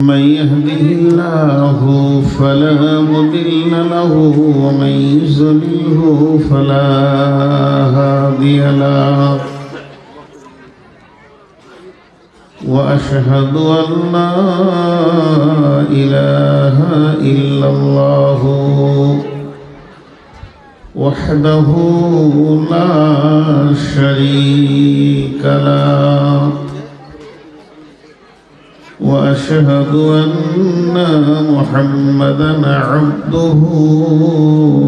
من يهده الله فلا مضل له ومن يضلله فلا هادي له وأشهد أن لا إله إلا الله وحده لا شريك له وأشهد أن محمدًا عبده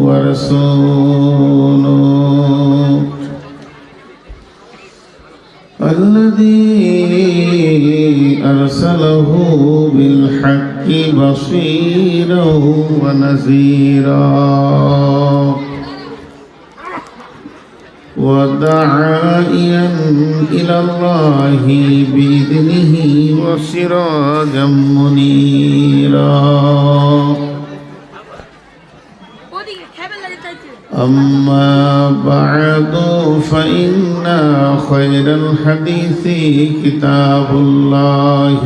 ورسوله الذي أرسله بالحق بصيرا ونذيرا وداعيا إلى الله بإذنه وسراجا منيرا أما بعد فإن خير الحديث كتاب الله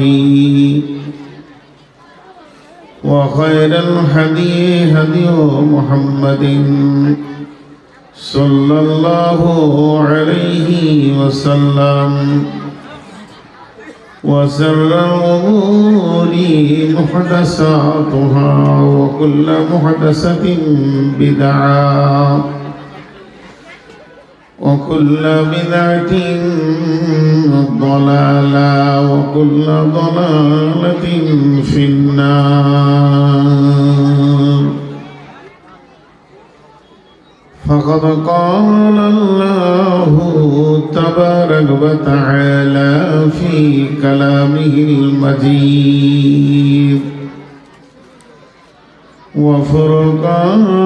وخير الهدي هدي محمد صلى الله عليه وسلم وشر الأمور محدثاتها وكل محدثة بدعة وكل بدعة ضلالة وكل ضلالة في النار فقد قال الله تبارك وتعالى في كلامه المجيد وفرقانه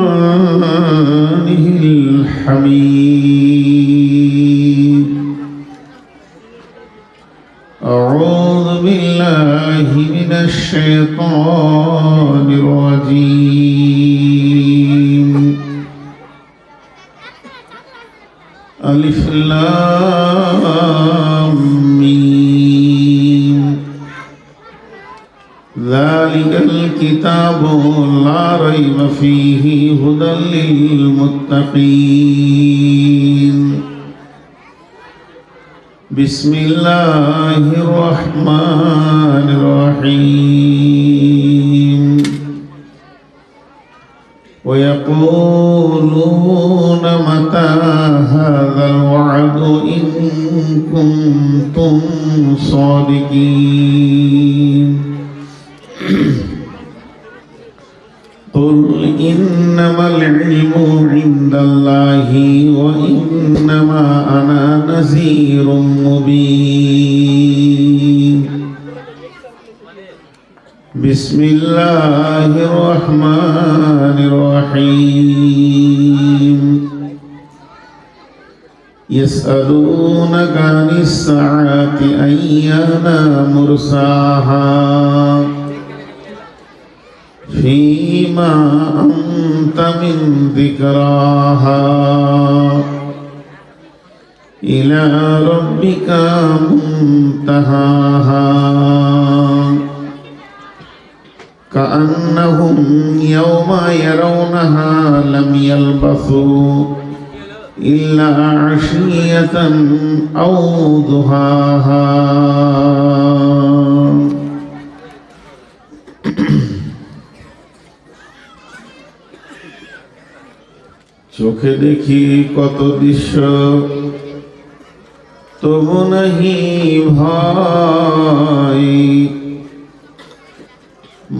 الحميد أعوذ بالله من الشيطان الرجيم ألف لام ميم ذلك الكتاب لا ريب فيه هدى للمتقين بسم الله الرحمن الرحيم ويقولون متى هذا الوعد إن كنتم صادقين قل إنما العلم عند الله وإنما أنا نذير مبين بسم الله الرحمن الرحيم يسألونك عن الساعة أيان مرساها فيما أنت من ذكراها إلى ربك منتهاها كأنهم يوم يرونها لم يلبثوا إلا عشية أو ضحاها চোখে দেখি কত দৃশ্য তবু নাহি ভয়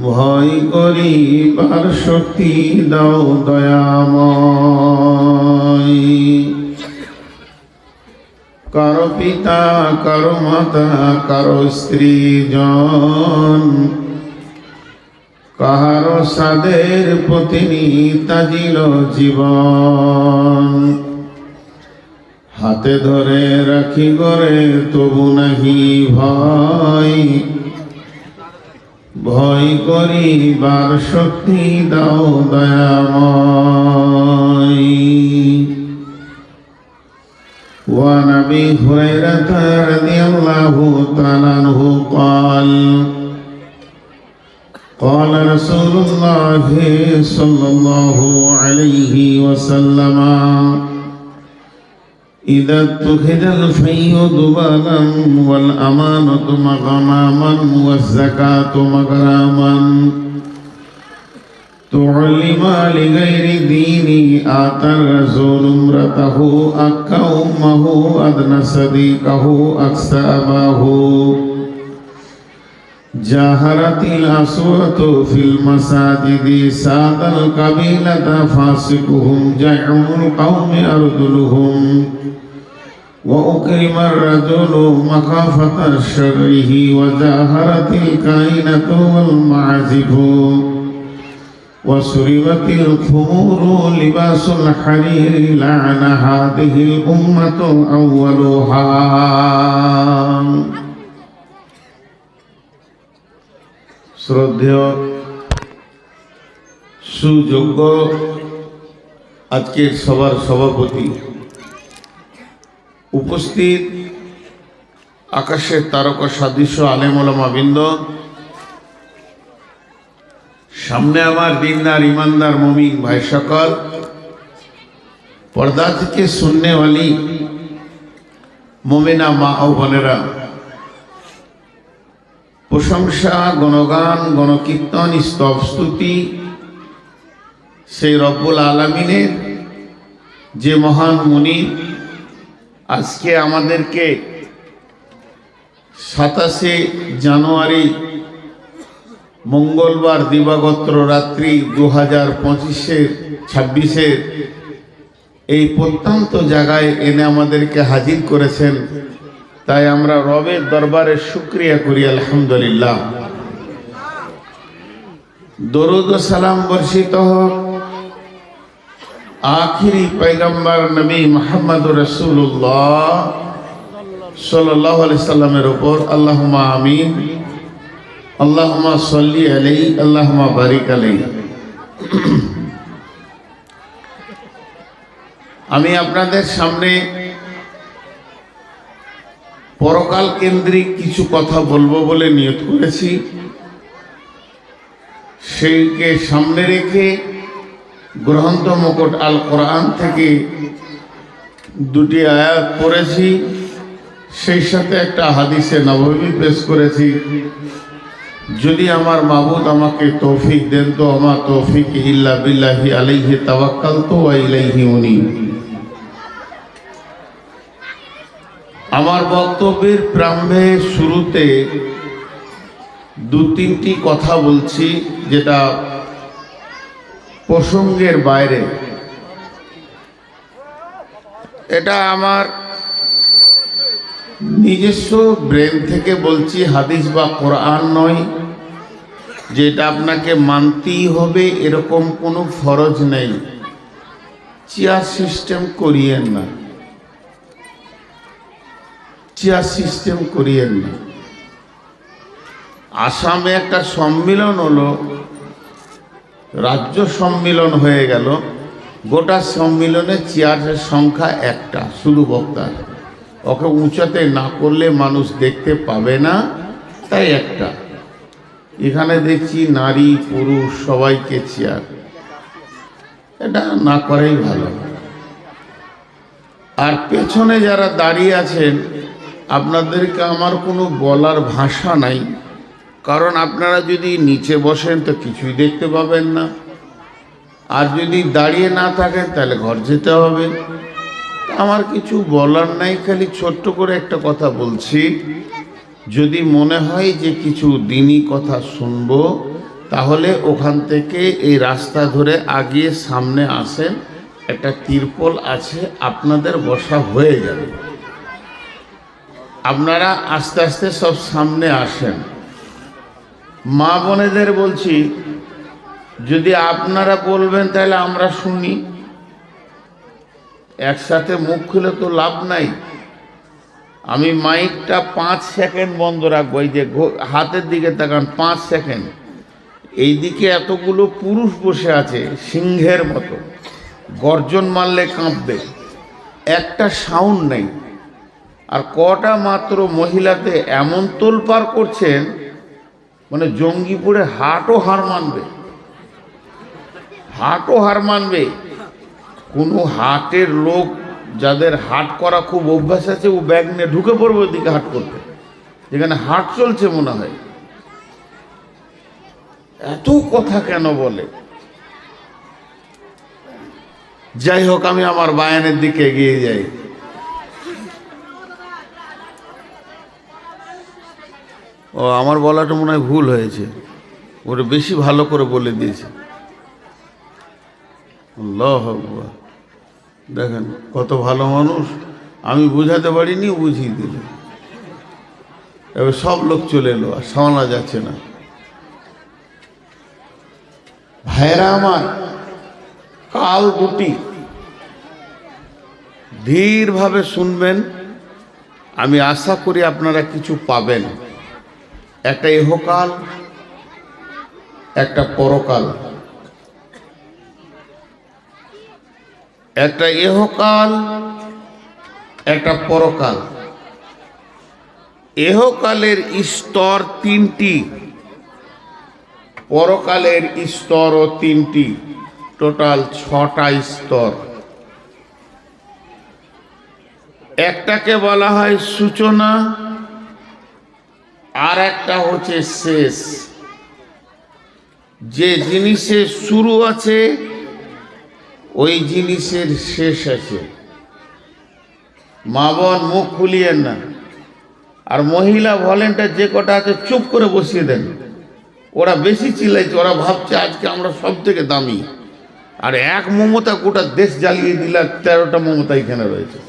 ভয় করিবার শক্তি দাও দয়াময় কারো পিতা কারো মাতা কারো স্ত্রী জন কাহারো সাদের পত্নী তাজিল জীবন হাতে ধরে রাখি গরে তবু নাহি ভয় ভয় করিবার শক্তি দাও দয়াময় وعن أبي هريرة رضي الله تعالى عنه قال قال رسول الله صلى الله عليه وسلم إذا اتخذ الفي ضبالا والأمانة مغناما والزكاة مغراما تعلم لغير ديني آتى الرسول امرته أكا أمه أدنى صديقه أكسى أباه جاهرت الأصوات في المساجد ساد القبيلة فاسقهم جعم القوم أرذلهم وأكرم الرجل مخافة شره وجاهرت الكائنة والمعازف وسربت الخمور لباس الحرير لعن هذه الأمة أولها শ্রদ্ধেয় সুযোগ্য আজকের সভার সভাপতি, উপস্থিত আকাশের তারকা সদৃশ্য আলেম ওলামা বৃন্দ, সামনে আমার দিনদার ইমানদার মুমিন ভাই সকল, পর্দা থেকে শুননেওয়ালি মুমিনা মা ও বোনেরা, প্রশংসা গণগান গণকীর্তন স্তব স্তুতি সেই রব্বুল আলামিনের যে মহান মুনি আজকে আমাদেরকে 27শে জানুয়ারি মঙ্গলবার দিবাগত রাত্রি 2025-26 এই প্রত্যন্ত জায়গায় এনে আমাদেরকে হাজির করেছেন। তাই আমরা রবের দরবারে শুকরিয়া করি আলহামদুলিল্লাহ। দরুদ ও সালাম বর্ষিত হোক আখিরি পয়গম্বর নবী মুহাম্মদুর রাসূলুল্লাহ সাল্লাল্লাহু আলাইহি সাল্লামের উপর। আল্লাহুম্মা আমিন। আল্লাহুম্মা সাল্লি আলাইহি আল্লাহুম্মা বারিক আলাইহি। আমি আপনাদের সামনে পরকাল কেন্দ্রিক কিছু কথা বলবো বলে নিয়ত করেছি। সেইকে সামনে রেখে গ্রন্থ মুকুট আল কোরআন থেকে দুটি আয়াত পড়েছি, সেই সাথে একটা হাদিসে নববী পেশ করেছি। যদি আমার মাবুদ আমাকে তৌফিক দেন তো আমার তৌফিক ইল্লা বিল্লাহি আলাইহি তাওয়াক্কালতু ওয়া ইলাইহি উনীব। আমার বক্তব্যের প্রারম্ভে শুরুতে দু তিনটি কথা বলছি যেটা প্রসঙ্গের বাইরে। এটা আমার নিজস্ব ব্রেন থেকে বলছি, হাদিস বা কোরআন নয়। যেটা আপনাকে মানতেই হবে এরকম কোনো ফরজ নেই। চেয়ার সিস্টেম করিয়েন না, চেয়ার সিস্টেম করিয়েন না। আসামে একটা সম্মিলন হলো, রাজ্য সম্মিলন হয়ে গেল। গোটা সম্মিলনে চেয়ারের সংখ্যা একটা, শুধু বক্তার। ওকে উঁচাতে না করলে মানুষ দেখতে পাবে না, তাই একটা। এখানে দেখছি নারী পুরুষ সবাইকে চেয়ার। এটা না করাই ভালো। আর পেছনে যারা দাঁড়িয়ে আছেন আপনাদেরকে আমার কোনো বলার ভাষা নাই, কারণ আপনারা যদি নিচে বসেন তো কিছুই দেখতে পাবেন না, আর যদি দাঁড়িয়ে না থাকেন তাহলে ঘর যেতে হবে। আমার কিছু বলার নাই, খালি ছোট্ট করে একটা কথা বলছি। যদি মনে হয় যে কিছু দিনই কথা শুনবো, তাহলে ওখান থেকে এই রাস্তা ধরে আগিয়ে সামনে আসেন, একটা তিরপল আছে, আপনাদের বসা হয়ে যাবে। আপনারা আস্তে আস্তে সব সামনে আসেন। মা বোনেদের বলছি, যদি আপনারা বলবেন তাহলে আমরা শুনি। একসাথে মুখ খুলে তো লাভ নাই। আমি মাইকটা 5 সেকেন্ড বন্ধ রাখবো। এই যে হাতের দিকে তাকান, 5 সেকেন্ড। এই দিকে এতগুলো পুরুষ বসে আছে সিংহের মতো, গর্জন মারলে কাঁপবে, একটা সাউন্ড নেই। আর কটা মাত্র মহিলাতে এমন তোলপাড় করছেন মানে জঙ্গিপুরে হাটও হার মানবে, হাটও হার মানবে। কোনো হাটের লোক যাদের হাট করা খুব অভ্যাস আছে, ও ব্যাগ নিয়ে ঢুকে পড়বে ওইদিকে হাট করতে, যেখানে হাট চলছে মনে হয়। এত কথা কেন বলে? যাই হোক, আমি আমার বায়ানের দিকে এগিয়ে যাই। ও আমার বলাটা মনে হয় ভুল হয়েছে, ওটা বেশি ভালো করে বলে দিয়েছে। আল্লাহু আকবার। দেখেন কত ভালো মানুষ, আমি বুঝাতে পারিনি, ও বুঝিয়ে দিল। এবার সব লোক চলে এলো, আর সামলা যাচ্ছে না। ভাইরা আমার, কাল দুটি, ধীরভাবে শুনবেন, আমি আশা করি আপনারা কিছু পাবেন। একটা ইহকাল, একটা পরকাল। একটা ইহকাল, একটা পরকাল। ইহকালের স্তর তিনটি, পরকালের স্তরও তিনটি, টোটাল 6টা স্তর। একটাকে বলা হয় সূচনা, আর একটা হচ্ছে শেষ। যে জিনিসের শুরু আছে ওই জিনিসের শেষ আছে। মা বোন মুখ খুলিয়েন না, আর মহিলা ভলেন্টিয়ার যে কটা আছে চুপ করে বসিয়ে দেন। ওরা বেশি চিল্লাইছে, ওরা ভাবছে আজকে আমরা সব থেকে দামি। আর এক মমতা গোটা দেশ জ্বালিয়ে দিল, 13টা মমতা এখানে রয়েছে।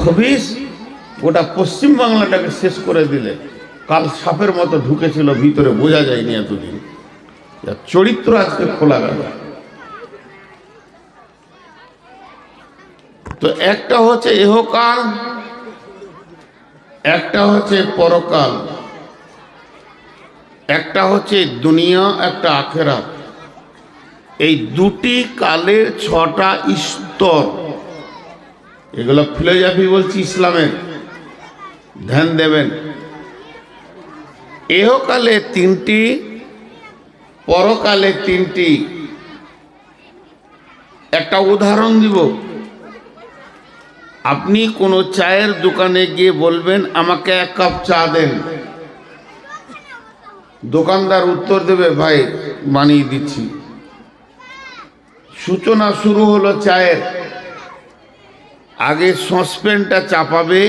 খবিস গোটা পশ্চিম বাংলাটাকে শেষ করে দিলে। কাল সাপের মতো ঢুকেছিল ভিতরে, বোঝা যায়নি এতদিন। চরিত্র আজকে খোলা গেল। তো একটা হচ্ছে ইহকাল, একটা হচ্ছে পরকাল, একটা হচ্ছে দুনিয়া, একটা আখেরাত। এই দুটি কালের 6টা স্তর। এগুলো ফিলোসফি বলছি, ইসলামের, ধ্যান দেবেন। ইহকালে 3টি, পরকালে 3টি। একটা উদাহরণ দিব। আপনি কোনো চায়ের দোকানে গিয়ে বলবেন আমাকে 1 কাপ চা দেন। দোকানদার উত্তর দেবে ভাই বানিয়ে দিচ্ছি। সূচনা শুরু হলো চায়ের। আগে সসপ্যানটা চাপাবে,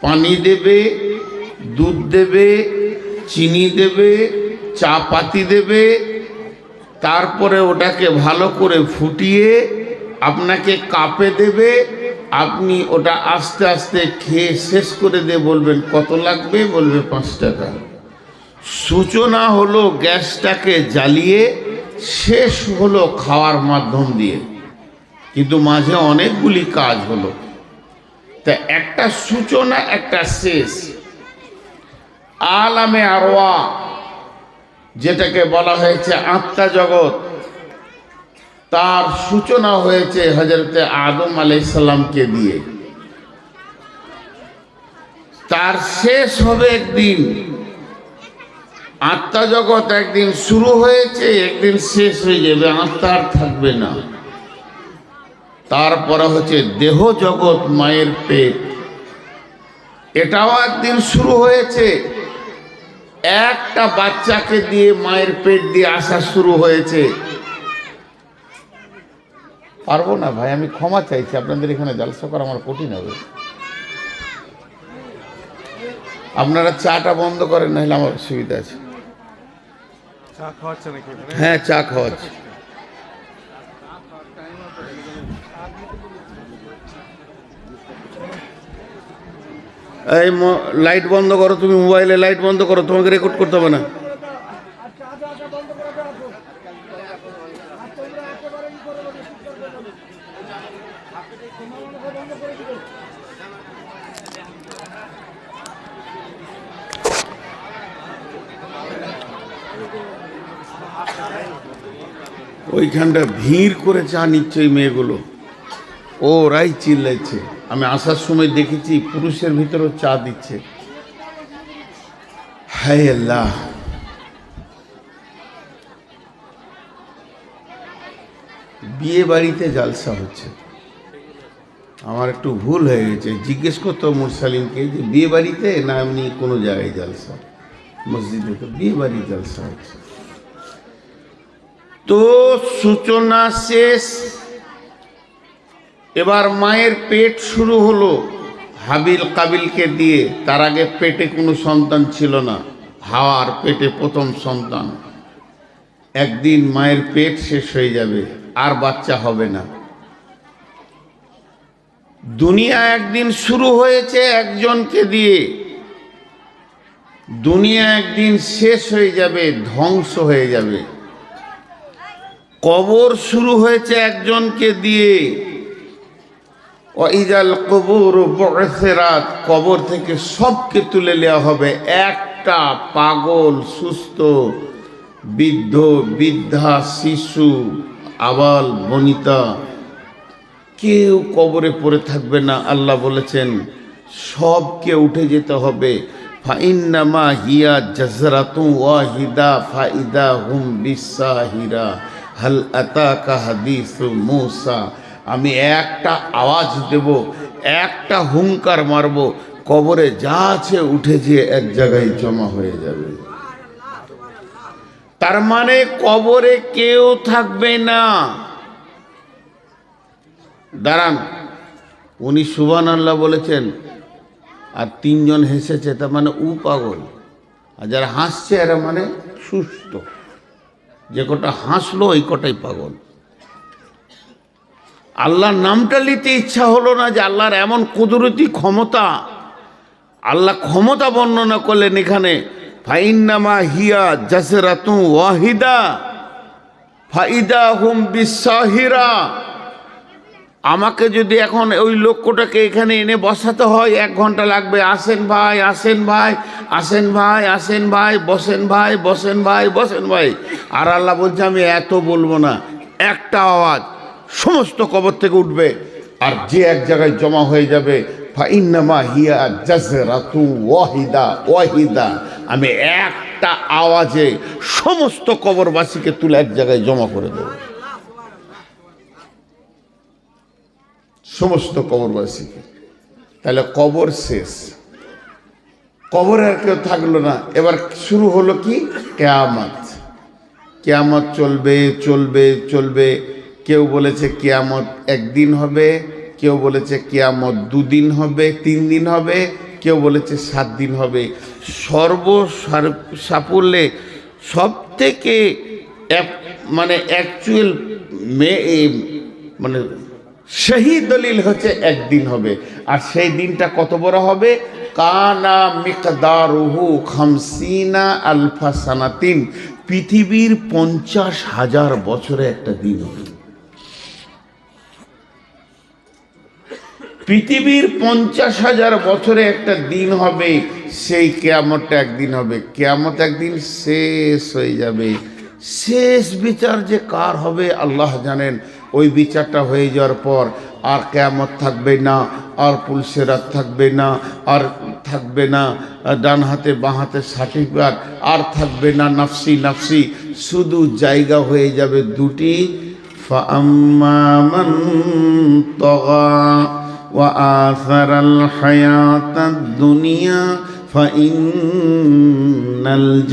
পানি দেবে, দুধ দেবে, চিনি দেবে, চা পাতি দেবে, তারপরে ওটাকে ভালো করে ফুটিয়ে আপনাকে কাপে দেবে। আপনি ওটা আস্তে আস্তে খেয়ে শেষ করে দিয়ে বলবেন কত লাগবে, বলবে 5 টাকা। সূচনা হলো গ্যাসটাকে জ্বালিয়ে, শেষ হলো খাওয়ার মাধ্যম দিয়ে। কিন্তু মাঝে অনেকগুলি কাজ হলো। তা একটা সূচনা, একটা শেষ। আলামে আরওয়া, যেটাকে বলা হয়েছে আত্মা জগৎ, তার সূচনা হয়েছে হযরতে আদম আলাইহিস সালামকে দিয়ে। তার শেষ হবে একদিন। আত্মা জগৎ একদিন শুরু হয়েছে, একদিন শেষ হয়ে যাবে, আত্মা আর থাকবে না। তারপরে হচ্ছে দেহ জগৎ, মায়ের পেট, এটাও একদিন শুরু হয়েছে। একটা বাচ্চাকে দিয়ে মায়ের পেট দিয়ে আসা শুরু হয়েছে। পারবো না ভাই, আমি ক্ষমা চাইছি, আপনাদের এখানে জালসা করা আমার কঠিন হবে। আপনারা চাটা বন্ধ করেন, নাহলে আমার অসুবিধা আছে। হ্যাঁ, চা খাওয়াচ্ছে। এই লাইট বন্ধ করো, তুমি মোবাইলে লাইট বন্ধ করো, তোমাকে রেকর্ড করতে হবে না। ওইখানটা ভিড় করে চা নিচ্ছে এই মেয়েগুলো। ওরাই চিল্লাইছে। আমি আসার সময় দেখেছি পুরুষের ভিতরেও চা দিচ্ছে। হায় আল্লাহ, বিয়ে বাড়িতে জালসা হচ্ছে। আমার একটু ভুল হয়ে গেছে, জিজ্ঞেস করতো মুরসালিমকে যে বিয়ে বাড়িতে না এমনি কোনো জায়গায় জালসা? মসজিদে তো বিয়ে বাড়ি জালসা হচ্ছে। তো সূচনা শেষ, এবার মায়ের পেট শুরু হলো হাবিল কাবিলকে দিয়ে। তার আগে পেটে কোনো সন্তান ছিল না, হাওয়ার পেটে প্রথম সন্তান। একদিন মায়ের পেট শেষ হয়ে যাবে, আর বাচ্চা হবে না। দুনিয়া একদিন শুরু হয়েছে একজনকে দিয়ে, দুনিয়া একদিন শেষ হয়ে যাবে, ধ্বংস হয়ে যাবে। কবর শুরু হয়েছে একজনকে দিয়ে, ওয়াইজাল কবুর বু'সিরাত, কবর থেকে সবকে তুলে নেওয়া হবে। একটা পাগল, সুস্থ, বৃদ্ধ, বৃদ্ধা, শিশু, আবাল বনিতা কেউ কবরে পড়ে থাকবে না। আল্লাহ বলেছেন সবকে উঠে যেতে হবে। ফাইন্নামা হিয়া জাজরাতু ওয়াহিদা ফাইদা হুম বিসাহিরা হাল আতাকা হাদিসু মূসা। আমি একটা আওয়াজ দেব, একটা হুঙ্কার মারব, কবরে যা আছে উঠে যেয়ে এক জায়গায় জমা হয়ে যাবে। তার মানে কবরে কেউ থাকবে না। দাঁড়ান, উনি সুবহানাল্লাহ বলেছেন আর তিনজন হেসেছে, তার মানে ও পাগল। আর যারা হাসছে এরা মানে সুস্থ। যে কটা হাসলো ওই কটাই পাগল। আল্লাহর নামটা নিতে ইচ্ছা হলো না যে আল্লাহর এমন কুদরতি ক্ষমতা। আল্লাহ ক্ষমতা বর্ণনা করলেন এখানে, ফাইন্নামা হিয়া জাসরাতু ওয়াহিদা ফাইদা হুম বিসাহিরা। আমাকে যদি এখন ওই লোকটাকে এখানে এনে বসাতে হয় 1 ঘন্টা লাগবে। আসেন ভাই, আসেন ভাই, আসেন ভাই, আসেন ভাই, বসেন ভাই, বসেন ভাই, বসেন ভাই। আর আল্লাহ বলছে আমি এত বলবো না, একটা আওয়াজ সমস্ত কবর থেকে উঠবে আর যে এক জায়গায় জমা হয়ে যাবে। ফাইন্নামা হিয়া জাজরাতু ওয়াহিদা ওয়াহিদা, আমি একটা আওয়াজে সমস্ত কবরবাসীকে তুলে এক জায়গায় জমা করে দেবো, সমস্ত কবরবাসীকে। তাহলে কবর শেষ, কবরে আর কেউ থাকলো না। এবার শুরু হলো কি? কিয়ামত। কিয়ামত চলবে চলবে চলবে। কেউ বলেছে কিয়ামত একদিন হবে, কেউ বলেছে কিয়ামত 2 দিন হবে, 3 দিন হবে, কেউ বলেছে 7 দিন হবে। সাফল্যে সব থেকে মানে অ্যাকচুয়াল মানে সেই দলিল হচ্ছে একদিন হবে। আর সেই দিনটা কত বড় হবে? কানা মিকদারুহু 50 আলফা সানাতিন, পৃথিবীর 50,000 বছরে একটা দিন হবে। পৃথিবীর 50,000 বছরে একটা দিন হবে। সেই কিয়ামতটা একদিন হবে। কিয়ামত একদিন শেষ হয়ে যাবে। শেষ বিচার যে কার হবে আল্লাহ জানেন। ওই বিচারটা হয়ে যাওয়ার পর আর কিয়ামত থাকবে না, আর পুলসেরাত থাকবে না, আর থাকবে না ডান হাতে বাঁ হাতে সার্টিফিকেট, আর থাকবে না নাফসি নাফসি। শুধু জায়গা হয়ে যাবে দুটি, ফাআম্মা মান তাগা ওয়া আসারাল হায়াতাদ দুনিয়া ফাইন্নাল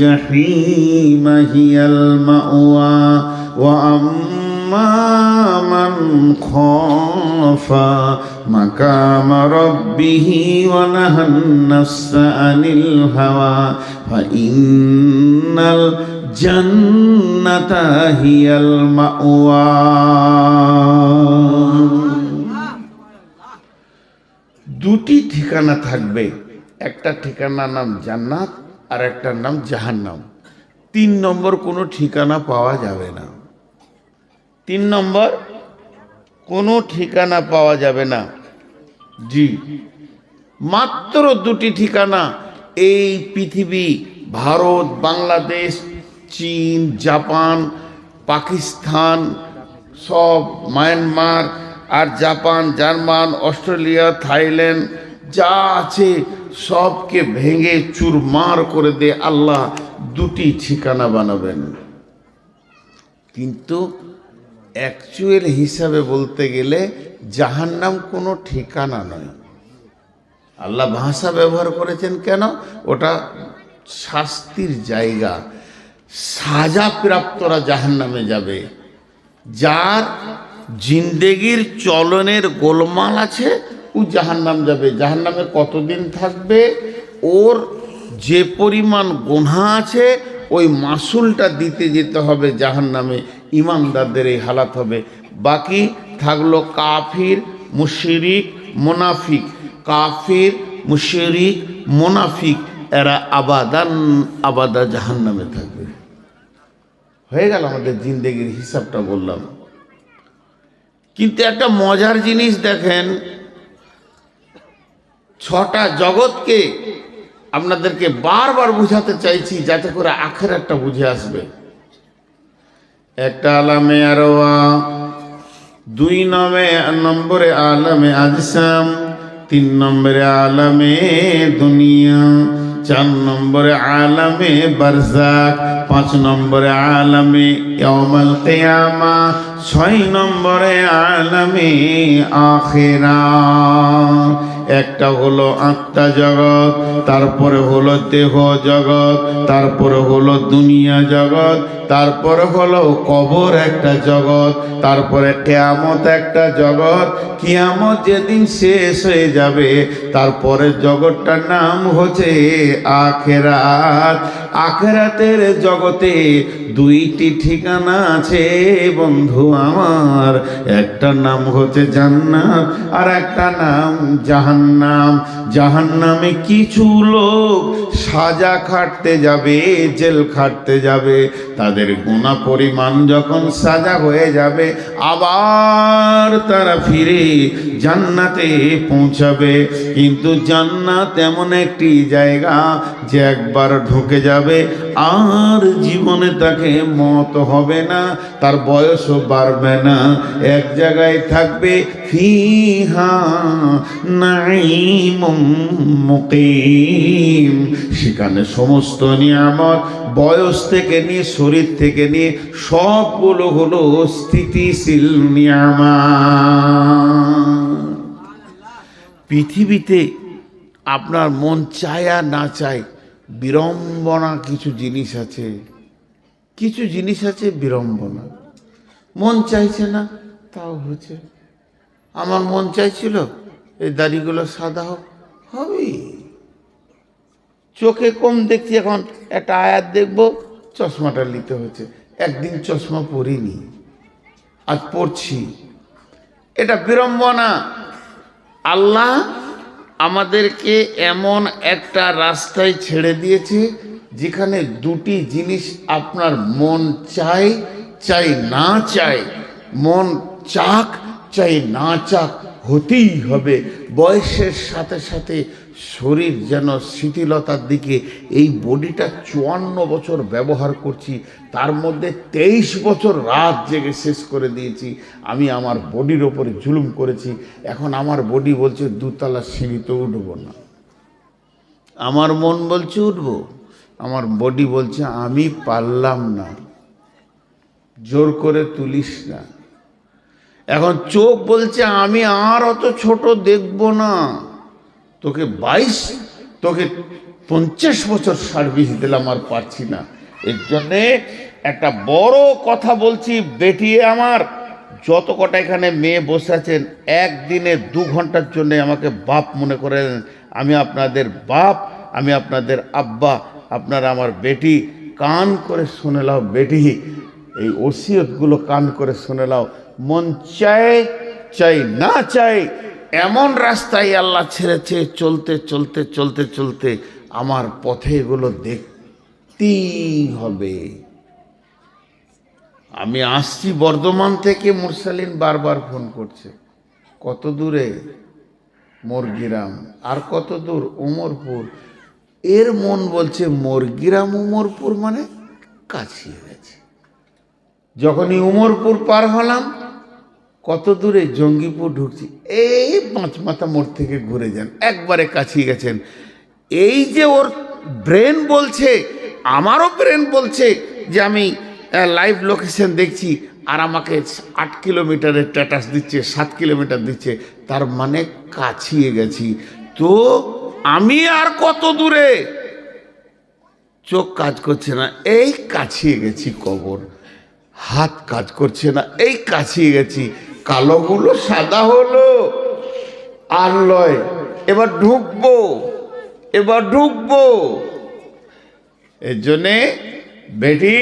জাহিমা হিয়াল মাওয়া ওয়া আম্মা মান খাফা মাকামা রাব্বিহি ওয়া নাহান নাফসা আনিল হাওয়া ফাইন্নাল জান্নাতা হিয়াল মাওয়া। দুটি ঠিকানা থাকবে, একটা ঠিকানার নাম জান্নাত আর একটার নাম জাহান্নাম। 3 নম্বর কোনো ঠিকানা পাওয়া যাবে না। 3 নম্বর কোনো ঠিকানা পাওয়া যাবে না। জি, মাত্র 2টি ঠিকানা এই পৃথিবী, ভারত, বাংলাদেশ, চীন, জাপান, পাকিস্তান, সব মায়ানমার, আর জাপান, জার্মান, অস্ট্রেলিয়া, থাইল্যান্ড যা আছে সবকে ভেঙে চুরমার করে দিয়ে আল্লাহ দুটি ঠিকানা বানাবেন। কিন্তু অ্যাকচুয়াল হিসাবে বলতে গেলে জাহান্নাম কোনো ঠিকানা নয়। আল্লাহ ভাষা ব্যবহার করেছেন কেন? ওটা শাস্তির জায়গা। সাজা প্রাপ্তরা জাহান্নামে যাবে। যার জিন্দেগির চলনের গোলমাল আছে ও জাহান্নাম যাবে। জাহান্নামে কতদিন থাকবে? ওর যে পরিমাণ গুনাহ আছে ওই মাসুলটা দিতে যেতে হবে জাহান্নামে। ইমানদারদের এই হালাত হবে। বাকি থাকলো কাফির, মুশরিক, মুনাফিক। কাফির, মুশরিক, মুনাফিক এরা আবাদান আবাদা জাহান্নামে থাকবে। হয়ে গেল আমাদের জিন্দেগির হিসাবটা বললাম। কিন্তু একটা মজার জিনিস দেখেন, 6টা জগৎকে আপনাদেরকে বারবার বুঝাতে চাইছি যাতে করে আখিরাতটা বুঝে আসবে। একটা আলামে আরওয়া, 2 নম্বরে আলামে আজসাম, 3 নম্বরে আলামে দুনিয়া, 4 নম্বরে আলামে বারজাক, 5 নম্বরে আলামে ইয়াউমাল কিয়ামা, 6 নম্বরে আলামে আখিরাত। একটা হলো আত্মা জগৎ, তারপরে হলো দেহ জগৎ, তারপরে হলো দুনিয়া জগৎ, তারপরে হলো কবর একটা জগৎ, তারপরে কিয়ামত একটা জগৎ। কিয়ামত যেদিন শেষ হয়ে যাবে তারপরে জগৎটার নাম হচ্ছে আখিরাত। আখিরাতের জগতে 2টি ঠিকানা আছে বন্ধু আমার, একটা নাম হচ্ছে জান্নাত আর একটা নাম জাহান্নাম। জাহান্নামে কিছু লোক সাজা খাটতে যাবে, জেল খাটতে যাবে। তাদের গুনাহ পরিমাণ যখন সাজা হয়ে যাবে আবার তারা ফিরে জান্নাতে পৌঁছাবে। কিন্তু জান্নাত এমন একটি জায়গা যে একবার ঢুকে যাবে আর জীবনে তাকে মত হবে না, তার বয়সও বাড়বে না, এক জায়গায় থাকবে। ফিহা নাঈমুম মুকিম, সেখানে সমস্ত নিয়ামত বয়স থেকে নিয়ে শরীর থেকে নিয়ে সবগুলো হলো স্থিতিশীল নিয়ামত। পৃথিবীতে আপনার মন চায় আর না চায় বিড়ম্বনা কিছু জিনিস আছে, কিছু জিনিস আছে বিড়ম্বনা। মন চাইছে না তাও হচ্ছে। আমার মন চাইছিল এই দাড়িগুলো সাদা হোক, হবে। চোখে কম দেখছি, এখন একটা আয়াত দেখবো চশমাটা নিতে হচ্ছে। একদিন চশমা পরিনি, আজ পড়ছি। এটা বিড়ম্বনা। আল্লাহ আমাদেরকে এমন একটা রাস্তায় ছেড়ে দিয়েছে যেখানে 2টি জিনিস আপনার মন চাই, চাই না চাই, মন চাক চাই না চাক হতেই হবে। বয়সের সাথে সাথে শরীর যেন শিথিলতার দিকে। এই বডিটা 54 বছর ব্যবহার করছি, তার মধ্যে 23 বছর রাত জেগে শেষ করে দিয়েছি। আমি আমার বডির ওপরে জুলুম করেছি। এখন আমার বডি বলছে 2 তলা সিঁড়িতে উঠবো না, আমার মন বলছে উঠবো, আমার বডি বলছে আমি পারলাম না, জোর করে তুলিস না। এখন চোখ বলছে আমি আর অত ছোট দেখব না, তোকে 50 বছর সার্ভিস দিলাম, আর পারছি না। এর জন্যে একটা বড় কথা বলছি, বেটিয়ে আমার যত কটা এখানে মেয়ে বসে আছেন, একদিনে 2 ঘন্টার জন্য আমাকে বাপ মনে করেন। আমি আপনাদের বাপ, আমি আপনাদের আব্বা, আপনারা আমার বেটি। কান করে শুনে লাও বেটি, এই ওসিয়তগুলো কান করে শুনে লাও। মন চায় চাই না চাই এমন রাস্তায় আল্লাহ ছেড়েছে, চলতে চলতে চলতে চলতে আমার পথে এগুলো দেখতেই হবে। আমি আসছি বর্ধমান থেকে, মুরসালিন বারবার ফোন করছে, কত দূরে? মোরগ্রাম। আর কত দূর? উমরপুর। এর মন বলছে মোরগ্রাম উমরপুর মানে কাছে গেছে। যখনই উমরপুর পার হলাম কত দূরে? জঙ্গিপুর ঢুকছি, এই 5 মাথা মোড় থেকে ঘুরে যান, একবারে কাছে গেছেন। এই যে ওর ব্রেন বলছে, আমারও ব্রেন বলছে যে আমি লাইভ লোকেশন দেখছি, আর আমাকে 8 কিলোমিটারের স্ট্যাটাস দিচ্ছে, 7 কিলোমিটার দিচ্ছে, তার মানে কাছিয়ে গেছি। তো আমি আর কত দূরে? চোখ কাজ করছে না, এই কাছিয়ে গেছি কবর। হাত কাজ করছে না, এই কাছিয়ে গেছি। কালোগুলো সাদা হলো, আর লয়, এবার ঢুকবো, এবার ঢুকবো। এর জন্যে বেটি,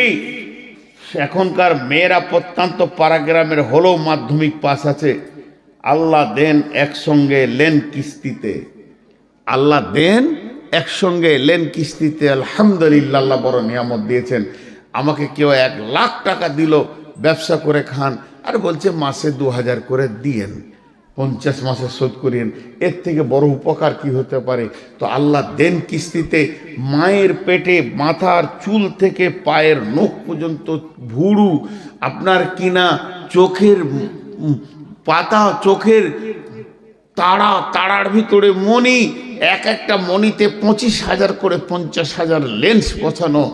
এখনকার মেয়েরা প্রত্যন্ত পাড়াগ্রামের হলেও মাধ্যমিক পাস আছে, আল্লাহ দেন একসঙ্গে লেন কিস্তিতে, আল্লাহ দেন একসঙ্গে লেন কিস্তিতে। আলহামদুলিল্লাহ, আল্লাহ বড় নিয়ামত দিয়েছেন। আমাকে কেউ 1 লাখ টাকা দিল, ব্যবসা করে খান, আর বলছে মাসে 2000 করে দিয়েন, 50 মাসে শোধ করিয়েন। এর থেকে বড় উপকার কি হতে পারে? তো আল্লাহ দেন কিস্তিতে। মায়ের পেটে মাথার চুল থেকে পায়ের নখ পর্যন্ত ভুরু, আপনার কিনা চোখের পাতা, চোখের তারার ভিতরে মণি, একটা মণিতে 25,000 করে 50,000 লেন্স বসানো,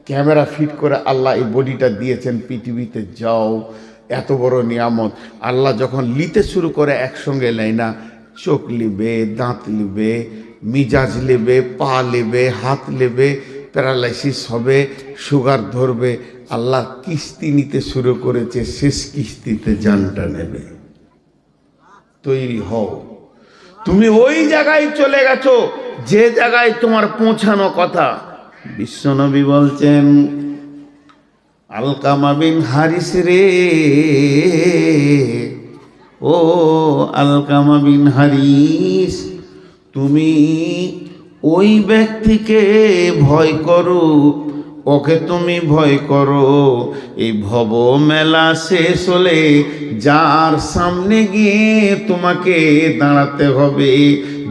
ক্যামেরা ফিট করে আল্লাহ এই বডিটা দিয়েছেন পৃথিবীতে। যাও, এত বড় নিয়ামত। আল্লাহ যখন নিতে শুরু করে একসঙ্গে নেয় না, চোখ লিবে, দাঁত লিবে, মিজাজ লিবে, পা লিবে, হাত লিবে, প্যারালাইসিস হবে, সুগার ধরবে। আল্লাহ কিস্তি নিতে শুরু করেছে, শেষ কিস্তিতে জানটা নেবে। তৈরি হও। তুমি ওই জায়গায় চলে গেছো যে জায়গায় তোমার পৌঁছানো কথা। বিশ্বনবী বলছেন, আলকামা বিন হারিস রে, ও আলকামা বিন হারিস, তুমি ওই ব্যক্তিকে ভয় করো, ওকে তুমি ভয় করো। এই ভব মেলা শেষ হলে যার সামনে গিয়ে তোমাকে দাঁড়াতে হবে,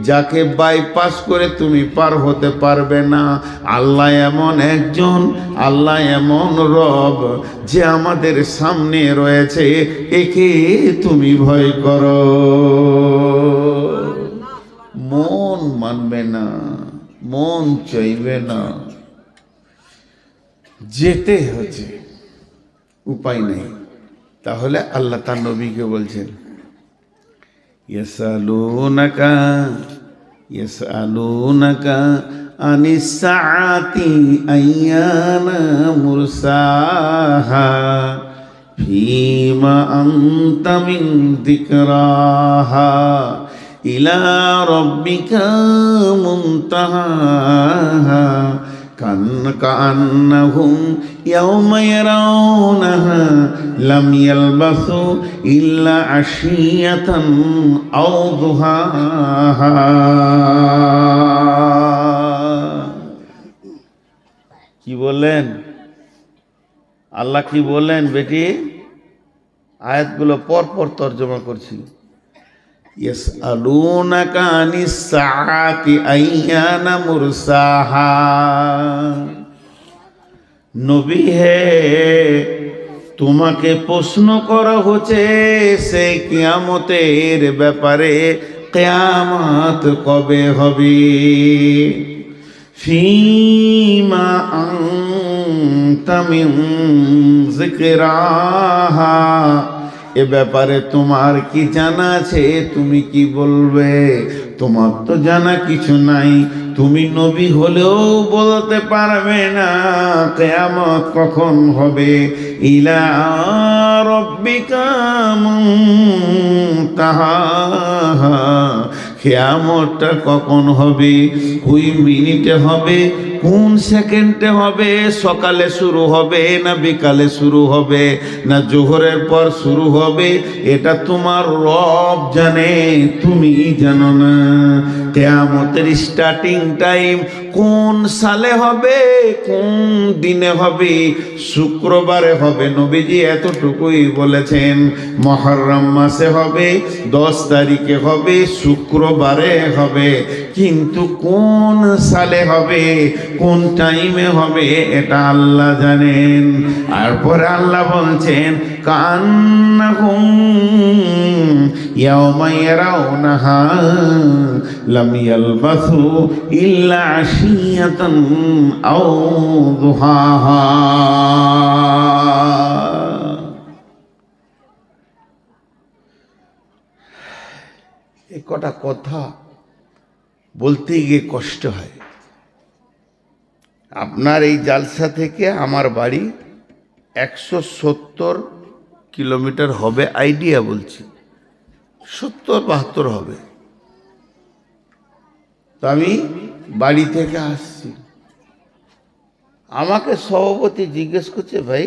যাকে বাইপাস করে তুমি পার হতে পারবে না। আল্লাহ এমন একজন, আল্লাহ এমন রব যে আমাদের সামনে রয়েছে, একে তুমি ভয় করো। মন মানবে না, মন চাইবে না, যেতে হচ্ছে, উপায় নেই। তাহলে আল্লাহ তার নবীকে বলছেন, ইয়াসালুনাকা ইয়াসালুনাকা আনিস সাআতি আইয়ানা মুরসাহা ফীমা আনতা মিন যিকরাহা ইলা রাব্বিকা মুনতাহাহা কান্নাহুম ইয়াওমা ইয়ারাউনাহা লাম ইয়ালবাসু ইল্লা আশিয়াতান আও দুহাহা। কি বললেন আল্লাহ? কি বললেন বেটি? আয়াতগুলো পরপর তর্জমা করছি। ইয়াসআলুনাকা আনিস সাআতি আইয়ানা মুরসাহা। নবী হে, তোমাকে প্রশ্ন করা হচ্ছে সেই কিয়ামতের ব্যাপারে, কিয়ামত কবে হবে। ফীমা আনতা মিন যিকরাহা, এ ব্যাপারে তোমার কি জানা আছে? তুমি কি বলবে? তোমার তো জানা কিছু নাই। তুমি নবী হলেও বলতে পারবে না কিয়ামত কখন হবে। ইলা রাব্বিকা মুনতাহাহা, কিয়ামতটা কখন হবে? কোন মিনিটে হবে, কোন সেকেন্ডে হবে? সকালে শুরু হবে না বিকালে শুরু হবে না জোহরের পর শুরু হবে? এটা তোমার রব জানে, তুমি জানো না। কিয়ামতের স্টার্টিং টাইম কোন সালে হবে, কোন দিনে হবে? শুক্রবারে হবে, নবীজি এতটুকুই বলেছেন। মুহররম মাসে হবে, 10 তারিখে হবে, শুক্রবারে হবে। কিন্তু কোন সালে হবে, কোন টাইমে হবে এটা আল্লাহ জানেন। আর পরে আল্লাহ বলছেন কান্নাহুম ইয়াওমা ইয়ারাউনাহা লাম ইয়ালবাসু ইল্লা আশিয়াতান আও দুহাহা। এই কটা কথা বলতে গিয়ে কষ্ট হয়। আপনার এই জালসা থেকে আমার বাড়ি 170 কিলোমিটার হবে, আইডিয়া বলছি 70-72 হবে। তো আমি বাড়ি থেকে আসছি, আমাকে সভাপতি জিজ্ঞেস করছে, ভাই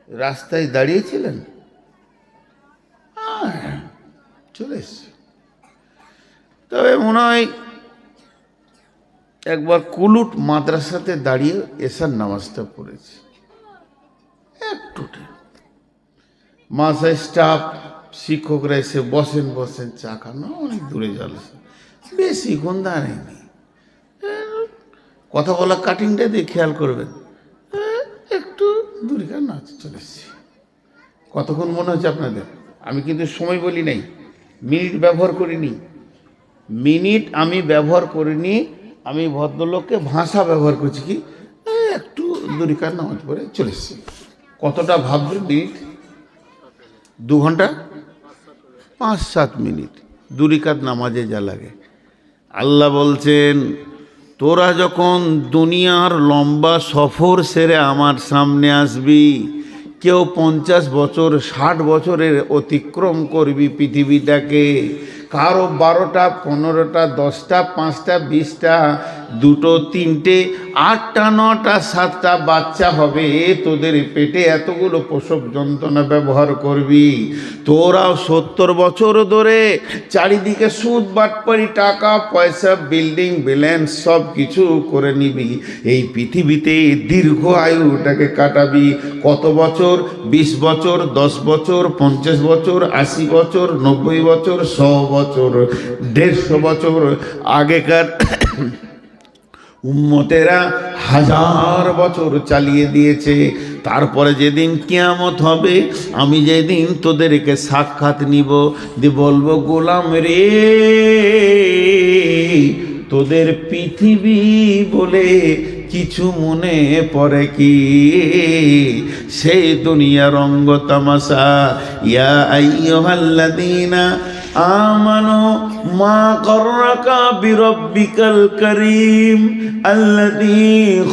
রাস্তায় দাঁড়িয়েছিলেন? চলে এসছি। তবে মনে হয় একবার কুলুট মাদ্রাসাতে দাঁড়িয়ে এসার নামাজটা পড়েছি একটু। মাসে স্টাফ শিক্ষকরা এসে বসেন চা খানো, অনেক দূরে জলসা, বেশিক্ষণ দাঁড়ায়নি। কথা বলা কাটিংটা দিয়ে খেয়াল করবেন, একটু দূরে কেন চলে এসছি। কতক্ষণ মনে হচ্ছে আপনাদের? আমি কিন্তু সময় বলি নাই, মিনিট ব্যবহার করিনি, মিনিট আমি ব্যবহার করিনি। আমি ভদ্রলোককে ভাষা ব্যবহার করছি কি, একটু দূরিকার নামাজ পড়ে চলে এসছি। কতটা ভাববেন মিনিট? 2 ঘন্টা 5-7 মিনিট দূরিকাত নামাজে যা লাগে। আল্লাহ বলছেন তোরা যখন দুনিয়ার লম্বা সফর সেরে আমার সামনে আসবি, কেউ 50 বছর 60 বছরের অতিক্রম করবি পৃথিবীটাকে, কারো 12টা 15টা 10টা 5টা 20টা 2টো 3টে 8টা 9টা 7টা বাচ্চা হবে, তোদের পেটে এতগুলো প্রসব যন্ত্রণা ব্যবহার করবি। তোরাও 70 বছর ধরে চারিদিকে সুদ বাটপারি টাকা পয়সা বিল্ডিং ব্যালেন্স সব কিছু করে নিবি, এই পৃথিবীতে দীর্ঘ আয়ুটাকে কাটাবি। কত বছর? 20 বছর, 10 বছর, 50 বছর, 80 বছর, 90 বছর, 100 বছর, 150 বছর। আগেকার উম্মতেরা 1000 বছর চালিয়ে দিয়েছে। তারপরে যেদিন কিয়ামত হবে, আমি যেদিন তোদেরকে সাক্ষাৎ নিব, দিয়ে বলবো গোলাম রে, তোদের পৃথিবী বলে কিছু মনে পড়ে কি? সেই দুনিয়ার রঙ্গ তামাশা। ইয়া আইয়ুহাল্লাযীনা আমানু মা গররাকা বিরাব্বিকাল কারীম আল্লাযী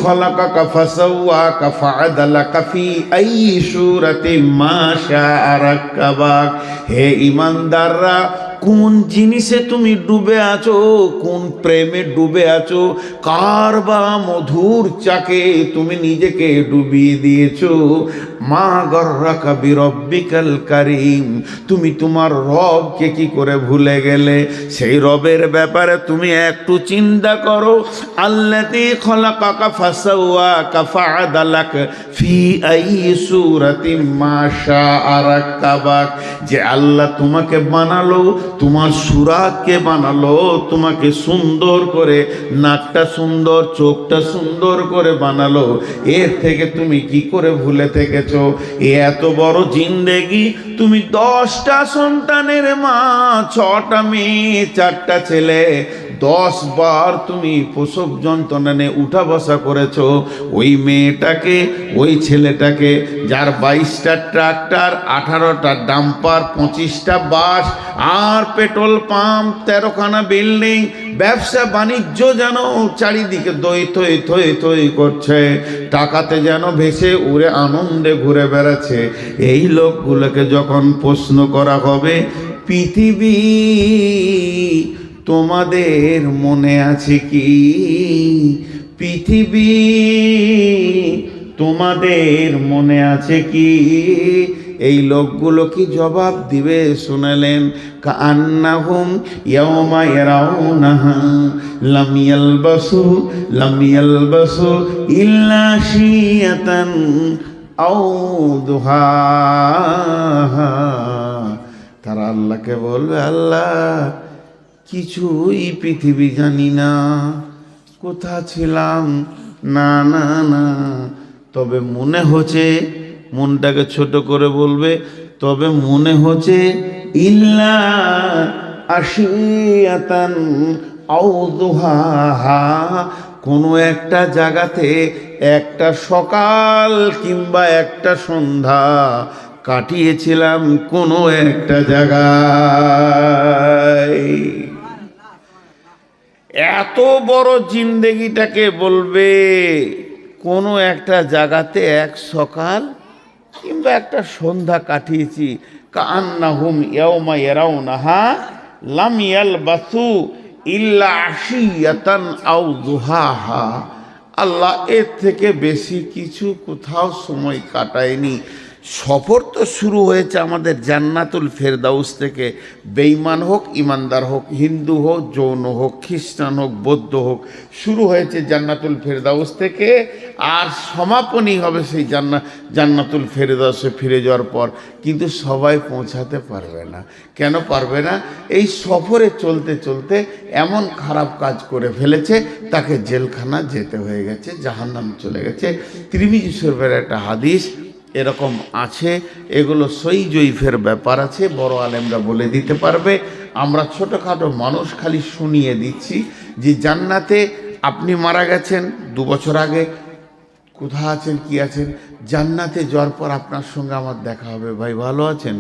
খলাকাকা ফাসাওয়াকা ফাআদালাকা ফি আইয়ি সূরাতিন মা শাআ রাক্কাবাক। হে ঈমানদাররা, কোন জিনিসে তুমি ডুবে আছো, কোন প্রেমে ডুবে আছো, কার বা মধুর চাকে তুমি নিজেকে ডুবিয়ে দিয়েছো। মা গররাকা বিরব্বিকাল কারীম, তুমি তোমার রবকে কি করে ভুলে গেলে? সেই রবের ব্যাপারে তুমি একটু চিন্তা করো। আল্লাযী খলাকাকা ফাসাওয়াকা ফাআদালাক ফি আইয়ি সূরাতিন মা শাআ রাক্কাবাক। যে আল্লাহ তোমাকে বানালো, তোমার সুরাতকে বানালো, তোমাকে সুন্দর করে, নাকটা সুন্দর, চোখটা সুন্দর করে বানালো, এর থেকে তুমি কি করে ভুলে থেকেছো? এত বড় জিন্দেগি, তুমি 10টা সন্তানের মা, 6টা মেয়ে 4টা ছেলে, 10 বার তুমি প্রসব যন্ত্রণা নিয়ে উঠা বসা করেছো। ওই মেয়েটাকে, ওই ছেলেটাকে, যার 22টা ট্রাক্টর, 18টা ডাম্পার, 25টা বাস, আর পেট্রোল পাম্প, 13খানা বিল্ডিং, ব্যবসা বাণিজ্য যেন চারিদিকে দই থই থই থই করছে, টাকাতে যেন ভেসে উড়ে আনন্দে ঘুরে বেড়াচ্ছে। এই লোকগুলোকে যখন প্রশ্ন করা হবে, পৃথিবী তোমাদের মনে আছে কি? পৃথিবী তোমাদের মনে আছে কি? এই লোকগুলো কি জবাব দিবে শুনালেন? কান্নাহুম ইয়াওমা ইয়ারাউনাহা লাম ইয়ালবাসু ইল্লা শিয়াতান আও দুহাহা। তারা আল্লাহকে বলবে, আল্লাহ কিছুই পৃথিবী জানি না, কোথা ছিলাম, না না না, তবে মনে হচ্ছে, মনটাকে ছোট করে বলবে, তবে মনে হচ্ছে ইল্লা আশিয়াতান আও দুহাহা, কোনো একটা জায়গাতে একটা সকাল কিংবা একটা সন্ধ্যা কাটিয়েছিলাম কোনো একটা জায়গায়। এত বড় জিন্দেগিটাকে বলবে কোনো একটা জায়গাতে এক সকাল কিংবা একটা সন্ধ্যা কাটিয়েছি। কান্নাহুম ইয়াউমা ইয়ারাউনাহা লাম ইয়ালবাসু ইল্লা আশিয়াতান আও দুহাহা। আল্লাহ এর থেকে বেশি কিছু কোথাও সময় কাটায়নি। সফর তো শুরু হয়েছে আমাদের জান্নাতুল ফেরদাউস থেকে। বেঈমান হোক ইমানদার হোক, হিন্দু হোক জৈন হোক, খ্রিস্টান হোক বৌদ্ধ হোক, শুরু হয়েছে জান্নাতুল ফেরদাউস থেকে, আর সমাপনী হবে সেই জান্নাতুল ফেরদাউসে ফিরে যাওয়ার পর। কিন্তু সবাই পৌঁছাতে পারবে না। কেন পারবে না? এই সফরে চলতে চলতে এমন খারাপ কাজ করে ফেলেছে, তাকে জেলখানা যেতে হয়ে গেছে, জাহান্নাম চলে গেছে। তিরমিজি শরীফের একটা হাদিস এরকম আছে। এগুলো সই জয়ীফের ব্যাপার আছে, বড় আলেমরা বলে দিতে পারবে। আমরা ছোটোখাটো মানুষ খালি শুনিয়ে দিচ্ছি যে জান্নাতে আপনি মারা গেছেন 2 বছর আগে, কোথা আছেন কি আছেন, জান্নাতে যাওয়ার পর আপনার সঙ্গে আমার দেখা হবে। ভাই ভালো আছেন?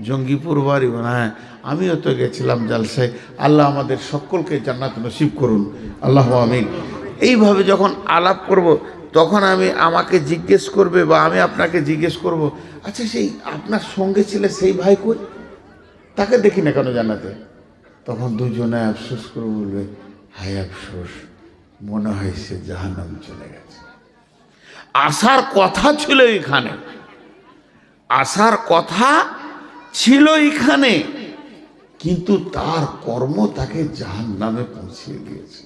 জঙ্গিপুর বাড়ি? হ্যাঁ, আমিও তো গেছিলাম জালসায়। আল্লাহ আমাদের সকলকে জান্নাত নসিব করুন, আল্লাহ আমিন। এইভাবে যখন আলাপ করব, তখন আমাকে জিজ্ঞেস করবে বা আমি আপনাকে জিজ্ঞেস করব, আচ্ছা সেই আপনার সঙ্গে ছিল সেই ভাই কই, তাকে দেখি না কেন জান্নাতে? তখন দুজনে আফসোস করে বলবে, হায় আফসোস, মনে হয় সে জাহান্নাম চলে গেছে। আসার কথা ছিল এখানে, আসার কথা ছিল এখানে, কিন্তু তার কর্ম তাকে জাহান্নামে পৌঁছিয়ে দিয়েছে।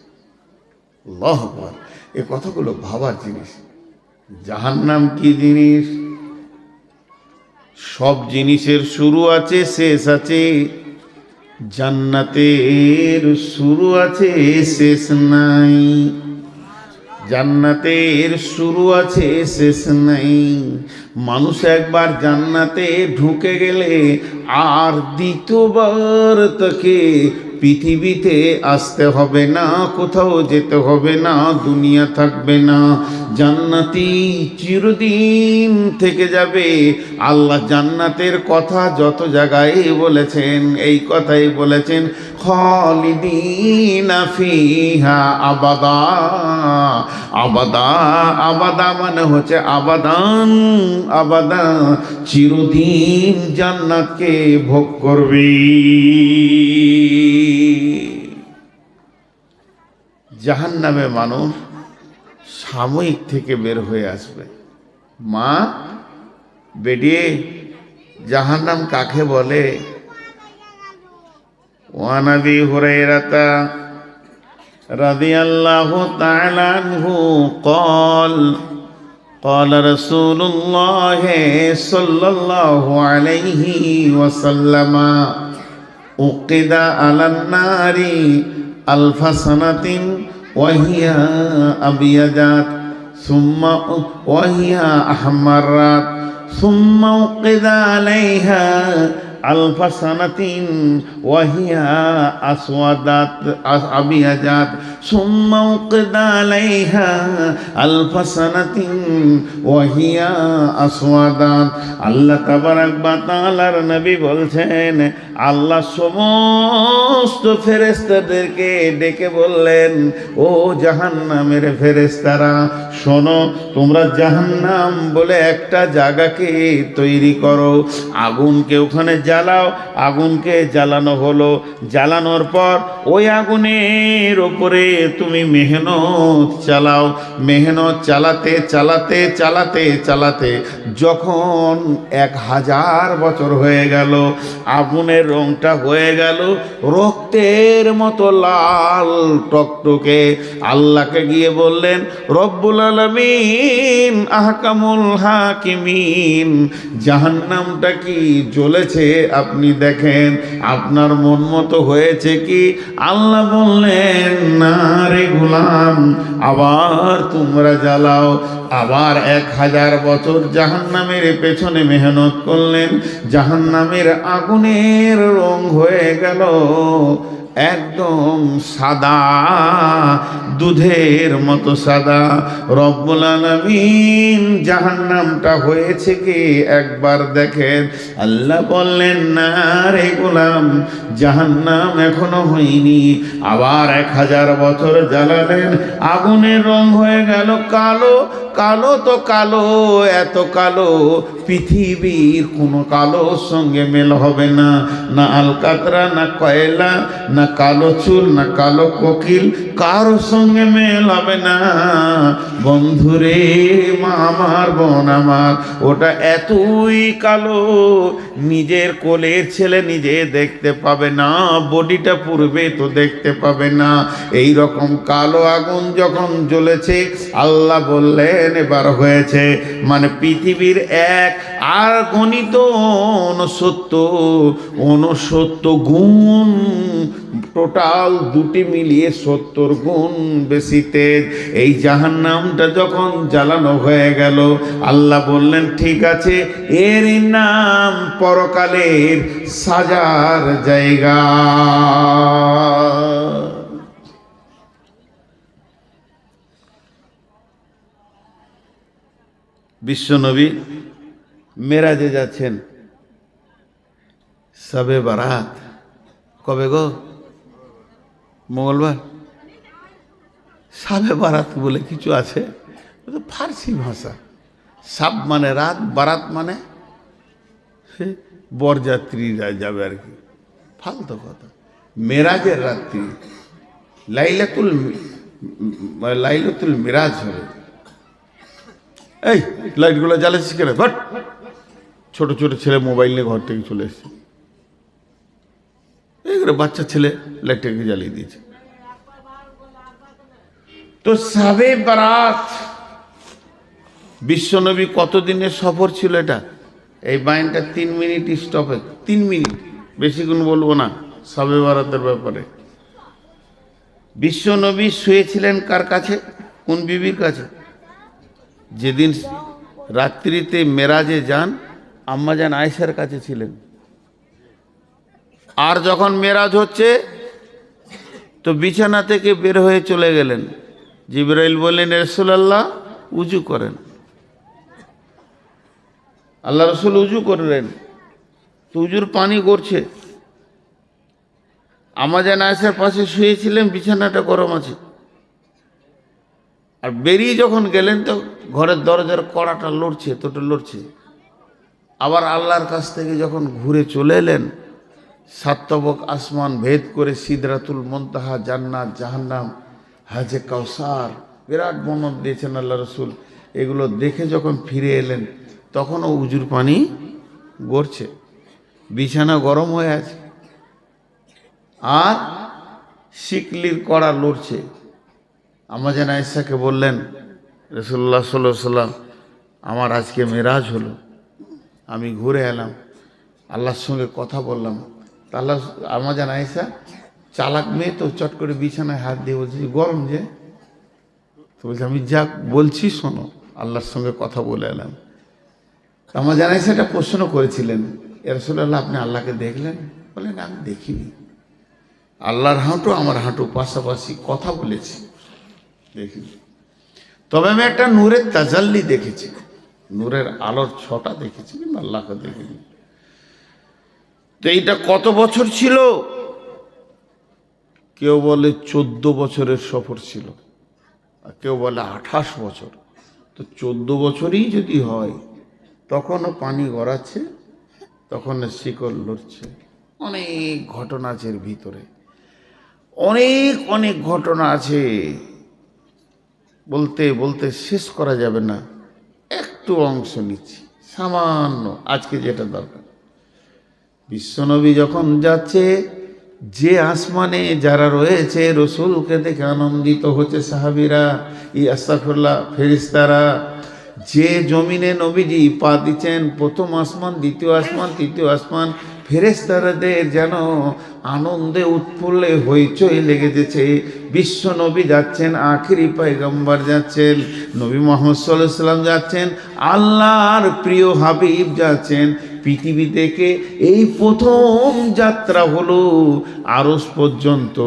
আল্লাহু আকবার। এই কথাগুলো ভাবার জিনিস। জাহান্নাম কি জিনিস? সব জিনিসের শুরু আছে, শেষ আছে। জান্নাতের শুরু আছে, শেষ নাই। জান্নাতের শুরু আছে, শেষ নাই। মানুষ একবার জান্নাতে ঢুকে গেলে আর দ্বিতীয়বার তাকে পৃথিবীতে আসতে হবে না, কোথাও যেতে হবে না, দুনিয়া থাকবে না। জান্নাতি চিরদিন থেকে যাবে। আল্লাহ জান্নাতের কথা যত জায়গায় বলেছেন, এই কথাই বলেছেন, খালিদিনা ফিহা আবাদা। আবাদা, আবাদা মানে হচ্ছে আবাদান, আবাদা, চিরদিন জান্নাতকে ভোগ করবে। জাহান্নামে মানুষ সাময়িক থেকে বের হয়ে আসবে। মা বেরিয়ে জাহান্নাম কাকে বলে? ওয়ান আবি হুরায়রাতা রাদিয়াল্লাহু তাআলা আনহু قال قال رسول الله صلى الله عليه وسلم أوقد على النار 1000 سنة وهي أبيضت ثم وهي أحمرت ثم أوقد عليها 1000 سنة وهي أسودت أبيضت ثم أوقد عليها 1000 سنة وهي أسودت। আল্লাহ তাবারাক ওয়া তাআলার নবী বলছেন, আল্লাহ সমস্ত ফেরেশতাদেরকে ডেকে বললেন, ও জাহান্নামের ফেরেশতারা, শোনো, তোমরা জাহান্নাম বলে একটা জায়গাকে তৈরি করো, আগুনকে ওখানে জ্বালাও। আগুনকে জ্বালানো হলো, জ্বালানোর পর ওই আগুনের ওপরে তুমি মেহনত চালাও। মেহনত চালাতে চালাতে চালাতে চালাতে যখন 1000 বছর হয়ে গেল, আগুনের রংটা হয়ে গেল রক্তের মতো লাল টকটকে। আল্লাহকে গিয়ে বললেন, রব্বুল আলামিন, আহকামুল হাকিমিন, জাহান্নামটা কি জ্বলেছে আপনি দেখেন আপনার মন মতো হয়েছে কি? আল্লাহ বললেন, না রে গোলাম, আবার তোমরা জ্বালাও। আবার 1000 বছর জাহান্নামের পেছনে মেহনত করলেন, জাহান্নামের আগুনের রং হয়ে গেল একদম সাদা, দুধের মতো সাদা। রব্বুল আলামিন জাহান্নামটা হয়েছে কি একবার দেখেন। আল্লাহ বললেন, না রে গোলাম, জাহান্নাম এখনো হয়নি। আবার 1000 বছর জ্বালালেন, আগুনের রং হয়ে গেল কালো। কালো তো কালো, এত কালো পৃথিবীর কোনো কালোর সঙ্গে মেল হবে না। না আলকাতরা, না কয়লা, না কালো চুল, না কালো কোকিল, কারোর সঙ্গে মেল হবে না। বন্ধুরে, মা আমার, বোন আমার, ওটা এতই কালো নিজের কোলের ছেলে নিজে দেখতে পাবে না, বডিটা পূর্বে তো দেখতে পাবে না। এই রকম কালো আগুন যখন জ্বলেছে, আল্লাহ বললেন এবার হয়েছে, মানে পৃথিবীর এক আর গণিত 69 গুণ, টোটাল দুটি মিলিয়ে 70 গুণ বেশি তেজ। এই জাহান্নামটা যখন জ্বালানো হয়ে গেল, আল্লাহ বললেন, ঠিক আছে, এর নাম পরকালের সাজার জায়গা। বিশ্বনবী মেরাজে যাচ্ছেন, শবে বারাত কবে গো? মঙ্গলবার। শবে বারাত বলে কিছু আছে, ফার্সি ভাষা। সাব মানে রাত, বারাত মানে বরযাত্রীরা যাবে আর কি, ফালতু কথা। মেরাজের রাত্রি, লাইলাতুল মিরাজ হবে। এই লাইটগুলো জ্বালাচ্ছিস কেন? বাট ছোট ছোট ছেলে মোবাইল নিয়ে ঘর থেকে চলে এসছে, এইগুলো বাচ্চা ছেলে লাইটটাকে জ্বালিয়ে দিয়েছে। তো শবে বারাত, বিশ্বনবী কতদিনের সফর ছিল এটা? এই বাইনটা 3 মিনিট স্টপে, 3 মিনিট, বেশিক্ষণ বলবো না শবে বারাতের ব্যাপারে। বিশ্বনবী শুয়েছিলেন কার কাছে? কোন বিবির কাছে? যেদিন রাত্রিতে মেরাজে যান, আম্মাজান আয়েশার কাছে ছিলেন। আর যখন মেরাজ হচ্ছে তো বিছানা থেকে বের হয়ে চলে গেলেন। জিবরাইল বললেন, রাসূলুল্লাহ উজু করেন। আল্লাহ রসুল উজু করলেন, তো উজুর পানি গড়ছে। আম্মাজান আয়েশার পাশে শুয়েছিলেন, বিছানাটা গরম আছে। আর বেরিয়ে যখন গেলেন তো ঘরের দরজার কড়াটা লড়ছে, তোটা লড়ছে। আবার আল্লাহর কাছ থেকে যখন ঘুরে চলে এলেন, 7 তবক আসমান ভেদ করে সিদরাতুল মুনতাহা, জান্নাত, জাহান্নাম, হাজে কাউসার, বিরাট বর্ণনা দিয়েছেন আল্লাহ রসুল। এগুলো দেখে যখন ফিরে এলেন, তখনও উজুর পানি গড়ছে, বিছানা গরম হয়ে আছে, আর শিকলির কড়া লড়ছে। আম্মাজান আয়েশাকে বললেন, রাসূলুল্লাহ সাল্লাল্লাহু আলাইহি ওয়াসাল্লাম, আমার আজকে মেরাজ হলো, আমি ঘুরে এলাম, আল্লাহর সঙ্গে কথা বললাম। তা আল্লাহ, আম্মাজান আয়েশা চালাক মেয়ে তো, চট করে বিছানায় হাত দিয়ে বলছি, গরম যে। তো বলছি, আমি যা বলছি শোনো, আল্লাহর সঙ্গে কথা বলে এলাম। আম্মাজান আয়েশা একটা প্রশ্ন করেছিলেন, ইয়া রাসূলুল্লাহ, আপনি আল্লাহকে দেখলেন? বলেন, আমি দেখিনি, আল্লাহর হাঁটু আমার হাঁটু পাশাপাশি, কথা বলেছি, দেখিনি। তবে আমি একটা নূরের তাজাল্লি দেখেছি, নূরের আলোর ছটা দেখেছি, কিন্তু আল্লাহকে দেখিনি। তো এইটা কত বছর ছিল? কেউ বলে 14 বছরের সফর ছিল, আর কেউ বলে 28 বছর। তো 14 বছরই যদি হয়, তখনও পানি গড়াচ্ছে, তখন শিকল লড়ছে। অনেক ঘটনা আছে এর ভিতরে, অনেক অনেক ঘটনা আছে, বলতে বলতে শেষ করা যাবে না। একটু অংশ নিচ্ছি সামান্য, আজকে যেটা দরকার। বিশ্বনবী যখন যাচ্ছে, যে আসমানে যারা রয়েছে রসুলকে দেখে আনন্দিত হচ্ছে সাহাবীরা, আস্তাগফিরুল্লাহ, ফেরেশতারা। যে জমিনে নবীজি পা দিচ্ছেন, প্রথম আসমান, দ্বিতীয় আসমান, তৃতীয় আসমান, ফেরেশতাদের যেন আনন্দে উৎফুল্লে হইচই লেগেছে। বিশ্ব নবী যাচ্ছেন, আখিরি পয়গম্বর যাচ্ছেন, নবী মুহাম্মদ সাল্লাল্লাহু আলাইহি সাল্লাম যাচ্ছেন, আল্লাহর প্রিয় হাবিব যাচ্ছেন। পৃথিবী থেকে এই প্রথম যাত্রা হলো আরশ পর্যন্ত।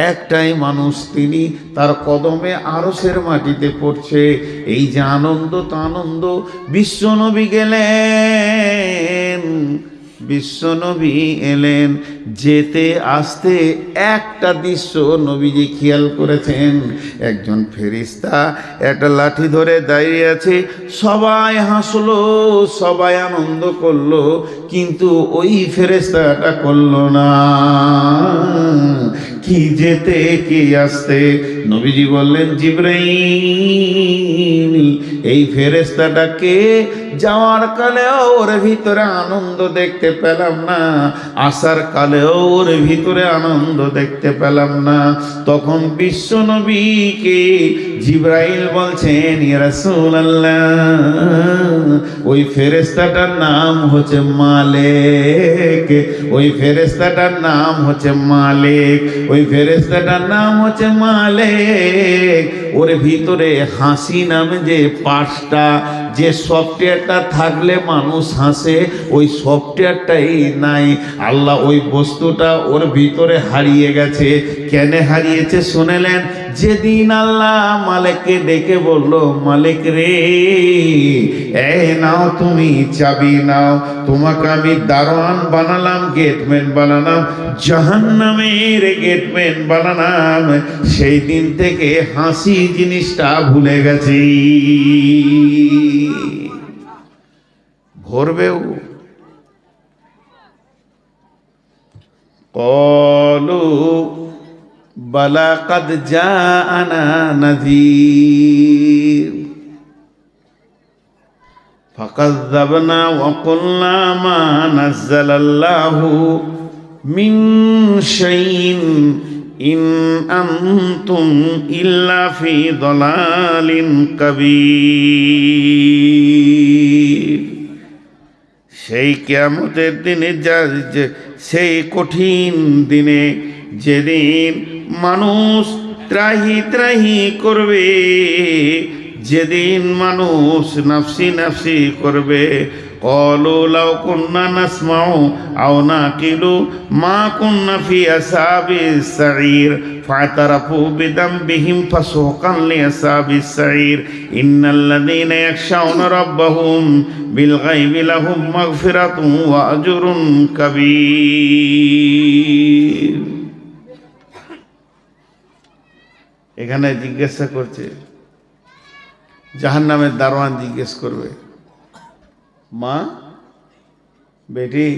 একটাই মানুষ, তিনি তার কদমে আরশের মাটিতে পড়ছে। এই যে আনন্দ, তা আনন্দ। বিশ্বনবী গেলেন, বিশ্বনবী এলেন, যেতে আসতে একটা দৃশ্য নবীজি খেয়াল করেছেন। একজন ফেরেশতা একটা লাঠি ধরে দাঁড়িয়ে আছে। সবাই হাসলো, সবাই আনন্দ করলো, কিন্তু ওই ফেরেশতাটা করলো না। কি যেতে কি আসতে? নবীজি বললেন, জিবরাইল, এই ফেরেশতাটাকে যাওয়ার কালেও ওর ভিতরে আনন্দ দেখতে পেলাম না, আসার কালেও ওর ভিতরে আনন্দ দেখতে পেলাম না। তখন বিশ্ব নবীকে জিবরাইল বলছেন, ইয়া রাসূলুল্লাহ, ওই ফেরেশতাটার নাম হচ্ছে মালিক, ওই ফেরেশতাটার নাম হচ্ছে মালিক, ওই ফেরেশতাটার নাম হচ্ছে মালিক। ওর ভিতরে হাসি নামে যে পাঁচটা, যে সফটওয়্যারটা থাকলে মানুষ হাসে, ওই সফটওয়্যারটাই নাই। আল্লাহ ওই বস্তুটা ওর ভিতরে হারিয়ে গেছে। কেন হারিয়েছে শুনেলেন? যেদিন আল্লাহ মালিককে ডেকে বলল, মালিক রে, এই নাও তুমি চাবি নাও, তোমাকে আমি দারোয়ান বানালাম, গেটম্যান বানালাম, জাহান্নামের গেটম্যান বানালাম, সেই দিন থেকে হাসি জিনিসটা ভুলে গেছি। ভরবেও। ক্বালু বালা কাদ জাআনা নাযীর ফাকাযযাবনা ওয়া কুলনা মা নাযালাল্লাহু মিন শাইইন ইন আনতুম ইল্লা ফি দালালিন কাবীর। সেই কিয়ামতের দিনে, সেই কঠিন দিনে, যেদিন মানুষ ত্রাহি ত্রাহি করবে, যেদিন মানুষ নাফসি নাফসি করবে, ক্বালু লাউ কুন্না নাসমাউ আও নাকিলু মা কুন্না ফি আসহাবিস সাঈর ফা'তারাফু বিদামবিহিম ফাসুকান লিআসহাবিস সাঈর ইন্নাল্লাযীনা ইয়াখশাউনা রাব্বাহুম বিল গায়বি লাহুম মাগফিরাতুন ওয়া আজরুন কাবীর। এখানে জিজ্ঞাসা করছে, জাহান্নামের দারোয়ান জিজ্ঞেস করবে, মা, বেটি,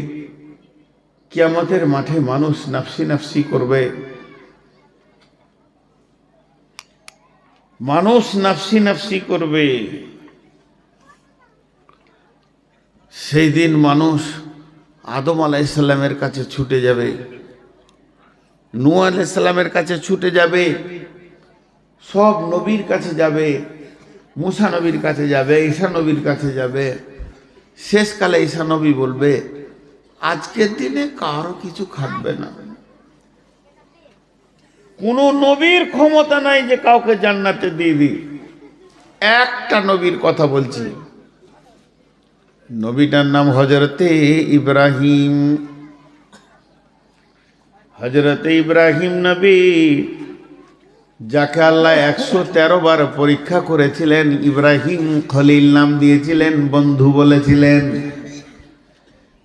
কিয়ামতের মাঠে মানুষ নাফসি নাফসি করবে, মানুষ নাফসি নাফসি করবে। সেই দিন মানুষ আদম আলাইহিস সালামের কাছে ছুটে যাবে, নূহ আলাইহিস সালামের কাছে ছুটে যাবে, সব নবীর কাছে যাবে, মুসা নবীর কাছে যাবে, ঈসা নবীর কাছে যাবে। শেষকালে ঈসা নবী বলবে, আজকের দিনে কারো কিছু খাটবে না। কোন নবীর ক্ষমতা নাই যে কাউকে জান্নাতে দিয়ে দিই। একটা নবীর কথা বলছি, নবীটার নাম হযরতে ইব্রাহিম। হযরতে ইব্রাহিম নবী, যাকে আল্লাহ 113 বার পরীক্ষা করেছিলেন, ইব্রাহিম খলিল নাম দিয়েছিলেন, বন্ধু বলেছিলেন।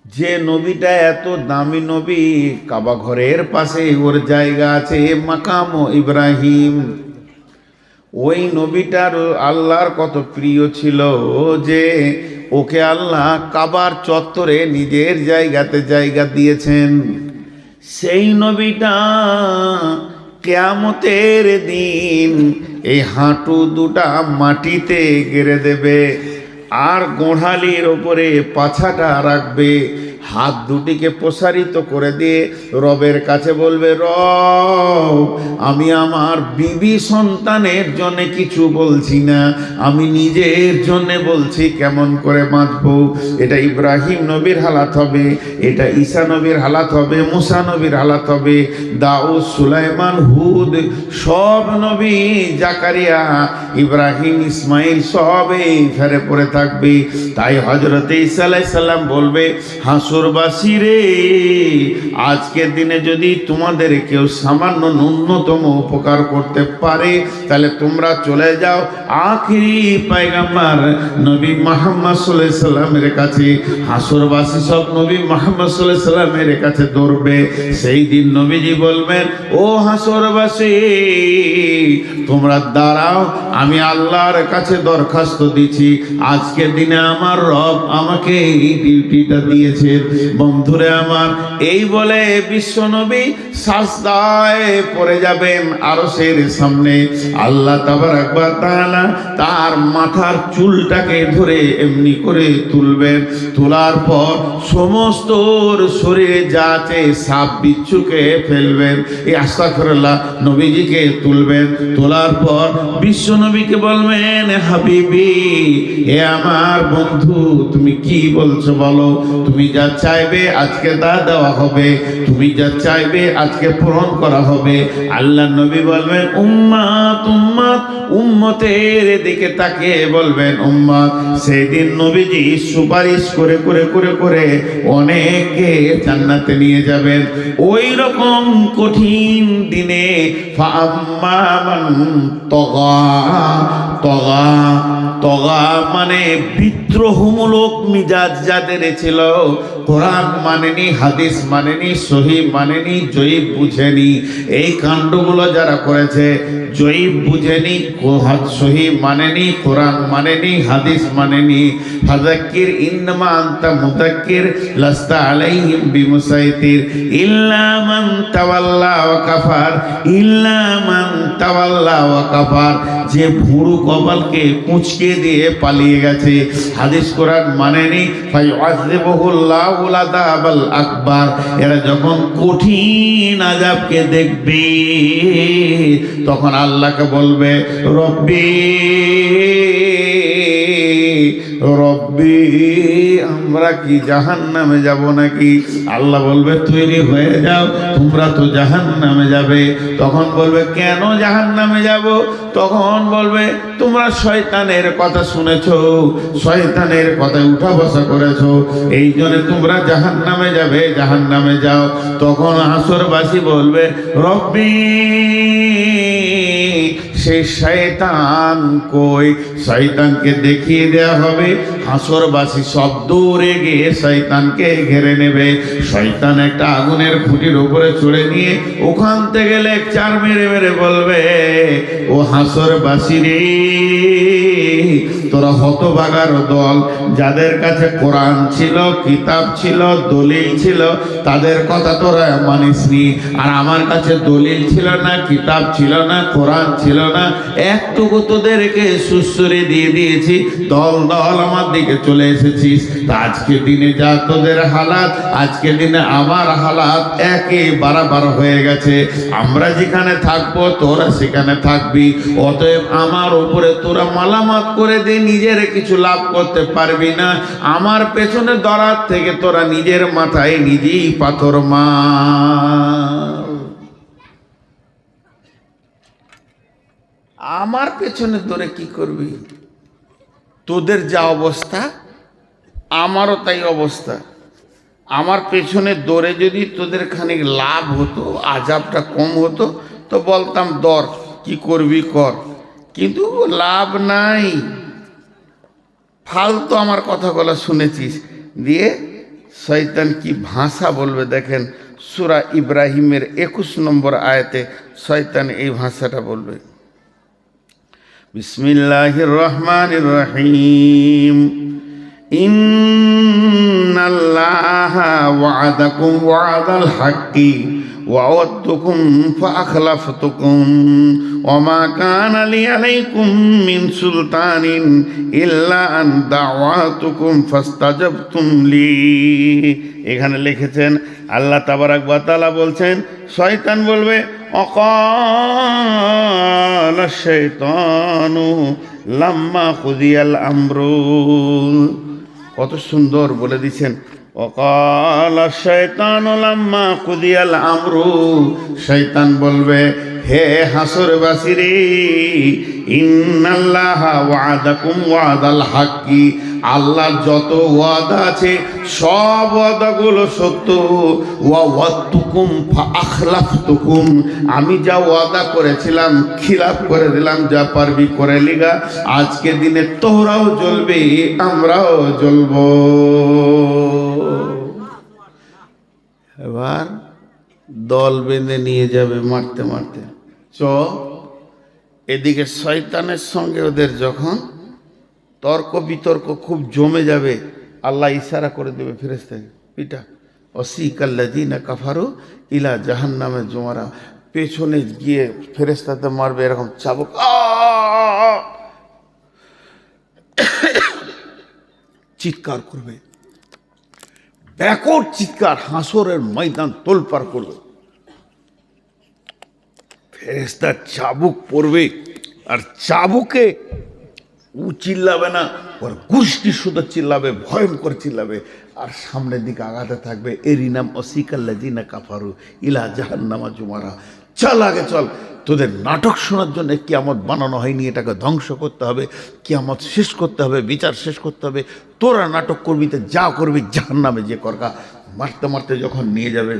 যে নবীটা এত দামি নবী, কাবা ঘরের পাশে ওর জায়গা আছে, মাকাম ইব্রাহিম। ওই নবীটার আল্লাহর কত প্রিয় ছিল যে ওকে আল্লাহ কাবার চত্বরে নিজের জায়গাতে জায়গা দিয়েছেন। সেই নবীটা কিয়ামতের দিন এই হাঁটু দুটা মাটিতে গেড়ে দেবে, আর গোড়ালির ওপরে পাছাটা রাখবে, হাত দুটিকে প্রসারিত করে দিয়ে রবের কাছে বলবে, রব আমি আমার বিবি সন্তানের জন্য কিছু বলছি না, আমি নিজের জন্য বলছি কেমন করে বাঁচবো। এটা ইব্রাহিম নবীর হালাত হবে, এটা ঈসা নবীর হালাত হবে, মুসা নবীর হালাত হবে, দাউদ, সুলাইমান, হুদ, সব নবী, জাকারিয়া, ইব্রাহিম, ইসমাইল সব এই ফেরে পড়ে থাকবে। তাই হযরত ঈসা আলাইহিস সালাম বলবে, হাসরবাসী রে, আজকের দিনে যদি তোমাদের কেউ সামান্য ন্যূনতম উপকার করতে পারে তাহলে তোমরা চলে যাও আখিরি পয়গম্বর নবী মুহাম্মদ সাল্লাল্লাহু আলাইহি সাল্লামের কাছে। হাসরবাসী সব নবী মুহাম্মদ সাল্লাল্লাহু আলাইহি সাল্লামের কাছে দৌড়বে। সেই দিন নবীজি বলবেন, ও হাসরবাসী তোমরা দাঁড়াও, আমি আল্লাহর কাছে দরখাস্ত দিচ্ছি, আজকের দিনে আমার রব আমাকে এই ডিউটিটা দিয়েছে। বন্ধুরে আমার, এই বলে বিশ্বনবী সাজদায় পড়ে যাবেন আরশের সামনে। আল্লাহ তাবারক ওয়া তাআলা তার মাথার চুলটাকে ধরে এমনি করে তুলবেন, তোলার পর সমস্ত শরীরে যা আছে সাপ বিচ্ছুকে ফেলবেন। এই আস্তাগফিরুল্লাহ, নবীজিকে তুলবেন, তোলার পর বিশ্বনবীকে বলবেন, হাবিবি, এ আমার বন্ধু, তুমি কি বলছো বলো, তুমি যা চাইবে আজকে তা দেওয়া হবে, তুমি যা চাইবে আজকে পূরণ করা হবে। আল্লাহ নবী বলবেন, উম্মাত উম্মাত, উম্মতের দিকে তাকিয়ে বলবেন উম্মাত। সেদিন নবীজি সুপারিশ করে করে করে করে অনেকে জান্নাতে নিয়ে যাবেন। ওই রকম কঠিন দিনে ফাআম্মা মান তগা, তগা, তগা মানে বিদ্রোহমূলক মিজাজ যাদের ছিল, কোরআন মানেনি, হাদিস মানেনি, সহি মানেনি, জয়ীব বুঝেনি, এই কাণ্ডগুলো যারা করেছে, জয়ীব বুঝেনি, সহি মানেনি, কোরআন মানেনি, হাদিস মানেনি, ফাযাক্কির ইন্নামা আনতা মুযাক্কির লাস্তা আলাইহিম বিমুসাইতির ইল্লা মান তাওয়াল্লা ওয়া কাফার, ইল্লা মান তাওয়াল্লা ওয়া কাফার, যে ভুরু কপালকে কুঁচকে দিয়ে পালিয়ে গেছে, হাদিস কোরআন মানেনি, ফায়ুআযিবুহুল্লাহুল আযাবাল আকবার। এরা যখন কঠিন আযাবকে দেখবে তখন আল্লাহকে বলবে, রব্বি রব্বি, আমরা কি জাহান্নামে যাব নাকি? আল্লাহ বলবে, তৈরি হয়ে যাও, তোমরা তো জাহান্নামে যাবে। তখন বলবে, কেন জাহান্নামে যাব? তখন বলবে, তোমরা শয়তানের কথা শুনেছো, শয়তানের কথায় উঠা বসা করেছো, এই জন্য তোমরা জাহান্নামে যাবে, জাহান্নামে যাও। তখন হাসরবাসী বলবে, রব্বি, সেই শয়তান কই? শয়তানকে দেখিয়ে দেওয়া হবে। হাসরবাসী সব দৌড়ে গিয়ে শয়তানকে ঘেরে নেবে। শয়তান একটা আগুনের খুঁটির উপরে চড়ে নিয়ে ওখান থেকে লেকচার মেরে মেরে বলবে, ও হাসরবাসী রে, তোরা হতভাগার দল, যাদের কাছে কোরআন ছিল, কিতাব ছিল, দলিল ছিল, তাদের কথা তোরা মানিসনি। আর আমার কাছে দলিল ছিল না, কিতাব ছিল না, কোরআন ছিল না, একটুকু তোদেরকে সুসুরি দিয়ে দিয়েছি, দল দল আমার দিকে চলে এসেছিস। আজকের দিনে যা তোদের হালাত, আজকের দিনে আমার হালাত একে বারাবার হয়ে গেছে। আমরা যেখানে থাকবো তোরা সেখানে থাকবি, অতএব আমার উপরে তোরা মালামাত করে দে, নিজের কিছু লাভ করতে পারবি না। আমার পেছনে দরার থেকে তোরা নিজের মাথায় নিজেই পাথর মার। আমার পেছনে তোরে কি করবি? তোদের যা অবস্থা আমারও তাই অবস্থা। আমার পেছনে দৌড়ে যদি তোদের খানিক লাভ হতো, আজাবটা কম হতো, তো বলতাম দর, কি করবি কর, কিন্তু লাভ নাই। ফালতু আমার কথাগুলো শুনেছিস। দিয়ে শয়তান কি ভাষা বলবে দেখেন, সূরা ইব্রাহিমের 21 নম্বর আয়াতে শয়তান এই ভাষাটা বলবে, বিসমিল্লাহির রহমানির রহিম, ইন্নাল্লাহা ওয়া'দাকুম ওয়া'দাল হাক্কি وعدتكم فأخلفتكم وما كان لي عليكم من سلطان إلا أن دعوتكم فاستجبتم لي। এখানে লিখেছেন আল্লাহ তাবারাক ওয়া তাআলা বলছেন, শয়তান বলবে অকাল শাইতানু লাম্মা কুদিয়াল আমরু। কত সুন্দর বলে দিচ্ছেন, অকাল শাইতানু লাম্মা কুদিয়াল আমরু। শয়তান বলবে, হে হাসরবাসী রে, ইন্নাল্লাহা ওয়াদাকুম ওয়াদাল হাক্কি, আল্লাহর যত ওয়াদা আছে সব ওয়াদাগুলো সত্য। ওয়া ওয়াদতুকুম ফাআখলাফতুকুম, আমি যা ওয়াদা করেছিলাম খিলাফ করে দিলাম, যা পারবি করে লিগা। আজকে দিনে তোরাও জ্বলবে, আমরাও জ্বলব। এবার দল বেঁধে নিয়ে যাবে মারতে মারতে। এদিকে শয়তানের সঙ্গে ওদের যখন তর্ক বিতর্ক খুব জমে যাবে, আল্লাহ ইশারা করে দেবে ফেরেশতাকে, পিটা ওয়াসিকাল্লাযীনা কাফারু ইলা জাহান্নামে জুমারা। পেছনে গিয়ে ফেরেশতাতে মারবে, এরকম চাবুক, চিৎকার করবে, ব্যাকট চিৎকার, হাসরের ময়দান তোলপাড় করবে। ফেরেশতার চাবুক পড়বে, আর চাবুকে ও চিল্লাবে না, ওর গোষ্ঠী শুধু চিল্লাবে, ভয়ঙ্কর চিল্লাবে, আর সামনের দিকে আগাতে থাকবে। এরই নাম ওয়াসিকাল্লাযীনা কাফারু ইলা জাহান্নামা জুমারা। চল আগে চল, তোদের নাটক শোনার জন্য কিয়ামত বানানো হয়নি, এটাকে ধ্বংস করতে হবে, কিয়ামত শেষ করতে হবে, বিচার শেষ করতে হবে। তোরা নাটক করবি তো যা করবি জাহান্নামে যে করকা। মারতে মারতে যখন নিয়ে যাবে,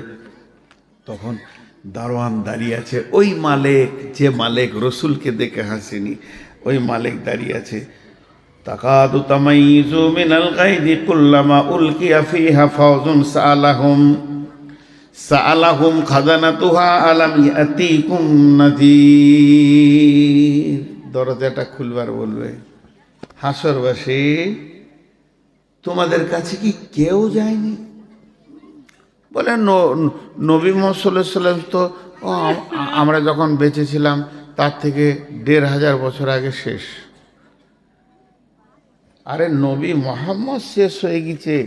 তখন দারোয়ান দাঁড়িয়ে আছে, ওই মালিক, যে মালিক রসুলকে দেখে হাসেনি, ওই মালিক দাঁড়িয়ে আছে। তাকাদু তামাইযু মিনাল গায়দি কুল্লামা উলকিয়া ফিহা ফাওজুন সাআলাহুম খাজানাতুহা আলাম ইয়াতিকুম নাযীর। দরজাটা খুলবার বলবে, হাসরবাসী তোমাদের কাছে কি কেউ যায়নি? বলে নবী মুহাম্মদ সাল্লাল্লাহু আলাইহি ওয়াসাল্লাম তো আমরা যখন বেঁচে ছিলাম তার থেকে ১৫০০ বছর আগে শেষ। আরে নবী মুহাম্মদ শেষ হয়ে গেছে,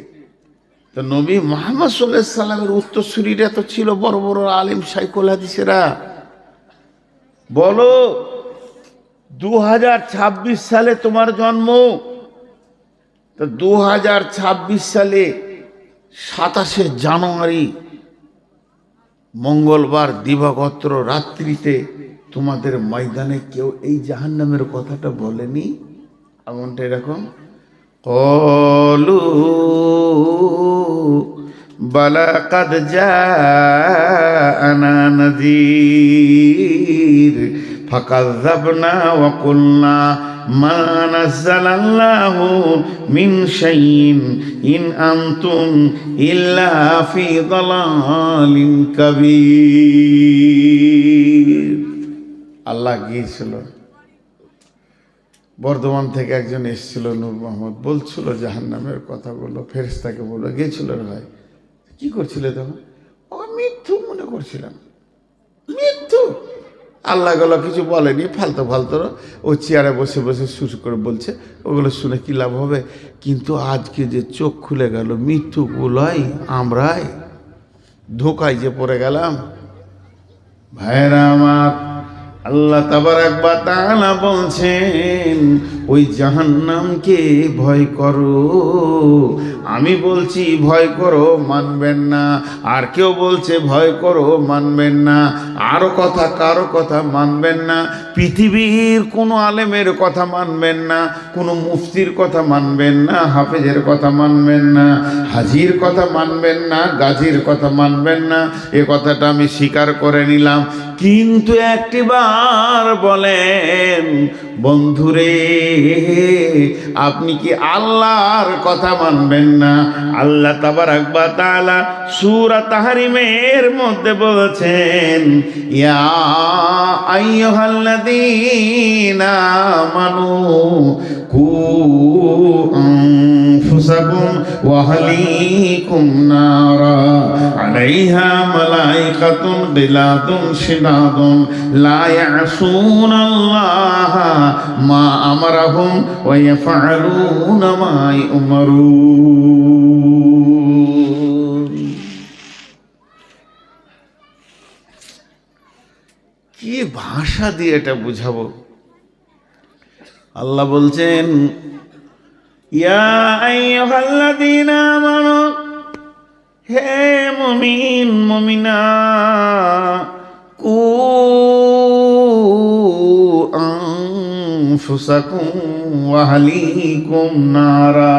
তো নবী মুহাম্মদ সাল্লাল্লাহু আলাইহি সাল্লামের উত্তরসূরিরা তো ছিল বড় বড় আলিম শাইখুল হাদিসেরা। বলো 2026 সালে তোমার জন্ম, তো 2026 সালে 27শে জানুয়ারি মঙ্গলবার দিবাগত রাত্রিতে তোমাদের ময়দানে কেউ এই জাহান্নামের কথাটা বলেনি? এমনটা এরকম ক্বালু বালা কাদ জাআনা নাযীর ফাকাযযাবনা ওয়া কুলনা মা নাযালাল্লাহু মিন শাইইন ইন আনতুম ইল্লা ফি দালালিন কাবীর। আল্লাহ গিয়েছিল, বর্ধমান থেকে একজন এসেছিল, নূর মোহাম্মদ, বলছিল জাহান্নামের কথাগুলো, ফেরেশতাকে বলল, গিয়েছিল রে ভাই, কি করছিলে তখন? মৃত্যু মনে করছিলাম, মৃত্যু। আল্লাহ গুলো কিছু বলেনি, ফালতু ফালতু ও চেয়ারে বসে বসে সুর করে বলছে, ওগুলো শুনে কি লাভ হবে? কিন্তু আজকে যে চোখ খুলে গেল, মৃত্যুগুলোই আমরাই ধোকায় যে পড়ে গেলাম। ভাইরা আমার, আল্লাহ তাবারাক ওয়া তাআলা বলছেন, ওই জাহান্নামকে ভয় করো। আমি বলছি ভয় করো, মানবেন না। আর কেউ বলছে ভয় করো, মানবেন না। আরো কথা, কারো কথা মানবেন না। পৃথিবীর কোনো আলেমের কথা মানবেন না, কোনো মুফতির কথা মানবেন না, হাফেজের কথা মানবেন না, হাজির কথা মানবেন না, গাজীর কথা মানবেন না। এ কথাটা আমি স্বীকার করে নিলাম। কিন্তু একটিবার বলেন, বন্ধুরে, আপনি কি আল্লাহর কথা মানবেন না? আল্লাহ তাবারাক ওয়া তাআলা সূরা তাহরিমের মধ্যে বলছেন, ইয়া আইয়ুহাল্লাযীনা আমানু কু أنفسكم وأهليكم نارا عليها ملائكة غلاظ شداد لا يعصون الله ما أمرهم ويفعلون ما يؤمرون। কি ভাষা দিয়ে এটা বুঝাবো? আল্লাহ বলছেন, ইয়া আইয়ুহাল্লাযীনা আমানু, হে মুমিন মুমিনা, কু আনফুসাকুম ওয়া আহলিকুম নারা,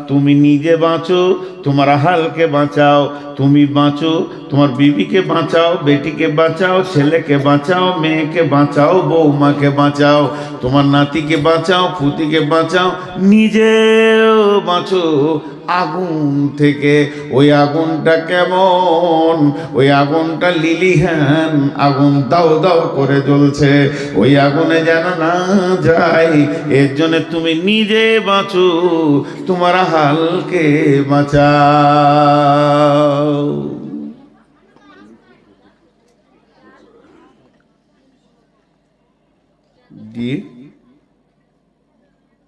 তুমি নিজে বাঁচো, তোমার আহালকে বাঁচাও, তুমি বাঁচো, তোমার বিবিকে বাঁচাও, বেটিকে বাঁচাও, ছেলেকে বাঁচাও, মেয়েকে বাঁচাও, বৌমাকে বাঁচাও, তোমার নাতিকে বাঁচাও, পুতিকে বাঁচাও, নিজেও বাঁচো আগুন থেকে। ওই আগুনটা কেমন? ওই আগুনটা লিলিহান আগুন, দাও দাও করে জ্বলছে, ওই আগুনে যেন না যায়, এর জন্য তুমি নিজে বাঁচো, তোমার আহালকে বাঁচাও। দিয়ে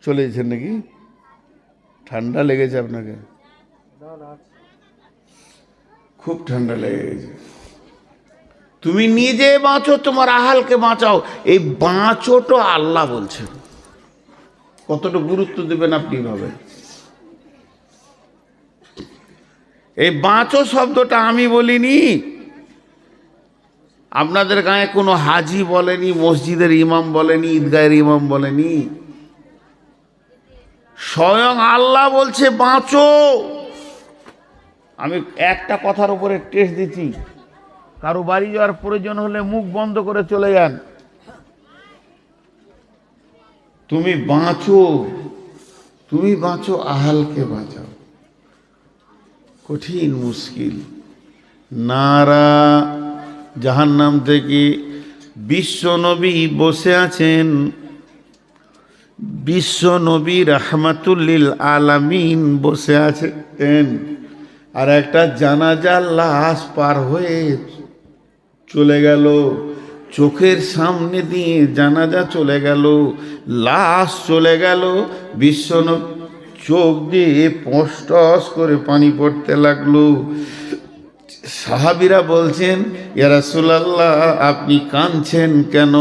চলে গেছেন নাকি? ঠান্ডা লেগেছে আপনাকে? খুব ঠান্ডা লেগে গেছে। তুমি নিজে বাঁচো, তোমার আহালকে বাঁচাও। এই বাঁচোটা আল্লাহ বলছেন, কতটা গুরুত্ব দেবেন আপনি ভাবেন। এই বাঁচো শব্দটা আমি বলিনি, আপনাদের গায়ে কোনো হাজি বলেনি, মসজিদের ইমাম বলেনি, ঈদগাহের ইমাম বলেনি, স্বয়ং আল্লাহ বলছে বাঁচো। আমি একটা কথার উপরে টেস্ট দিচ্ছি, কারো বাড়ি যাওয়ার প্রয়োজন হলে মুখ বন্ধ করে চলে যান। তুমি বাঁচো, তুমি বাঁচো, আহালকে বাঁচাও। কঠিন মুশকিল। নারা, জাহান্নাম থেকে বিশ্ব নবী বসে আছেন, বিশ্ব নবী রাহমাতুল লিল আলামিন বসে আছেন, আর একটা জানাজার লাশ পার হয়ে চলে গেল, চোখের সামনে দিয়ে জানাজা চলে গেল, লাশ চলে গেল, বিশ্ব নবী চোখ দিয়ে পশটস করে পানি পড়তে লাগলো। সাহাবীরা বলছেন, ইয়া রাসূলুল্লাহ আপনি কাঁদছেন কেন?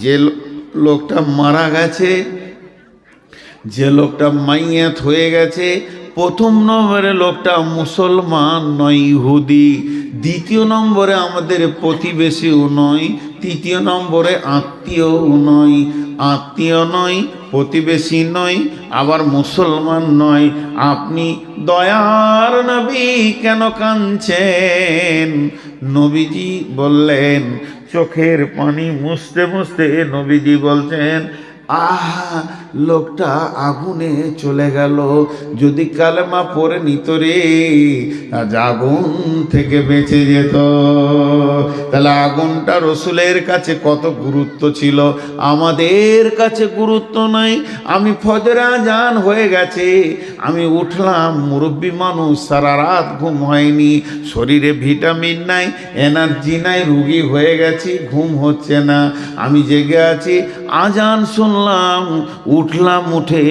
যে লোকটা মারা গেছে, যে লোকটা মাইয়াত হয়ে গেছে, প্রথম নম্বরে লোকটা মুসলমান নয়, ইহুদি। দ্বিতীয় নম্বরে আমাদের প্রতিবেশীও নয়, তৃতীয় নম্বরে আত্মীয়ও নয়, আত্মীয় নয়, প্রতিবেশী নয়, আবার মুসলমান নয়। আপনি দয়ার নবী কেন কাঁদছেন? নবীজি বললেন, চোখের পানি মুছতে মুছতে নবীজি বলছেন, আহা লোকটা আগুনে চলে গেল, যদি কালেমা পড়ে নিত রে, আজ আগুন থেকে বেঁচে যেত। তাহলে আগুনটা রসুলের কাছে কত গুরুত্ব ছিল, আমাদের কাছে গুরুত্ব নাই। আমি ফজরে আজান হয়ে গেছে, আমি উঠলাম, মুরব্বী মানুষ, সারা রাত ঘুম হয়নি, শরীরে ভিটামিন নাই, এনার্জি নাই, রুগী হয়ে গেছি, ঘুম হচ্ছে না, আমি জেগে আছি, আজান শুনলাম, উঠলাম, উঠে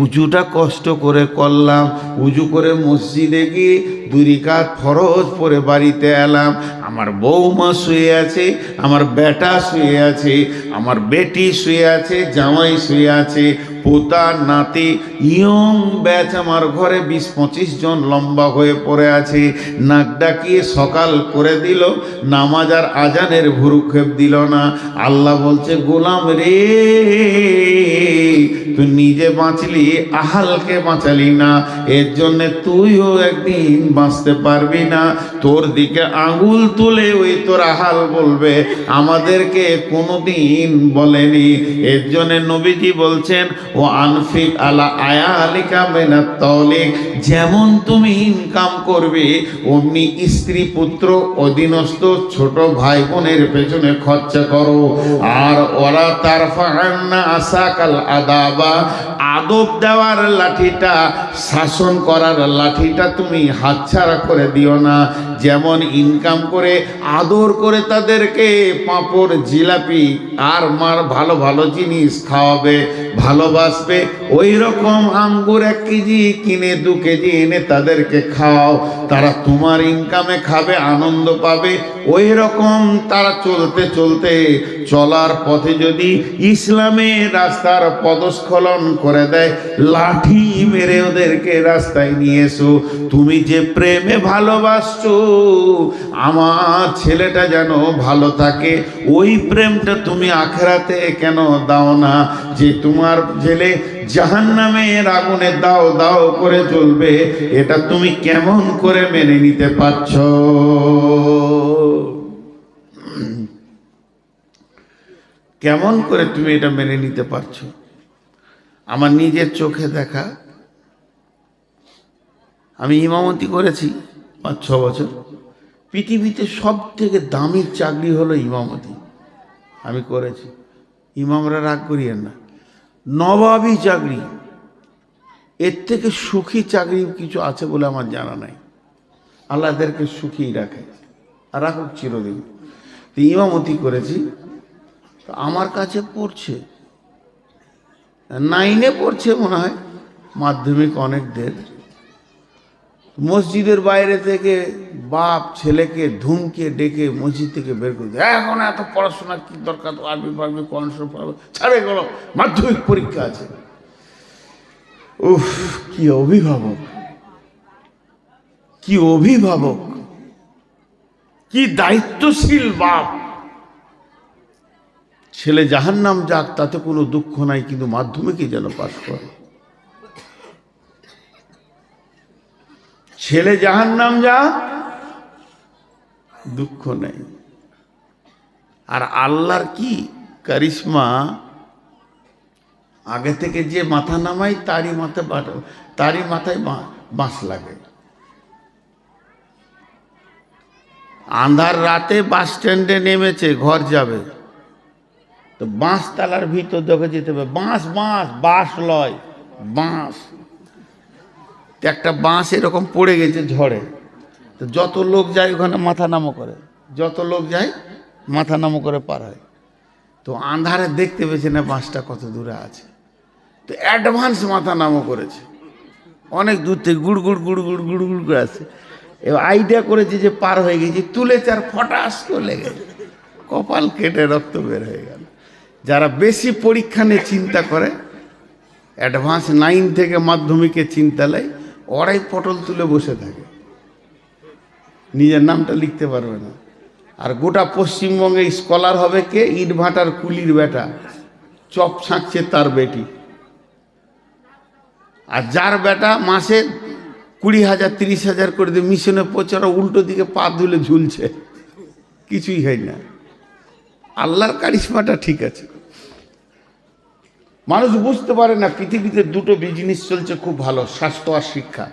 উজুটা কষ্ট করে করলাম, উজু করে মসজিদে গিয়ে 2 রাকাত ফরজ পড়ে বাড়িতে এলাম। আমার বৌমা শুয়ে আছে, আমার বেটা শুয়ে আছে, আমার বেটি শুয়ে আছে, জামাই শুয়ে আছে, পোতা নাতি, ইয়ং ব্যাচ আমার ঘরে 20-25 জন লম্বা হয়ে পড়ে আছে। নাক ডাকিয়ে সকাল করে দিল, নামাজ আর আজানের ভুরুক্ষেপ দিল না। আল্লাহ বলছে, গোলাম রে, তুই নিজে বাঁচলি, আহালকে বাঁচালি না, এর জন্যে তুইও একদিন বাঁচতে পারবি না। তোর দিকে আঙুল তুলে ওই তোর আহাল বলবে, আমাদেরকে কোনোদিন বলেনি। এর জন্যে নবীজি বলছেন, ও আনফিক আলা আয়ালিকা মিনাত তাওলিক, যেমন তুমি ইনকাম করবে অমনি স্ত্রী পুত্র অধীনস্থ ছোট ভাই বোনের পেছনে খরচা করো। আর ওরা তারফাআন্না আসাকাল আদাবা, আদব আদব দেওয়ার লাঠিটা, শাসন করার লাঠিটা তুমি হাতছাড়া করে দিও না। যেমন ইনকাম করে আদর করে তাদেরকে পাঁপড়, জিলাপি আর ভালো ভালো জিনিস খাওয়াবে, ভালোবাসবে, ওই রকম আঙ্গুর 1 কেজি কিনে 2 কেজি এনে তাদেরকে খাও। তারা তোমার ইনকামে খাবে, আনন্দ পাবে। ওই রকম তারা চলতে চলতে চলার পথে যদি ইসলামের রাস্তার পদস্খলন করে দেয়, লাঠি মেরে ওদেরকে রাস্তায় নিয়ে এসো। তুমি যে প্রেমে ভালোবাসছো আমার ছেলেটা যেন ভালো থাকে, ওই প্রেমটা তুমি আখেরাতে কেন দাও না? যে তোমার ছেলে জাহান্নামের আগুনে দাও দাও করে জ্বলবে, এটা তুমি কেমন করে মেনে নিতে পারছো? কেমন করে তুমি এটা মেনে নিতে পারছো? আমার নিজের চোখে দেখা, আমি ইমামতি করেছি 5-6 বছর। পৃথিবীতে সব থেকে দামি চাকরি হলো ইমামতি, আমি করেছি। ইমামরা রাগ করিয়েন না, নবাবী চাকরি, এর থেকে সুখী চাকরি কিছু আছে বলে আমার জানা নাই। আল্লাহ এদেরকে সুখী রাখে আর রাখুক চিরদিন। তো ইমামতি করেছি, তো আমার কাছে পড়ছে 9-এ পড়ছে মনে হয়, মাধ্যমিক অনেকদের। মসজিদের বাইরে থেকে বাপ ছেলেকে ধুমকে ডেকে মসজিদ থেকে বের করে দেয়, এখন এত পড়াশোনা কি দরকার, তো আরবি পারবে, কোরআন শরীফ পারবে, ছাড়ে গেল, মাধ্যমিক পরীক্ষা আছে। উফ, কি অভিভাবক, কি অভিভাবক, কি দায়িত্বশীল বাপ। ছেলে জাহান্নাম যাক তাতে কোনো দুঃখ নাই, কিন্তু মাধ্যমিকে যেন পাস করে। ছেলে জাহান্নাম যাক দুঃখ নেই। আর আল্লাহর কি কারিশমা, আগে থেকে যে মাথা নামাই তারই মাথায় বাঁশ লাগে। আন্ধার রাতে বাস স্ট্যান্ডে নেমেছে, ঘর যাবে, তো বাঁশ তালার ভিতর দেখে যেতে হবে, বাঁশ বাঁশ বাঁশ লয় বাঁশ। একটা বাঁশ এরকম পড়ে গেছে ঝড়ে, তো যত লোক যায় ওখানে মাথা নামো করে, যত লোক যায় মাথা নামো করে পার হয়। তো আন্ধারে দেখতে পেয়েছে না বাঁশটা কত দূরে আছে, তো অ্যাডভান্স মাথা নামো করেছে, অনেক দূর থেকে গুড় গুড় গুড় গুড় গুড় গুড় করে আসছে। এবার আইডিয়া করেছে যে পার হয়ে গেছে, তুলেছে আর ফটাস করে লেগে কপাল কেটে রক্ত বের হয়ে গেল। যারা বেশি পরীক্ষা নিয়ে চিন্তা করে, অ্যাডভান্স 9 থেকে মাধ্যমিকে চিন্তা নেয়, ওরাই পটল তুলে বসে থাকে, নিজের নামটা লিখতে পারবে না। আর গোটা পশ্চিমবঙ্গে স্কলার হবে কে? ইট ভাটার কুলির বেটা, চপ ছাঁকছে তার বেটি। আর যার বেটা মাসে 20,000 30,000 করে দিয়ে মিশনে পৌঁছে, ওরা উল্টো দিকে পা দুলে ঝুলছে, কিছুই হয় না। আল্লাহর কারিশমাটা ঠিক আছে। মানুষ বুঝতে পারে না পৃথিবীতে 2টো বিজনেস চলছে খুব ভালো, স্বাস্থ্য আর শিক্ষা।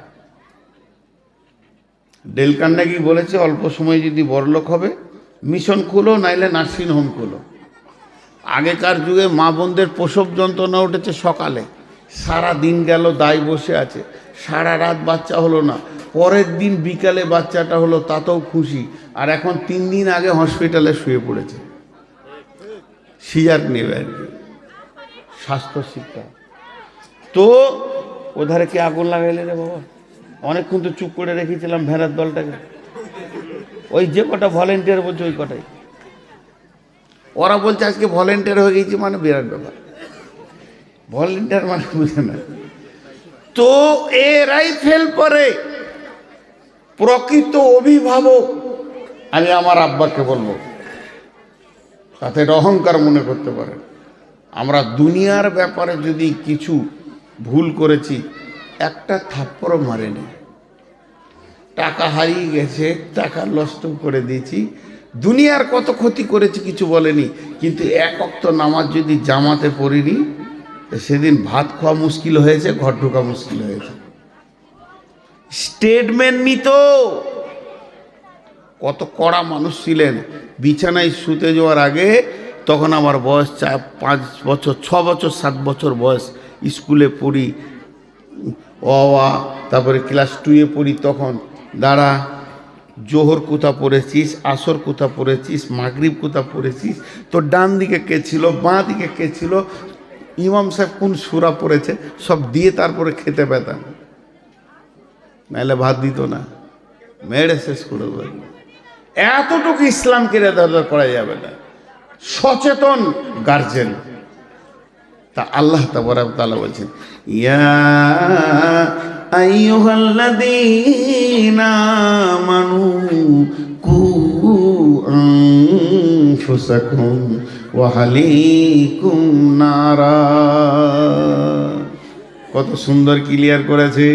ডেল কার্নেগি বলেছে, অল্প সময় যদি বড়লোক হবে মিশন খুলো, নাইলে নার্সিং হোম খুলো। আগেকার যুগে মা বোনদের প্রসব যন্ত্রণা উঠেছে সকালে, সারা দিন গেল দায় বসে আছে, সারা রাত বাচ্চা হলো না, পরের দিন বিকালে বাচ্চাটা হলো, তাতেও খুশি। আর এখন 3 দিন আগে হসপিটালে শুয়ে পড়েছে, সিজার নেবে আর কি। স্বাস্থ্য শিক্ষা তো ওধারে কি আগুন লাগাইলে রে বাবা? অনেকক্ষণ তো চুপ করে রেখেছিলাম ভেড়ার দলটাকে, ওই যে কটা ভলেন্টিয়ার বলছে ওই কটাই। ওরা বলছে আজকে ভলেন্টিয়ার হয়ে গেছি, মানে বিরাট ব্যাপার। ভলেন্টিয়ার মানে বুঝে না তো, এরাই ফেল করে। প্রকৃত অভিভাবক আমি আমার আব্বাকে বলবো, তাতে অহংকার মনে করতে পারে। আমরা দুনিয়ার ব্যাপারে যদি কিছু ভুল করেছি, একটা থাপ্পড়ও মারেনি, টাকা হারিয়ে গেছে, টাকা নষ্ট করে দিয়েছি, দুনিয়ার কত ক্ষতি করেছি কিছু বলেনি। কিন্তু 1 ওয়াক্ত নামাজ যদি জামাতে পড়িনি, সেদিন ভাত খাওয়া মুশকিল হয়েছে, ঘর ঢোকা মুশকিল হয়েছে। স্টেটমেন্ট নিত, কত কড়া মানুষ ছিলেন। বিছানায় শুতে যাওয়ার আগে, তখন আমার বয়স 5 বছর 6 বছর 7 বছর বয়স, স্কুলে পড়ি, অ আ, তারপরে ক্লাস 2-এ পড়ি, তখন দাঁড়া, জোহর কোথা পড়েছিস, আসর কোথা পড়েছিস, মাগরিব কোথা পড়েছিস, তোর ডান দিকে কে ছিল, বাঁ দিকে কে ছিল, ইমাম সাহেব কোন সূরা পড়েছে, সব দিয়ে তারপরে খেতে পেতাম, নাহলে ভাত দিত না, মেরে শেষ করে দেবে। এতটুকু ইসলামকে রেদার করা যাবে না, সচেতন গার্জেন। তা আল্লাহ তাবারক ওয়া তাআলা বলছেন, ইয়া আইয়ুহাল্লাযীনা আমানু কু আনফুসাকুম ওয়া আহলিকুম নারা। কত সুন্দর ক্লিয়ার করেছে।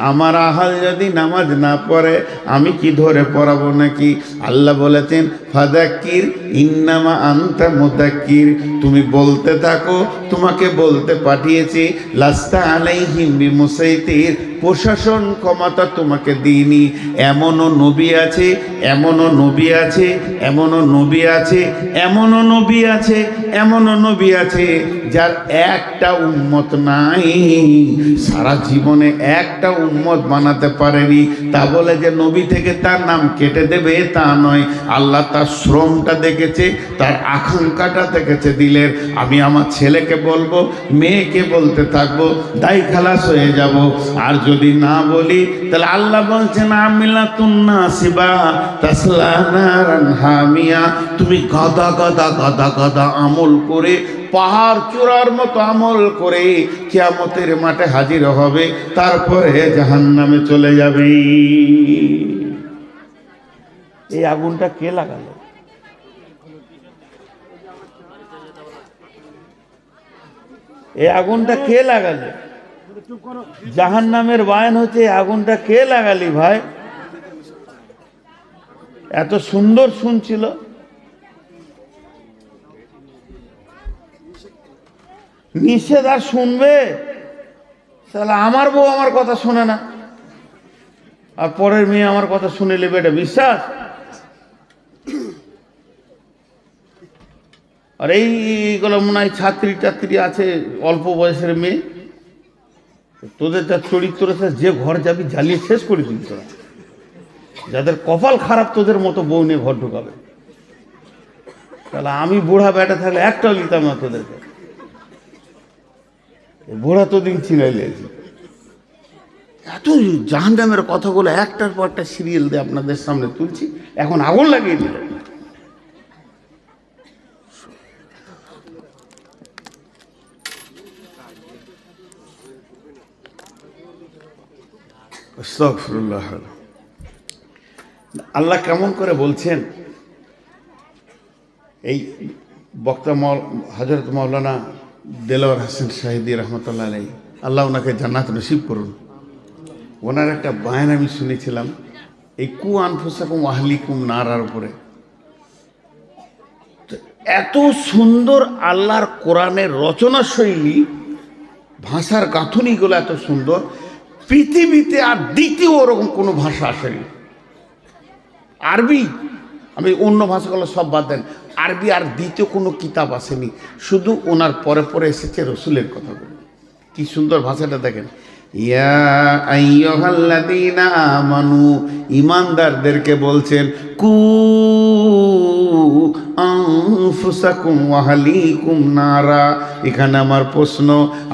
আমার আহাল যদি নামাজ না পড়ে আমি কি ধরে পড়াবো নাকি? আল্লাহ বলেছেন ফাযাক্কির ইন্নামা আনতা মুযাক্কির, তুমি বলতে থাকো, তোমাকে বলতে পাঠিয়েছি। লাস্তা আলাইহিম বিমুসাইতির, প্রশাসন ক্ষমতা তোমাকে দিইনি। এমনও নবী আছে, এমনও নবী আছে, এমনও নবী আছে, এমনও নবী আছে, এমনও নবী আছে যার একটা উম্মত নাই, সারা জীবনে একটা উম্মত বানাতে পারেনি। তা বলে যে নবী থেকে তার নাম কেটে দেবে তা নয়। আল্লাহ তার শ্রমটা দেখেছে, তার আকাঙ্ক্ষাটা দেখেছে দিলের। আমি আমার ছেলেকে বলবো, মেয়েকে বলতে থাকবো, দাই খালাস হয়ে যাব। আর যদি না বলি তাহলে আল্লাহ বলছেন আমিলাতুন নাসিবা তাসলা নারান হামিয়া, তুমি গাদা গাদা গাদা গাদা আমল করে, পাহাড় চূড়ার মতো আমল করে কিয়ামতের মাঠে হাজির হবে, তারপরে জাহান্নামে চলে যাবে। এই আগুনটা কে লাগালো? এই আগুনটা কে লাগালো? জাহান্নামের বায়ান হচ্ছে, এই আগুনটা কে লাগালি ভাই? এত সুন্দর শুনছিল, নিষেধ আর শুনবে? তাহলে আমার বউ আমার কথা শোনে না, আর পরের মেয়ে আমার কথা শুনে নেবে, এটা বিশ্বাস? আর এইগুলো মনে হয় ছাত্রী টাত্রী আছে, অল্প বয়সের মেয়ে, তোদের যা চরিত্র আছে, যে ঘর যাবি জ্বালিয়ে শেষ করে দিবি তোরা। যাদের কপাল খারাপ তোদের মতো বউ নিয়ে ঘর ঢুকাবে। তাহলে আমি বুড়া বেটা থাকলে একটাও নিতাম না তোদেরকে, বুড়া তো দিন চিনাইলে। এত জাহান্নামের কথাগুলো একটার পর একটা সিরিয়াল দিয়ে আপনাদের সামনে তুলছি, এখন আগুন লাগিয়ে দিল। আস্তাগফিরুল্লাহ। আল্লাহ কেমন করে বলছেন, এই বক্তা হযরত মাওলানা দেলোয়ার হোসেন শাহিদি রহমতুল্লাহ আলাইহি, আল্লাহ ওনাকে জান্নাত নসিব করুন। ওনার একটা বায়ান আমি শুনেছিলাম এই কু আনফুসাকুম ওয়া আহলিকুম নারার উপরে। এত সুন্দর আল্লাহর কোরআনের রচনা শৈলী, ভাষার গাঁথুনিগুলো এত সুন্দর, পৃথিবীতে আর দ্বিতীয় ওরকম কোনো ভাষা আসেনি। আরবি, আমি অন্য ভাষাগুলো সব বাদ দেন, আরবি আর দ্বিতীয় কোনো কিতাব আসেনি, শুধু ওনার পরে পরে এসেছে রসুলের কথাগুলো। কি সুন্দর ভাষাটা দেখেন। ইয়া আইয়ুহাল্লাযীনা আমানু, ঈমানদারদেরকে বলছেন, কু আনফুসাকুম ওয়া আহলিকুম নারা। এখানে আমার প্রশ্ন,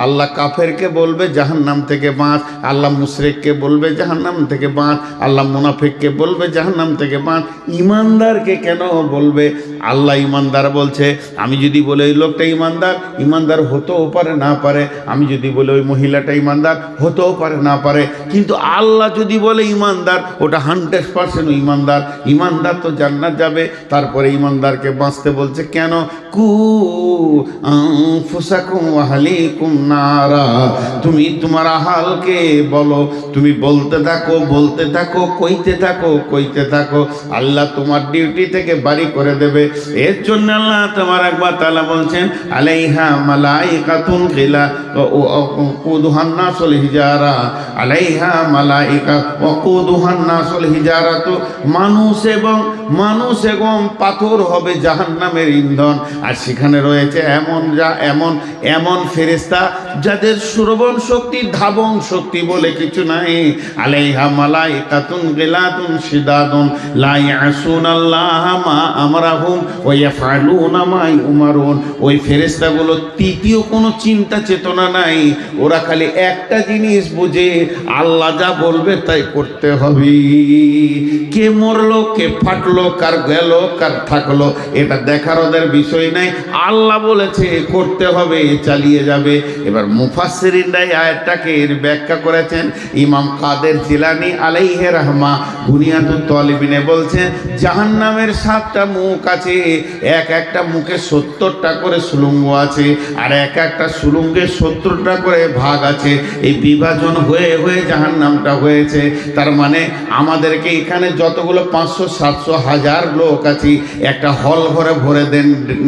আল্লাহ কাফেরকে বলবে জাহান্নাম থেকে বাঁচ, আল্লাহ মুশরিককে বলবে জাহান্নাম থেকে বাঁচ, আল্লাহ মুনাফিককে বলবে জাহান্নাম থেকে বাঁচ, ঈমানদারকে কেন বলবে? আল্লাহ ঈমানদার বলছে, আমি যদি বলে ওই লোকটা ঈমানদার, ঈমানদার হতেও পারে না পারে, আমি যদি বলে ওই মহিলাটা ঈমানদার, হতেও পারে না পারে, কিন্তু আল্লাহ যদি বলে ঈমানদার, ওটা 100% ঈমানদার। ঈমানদার তো জান্নাত যাবে, তারপরে ঈমানদারকে বাঁচতে বলছে কেন? কু আনফুসাকুম ওয়া আহলিকুম নারা, তুমি তোমার আহালকে বলো, তুমি বলতে থাকো, বলতে থাকো, কইতে থাকো, কইতে থাকো, আল্লাহ তোমার ডিউটি থেকে বাড়ি করে দেবে। এর জন্য আল্লাহ তাবারাক ওয়া তাআলা বলছেন, আলাইহা মালাইকাতুন গিলা উদুহান নাসুল হিজারা, আলাইহা মালাইকা ওয়াকুদুহান নাসুল হিজারাতু, মানুষ এবং পাথর হবে জাহান্নামের ইন্ধন। আর সেখানে রয়েছে এমন ফেরেশতা যাদের শ্রবণ শক্তি, ধাবন শক্তি বলে কিছু নাই। আলাইহা মালাইকাতুন গিলাতুন শিদাদুন লা ইয়াসুনাল্লাহা মা আমরাহুম ওয়া ইয়াফআলুনা মা ইউমারুন। ওই ফেরেশতাগুলো তৃতীয় কোনো চিন্তা চেতনা নাই, ওরা খালি একটা জিনিস বুঝে, আল্লাহ যা বলবে তাই করতে হবে। কে মরলো, কে ফাটলো, কার গেল, কার থাকলো, এটা দেখার ওদের বিষয় নাই। আল্লাহ বলেছে করতে হবে, চালিয়ে যাবে। এবার মুফাসসিরিনরা এই আয়াতটাকে ব্যাখ্যা করেছেন। ইমাম কাদের জিলানী আলাইহি রাহমা বুনিয়াতুত তালিবিনে বলছেন, জাহান্নামের 7টা মুখ আছে, একটা মুখে 70টা করে সুলঙ্গ আছে, আর একটা সুলঙ্গে 70টা করে ভাগ আছে। এই বিভাজন হয়ে হয়ে জাহান্নামটা হয়েছে। তার মানে আমাদেরকে এখানে যতগুলো 500, 700, 1000 লোক আছে, একটা হল ঘরে ভরে দেন,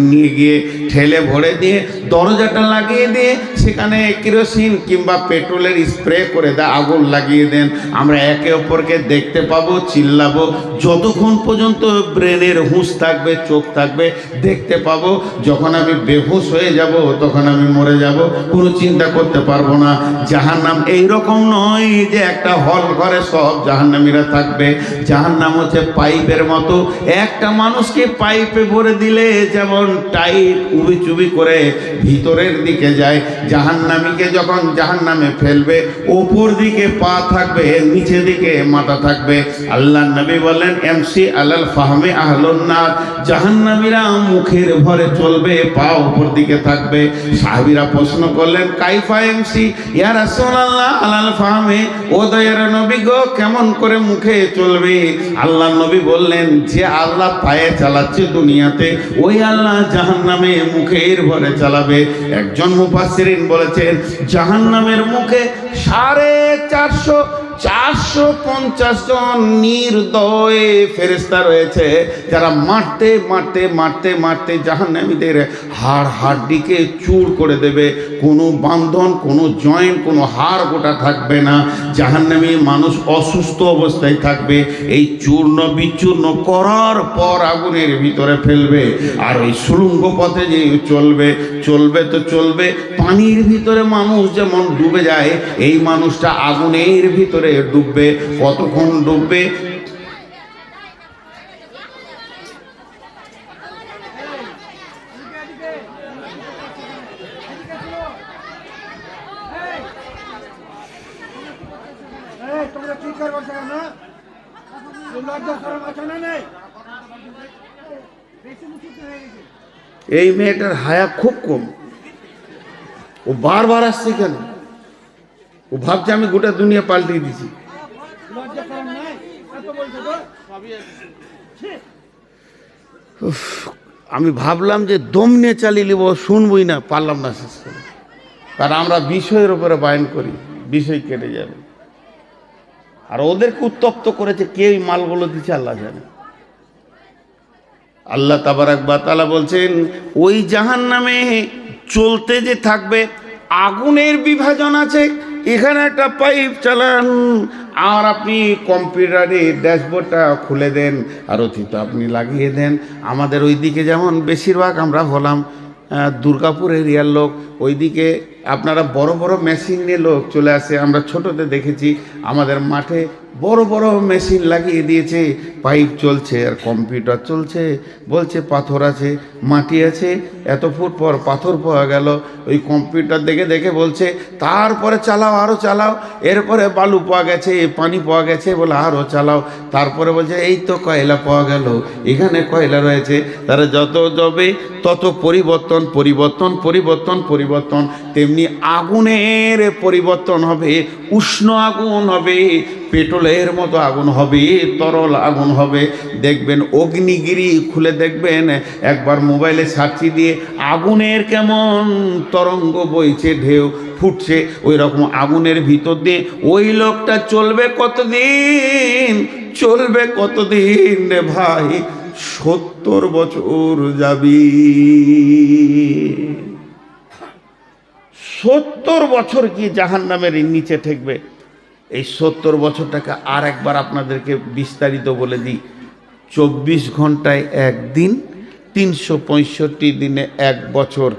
নিয়ে গিয়ে ঠেলে ভরে দিয়ে দরজাটা লাগিয়ে দিয়ে সেখানে কেরোসিন কিংবা পেট্রোলের স্প্রে করে দেয়, আগুন লাগিয়ে দেন। আমরা একে অপরকে দেখতে পাবো, চিল্লাবো, যতক্ষণ পর্যন্ত ব্রেনের হুঁশ থাকবে, চোখ থাকবে, দেখতে পাবো। যখন আমি বেহুশ হয়ে যাব, তখন আমি মরে যাব, কোনো চিন্তা করতে পারবো না। জাহান্নাম এইরকম নয় যে একটা হল ঘরে সব জাহান্নামীরা থাকবে। জাহান্নাম হচ্ছে পাইপের মতো, একটা মানুষকে পাইপে ভরে দিলে যেমন টাইট উবি চুবি করে ভিতরের দিকে যায়, জাহান্নামীকে যখন জাহান্নামে ফেলবে, ওপর দিকে পা থাকবে, নিচে দিকে মাথা থাকবে। আল্লাহ নবী বলেন, এমসি আলাল ফাহমে আহলুন নার, জাহান্নামীরা মুখের ভরে চলবে, পা উপর দিকে থাকবে। সাহাবীরা প্রশ্ন করলেন, কাইফা এমসি ইয়া রাসূলুল্লাহ আলাল ফাহমে, ও দয়ার নবী গো, কেমন করে মুখে চলবে? আল্লাহ নবী বললেন, যে আল্লাহ পায়ে চালাচ্ছে দুনিয়াতে, ওই আল্লাহ জাহান্নামে মুখের ভরে চালাবে। একজন মুফাসসিরিন বলেছেন, জাহান্নামের মুখে 450 জন নির্দয় ফেরেশতা রয়েছে, যারা মারতে মারতে মারতে মারতে জাহান্নামীদের হাড়িকে চূর করে দেবে। কোনো বান্ধন, কোনো জয়েন্ট, কোনো হাড় গোটা থাকবে না। জাহান্নামী মানুষ অসুস্থ অবস্থায় থাকবে। এই চূর্ণ বিচূর্ণ করার পর আগুনের ভিতরে ফেলবে। আর ওই সুড়ঙ্গ পথে যে চলবে তো চলবে। পানির ভিতরে মানুষ যেমন ডুবে যায়, এই মানুষটা আগুনের ভিতরে ডুববে। কতক্ষণ ডুববে? এই মেয়েটার হায়া খুব কম, ও বারবার আসছে কেন? ও ভাবছে আমি গোটা দুনিয়া পাল্টে দিছি। আমি ভাবলাম যে দম নিয়ে চালিয়ে নিব, শুনবই না, পারলাম না শেষ করে। কারণ আমরা বিষয়ের উপরে বায়ন করি, বিষয় কেটে যাবে। আর ওদেরকে উত্তপ্ত করেছে, কে এই মালগুলো দিচ্ছে আল্লাহ জানে। আল্লাহ তাবারাক ওয়া তাআলা বলছেন, ওই জাহান্নামে চলতে যে থাকবে, আগুনের বিভাজন আছে। এখানে একটা পাইপ চালান, আর আপনি কম্পিউটারে ড্যাশবোর্ডটা খুলে দেন, আর অতীত আপনি লাগিয়ে দেন। আমাদের ওইদিকে যেমন বেশিরভাগ আমরা হলাম দুর্গাপুর এরিয়ার লোক, ওইদিকে আপনারা বড় বড় মেশিন নিয়ে লোক চলে আসে। আমরা ছোটোতে দেখেছি আমাদের মাঠে বড় বড় মেশিন লাগিয়ে দিয়েছে, পাইপ চলছে আর কম্পিউটার চলছে। বলছে পাথর আছে, মাটি আছে, এত ফুট পর পাথর পাওয়া গেল। ওই কম্পিউটার দেখে দেখে বলছে তারপরে চালাও, আরও চালাও। এরপরে বালু পাওয়া গেছে, পানি পাওয়া গেছে, বলে আরও চালাও। তারপরে বলছে এই তো কয়লা পাওয়া গেল, এখানে কয়লা রয়েছে। তারা যত যাবে তত পরিবর্তন পরিবর্তন পরিবর্তন পরিবর্তন। তেমনি আগুনের পরিবর্তন হবে, উষ্ণ আগুন হবে, পেট্রোলের মতো আগুন হবে, তরল আগুন হবে। দেখবেন অগ্নিগিরি খুলে দেখবেন, একবার মোবাইলে সার্চি দিয়ে আগুনের কেমন তরঙ্গ বইছে, ঢেউ ফুটছে, ওই রকম আগুনের ভিতর দিয়ে ওই লোকটা চলবে কতদিন? চলবে কতদিন রে ভাই? 70 বছর যাবি। 70 বছর কি জাহান্নামের নিচে ঠেকবে? এই 70 বছরটাকে আর একবার আপনাদেরকে বিস্তারিত বলে দিই। 24 ঘন্টায় একদিন, 365 দিনে এক বছর।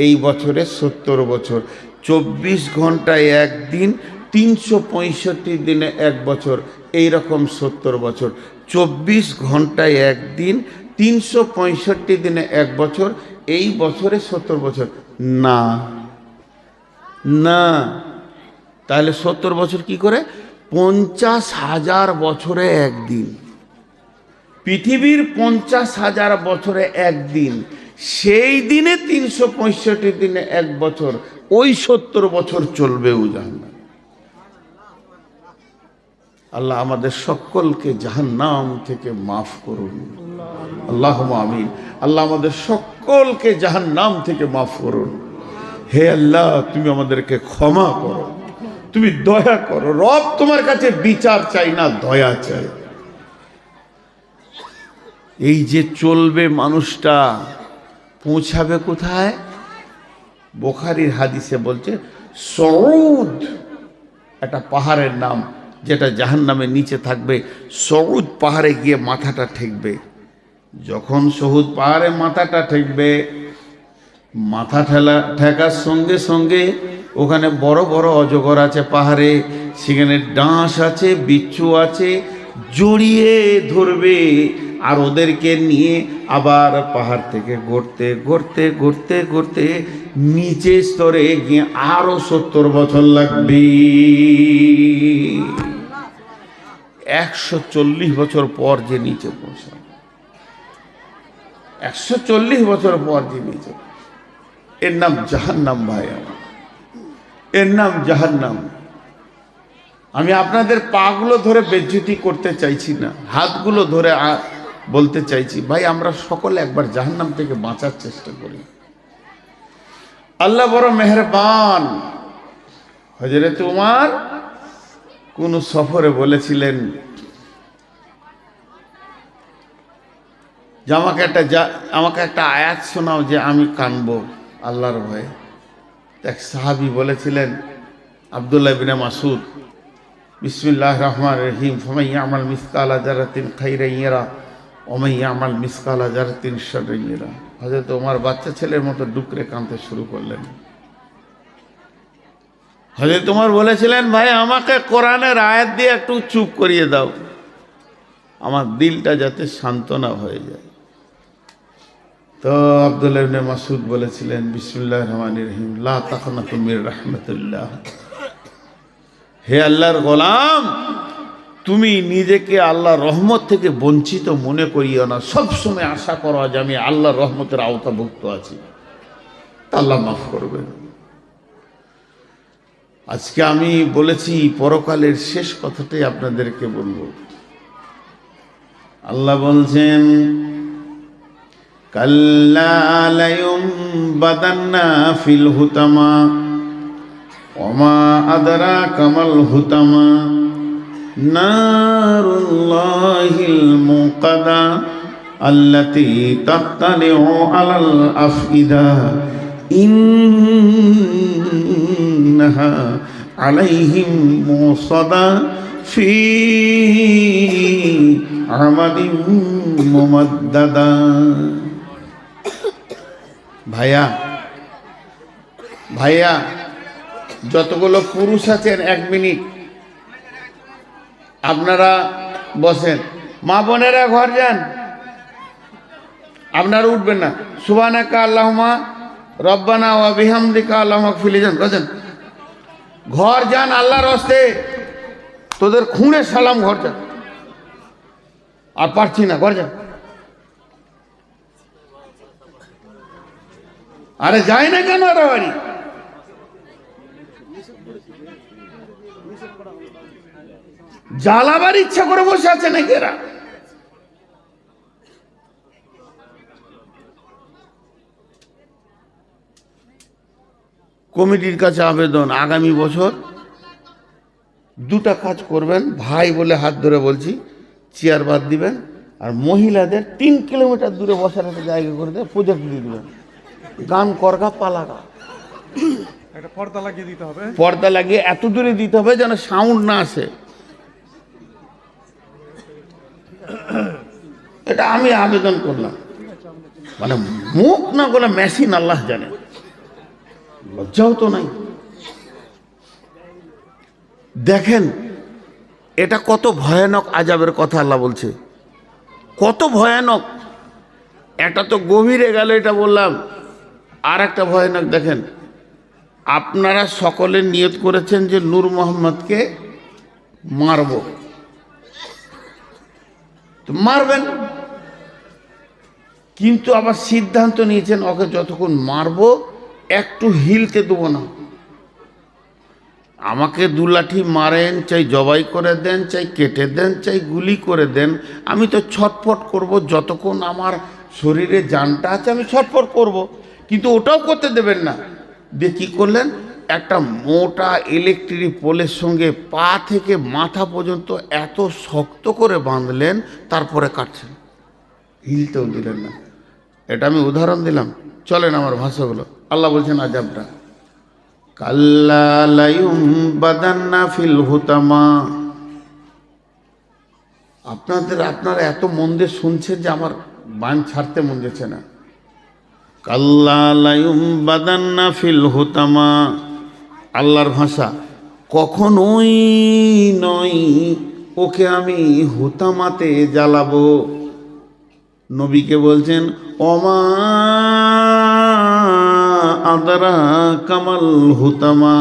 এই বছরে 70 বছর। 24 ঘন্টায় একদিন, 365 দিনে এক বছর, এই রকম 70 বছর। 24 ঘন্টায় একদিন, 365 দিনে এক বছর, এই বছরে 70 বছর না। না, তাহলে 70 বছর কি করে? 50,000 বছরে একদিন। পৃথিবীর 50,000 বছরে একদিন, সেই দিনে 365 দিনে এক বছর, ওই 70 বছর চলবেও জাহান্নাম। আল্লাহ আমাদের সকলকে জাহান্নাম থেকে মাফ করুন, আল্লাহুম্মা আমিন। আল্লাহ আমাদের সকলকে জাহান্নাম থেকে মাফ করুন। হে আল্লাহ, তুমি আমাদেরকে ক্ষমা করো, তুমি দয়া করো। রব, তোমার কাছে বিচার চাই না, দয়া চাই। এই যে চলবে মানুষটা, পৌঁছাবে কোথায়? বুখারীর হাদিসে বলছে সউদ, একটা পাহাড়ের নাম, যেটা জাহান্নামের নিচে থাকবে। সউদ পাহাড়ে গিয়ে মাথাটা ঠেকবে। যখন সউদ পাহাড়ে মাথাটা ঠেকবে, মাথা ঠেকার সঙ্গে সঙ্গে ওখানে বড় বড় অজগর আছে পাহাড়ে, সেখানে ডাঁশ আছে, বিচ্ছু আছে, জড়িয়ে ধরবে। আর ওদেরকে নিয়ে আবার পাহাড় থেকে ঘুরতে ঘুরতে ঘুরতে ঘুরতে নিচে স্তরে গিয়ে আরো 70 বছর লাগবে। 140 বছর পর যে নিচে পৌঁছাবে, 140 বছর পর যে নিচে, এর নাম জাহান্নাম। ভাই আমার, এর নাম জাহান্নাম। আমি আপনাদের পাগুলো ধরে বেজ্জতি করতে চাইছি না, হাতগুলো ধরে বলতে চাইছি, ভাই আমরা সকলে একবার জাহান্নাম থেকে বাঁচার চেষ্টা করি। আল্লাহ বড় মেহেরবান। হযরত উমর কোন সফরে বলেছিলেন যে আমাকে একটা আয়াত শোনাও যে আমি কানবো আল্লাহর ভয়ে। এক সাহাবী বলেছিলেন, আব্দুল্লাহ ইবনে মাসউদ, বিসমিল্লাহির রহমানির রহিম, ফামান ইয়ামাল মিসকালা যারাতিন খাইরান ইয়ারা ওয়া মান ইয়ামাল মিসকালা যারাতিন শাররান ইয়ারা। হযরত ওমর বাচ্চা ছেলের মতো ডুকরে কাঁদতে শুরু করলেন। হযরত ওমর বলেছিলেন, ভাই আমাকে কোরআনের আয়াত দিয়ে একটু চুপ করিয়ে দাও, আমার দিলটা যাতে সান্ত্বনা হয়ে যায়। তো আব্দুল্লাহ ইবনে মাসউদ বলেছিলেন, বিসমিল্লাহির রহমানির রহিম, লা তাকনাতু মির রাহমাতিল্লাহ। হে আল্লাহর গোলাম, তুমি নিজেকে আল্লাহর রহমত থেকে বঞ্চিত মনে করিও না। সবসময় আশা করো যে আমি আল্লাহর রহমতের আওতাভুক্ত আছি, আল্লাহ মাফ করবেন। আজকে আমি বলেছি পরকালের শেষ কথাটাই আপনাদেরকে বলবো। আল্লাহ বলছেন, কাল্লা লায়ুমবাদান্না ফিল হুতামা ওয়া মা আদরাকা মাল হুতামা নারুল্লাহিল মুকাদা আল্লাতী তাত্তালিউ আলাল আফইদা ইন্নাহা আলাইহিম মুসাদা ফি আমাদিন মুমাদ্দাদা। ভাইয়া ভাইয়া, যতগুলো পুরুষ আছেন, 1 মিনিট আপনারা বসেন। মা বোনেরা ঘর যান, আপনারা উঠবেন না। সুবহানাকা আল্লাহুম্মা রব্বানা ওয়া বিহামদিকা আল্লাহুম্মা গফির যান, রাজন ঘর যান। আল্লাহর হস্তে তোদের খুঁড়ে সালাম, ঘর যান। আর পারছি না, ঘর যান। আরে যায় না কেন? আরে বাড়ি জ্বালাবার ইচ্ছা করে বসে আছে নাকি এরা? কমিটির কাছে আবেদন, আগামী বছর 2টা কাজ করবেন, ভাই বলে হাত ধরে বলছি, চেয়ার বাদ দিবেন, আর মহিলাদের 3 কিলোমিটার দূরে বসার একটা জায়গা করে দিয়ে প্রজেক্ট দিয়ে দিবেন, গান করগা পালাগা। একটা পর্দা লাগিয়ে দিতে হবে, পর্দা লাগিয়ে এত দূরে দিতে হবে যেন সাউন্ড না আসে। এটা আমি আবেদন করলাম, মানে মুখ না করলে মেশিন আল্লাহ জানে, লজ্জাও তো নাই। দেখেন এটা কত ভয়ানক আযাবের কথা আল্লাহ বলছে, কত ভয়ানক। এটা তো গভীরে গেল, এটা বললাম। আর একটা ভয়ানক দেখেন, আপনারা সকলে নিয়ত করেছেন যে নূর মোহাম্মদকে মারব, তো মারবেন, কিন্তু আবার সিদ্ধান্ত নিয়েছেন ওকে যতক্ষণ মারব একটু হিলতে দেবো না। আমাকে দু লাঠি মারেন, চাই জবাই করে দেন, চাই কেটে দেন, চাই গুলি করে দেন, আমি তো ছটফট করব, যতক্ষণ আমার শরীরে জানটা আছে আমি ছটফট করব, কিন্তু ওটাও করতে দেবেন না। দিয়ে কী করলেন, একটা মোটা ইলেকট্রিক পোলের সঙ্গে পা থেকে মাথা পর্যন্ত এত শক্ত করে বাঁধলেন, তারপরে কাটছেন, হিলতেও দিলেন না। এটা আমি উদাহরণ দিলাম, চলেন আমার ভাষাগুলো। আল্লাহ বলছেন আযাবটা, কাল্লা লায়ুমবাদান্না ফিল হুতামা। আপনারা এত মন দিয়ে শুনছেন যে আমার বান ছাড়তে মন যাচ্ছে না। কাল্লা লায়ুমবাদান্না ফিল হুতামা, আল্লাহর ভাষা, কখনোই নয় ওকে আমি হুতামাতে জ্বালাবো। নবীকে বলছেন ওমা আদরা কামাল হুতামা,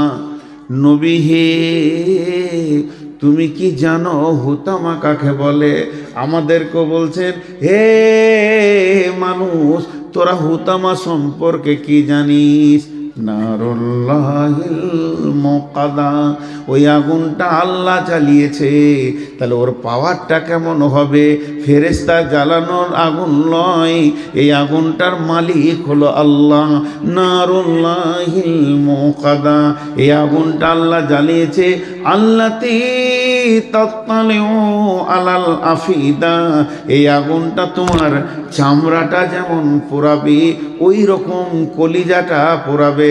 নবী হে তুমি কি জানো হুতামা কাকে বলে? আমাদেরকে বলছেন হে মানুষ তোরা হুতামা সম্পর্কে কি জানিস? নারুল্লাহিল মুকাদা, ওই আগুনটা আল্লাহ জ্বালিয়েছে, তাহলে ওর পাওয়ারটা কেমন হবে? ফেরেশতা জ্বালানোর আগুন নয়, এই আগুনটার মালিক হলো আল্লাহ। নারুল্লাহিল মুকাদা, এই আগুনটা আল্লাহ জ্বালিয়েছে। আল্লাতি তাত্তালিউ আলাল আফিদা, এই আগুনটা তোমার চামড়াটা যেমন পোড়াবে ওই রকম কলিজাটা পোড়াবে।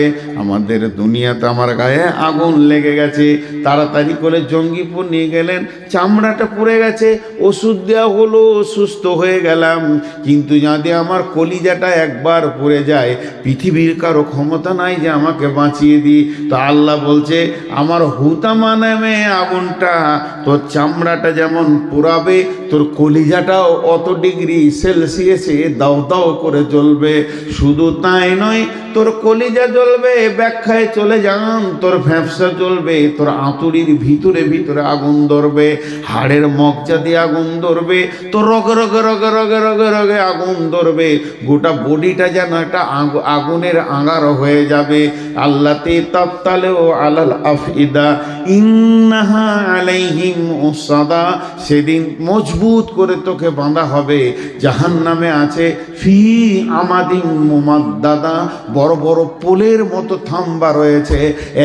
আমাদের দুনিয়াতে আমার গায়ে আগুন লেগে গেছে, তাড়াতাড়ি করে জঙ্গিপুর নিয়ে গেলেন, চামড়াটা পুড়ে গেছে, ওষুধ দেওয়া হলো, সুস্থ হয়ে গেলাম, কিন্তু যদি আমার কলিজাটা একবার পুড়ে যায় পৃথিবীর কারো ক্ষমতা নাই যে আমাকে বাঁচিয়ে দিই। তো আল্লাহ বলছে আমার হুতামা নামে আগুনটা তোর চামড়াটা যেমন পোড়াবে, তোর কলিজাটাও অত ডিগ্রি সেলসিয়াসে দাও দাও করে জ্বলবে। শুধু তাই নয়, তোর কলিজা জ্বলবে, ব্যাখ্যায় চলে যান, তোর ফ্যাপসা জ্বলবে, তোর আঁতুড়ির ভিতরে ভিতরে আগুন ধরবে, হাড়ের মগজা দিয়ে আগুন ধরবে, তোর রগে রগে রগে রগে রগে রগে আগুন ধরবে, গোটা বডিটা যেন একটা আগুনের আঙার হয়ে যাবে। আল্লাতে তাত্তালেও আলাল আফিদা ইন্নাহা আলাইহিম উসাদা, সেদিন মজবুত করে তোকে বাঁধা হবে। জাহান্নামে আছে ফি আমাদিন মুমাদ্দাদা, বড় বড় পোলের মতো থাম্বা রয়েছে,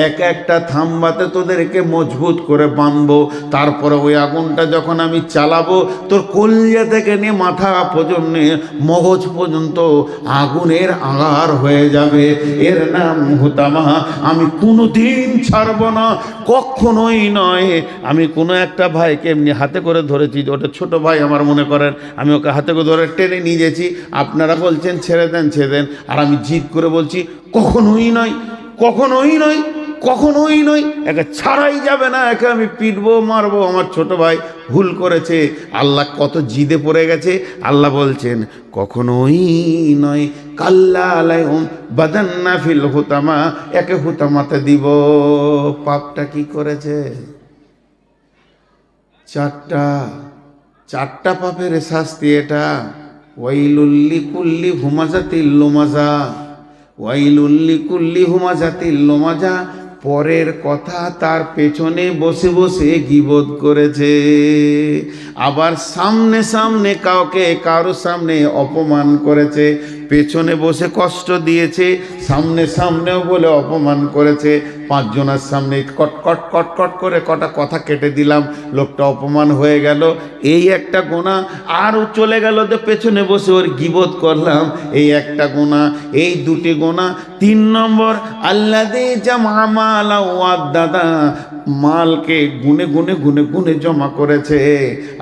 এক একটা থাম্বাতে তোদেরকে মজবুত করে বাঁধবো। তারপরে ওই আগুনটা যখন আমি চালাবো, তোর কলিজা থেকে নিয়ে মাথা পর্যন্ত মগজ পর্যন্ত আগুনের আঙার হয়ে যাবে। এর নাম হুতামা। আমি কোনোদিন ছাড়ব না, কখনোই নয়। আমি কোনো একটা ভাইকে এমনি হাতে করে ধরেছি, ওটা ছোট ভাই আমার, মনে করেন আমি ওকে হাতে করে ধরে টেনে নিয়ে গেছি, আপনারা বলছেন ছেড়ে দেন ছেড়ে দেন, আর আমি জিদ করে বলছি কখনোই নয়, কখনোই নয়, কখনোই নয়, একে ছাড়াই যাবে না, একে আমি পিটবো মারবো। আমার ছোট ভাই ভুল করেছে, আল্লাহ কত জিদে পড়ে গেছে। আল্লাহ বলছেন কখনোই নয়, কাল্লা আলাইহুম বাদান্না ফিল হুতামা, একে হুতামাতে দিব। পাপটা কি করেছে? চারটা পাপের শাস্তি এটা। ওয়াইলুল্লি কুল্লি হুমাজাতিল লুমাজা, ওয়াইলুল্লি কুল্লি হুমাজাতিল লুমাজা, পরের কথা তার পেছনে বসে বসে গীবত করেছে, আবার সামনে সামনে কাউকে কারো সামনে অপমান করেছে, পেছনে বসে কষ্ট দিয়েছে, সামনে সামনেও বলে অপমান করেছে। পাঁচজনের সামনে কট কট কট কট করে কটা কথা কেটে দিলাম, লোকটা অপমান হয়ে গেল, এই একটা গুনাহ। আরও চলে গেল যে পেছনে বসে ওর গীবত করলাম, এই একটা গুনাহ। এই দুটি গুনাহ। 3 নম্বর আল্লাযী জামা মালা ওয়াদ্দাদা, মালকে গুনে গুনে গুনে গুনে জমা করেছে।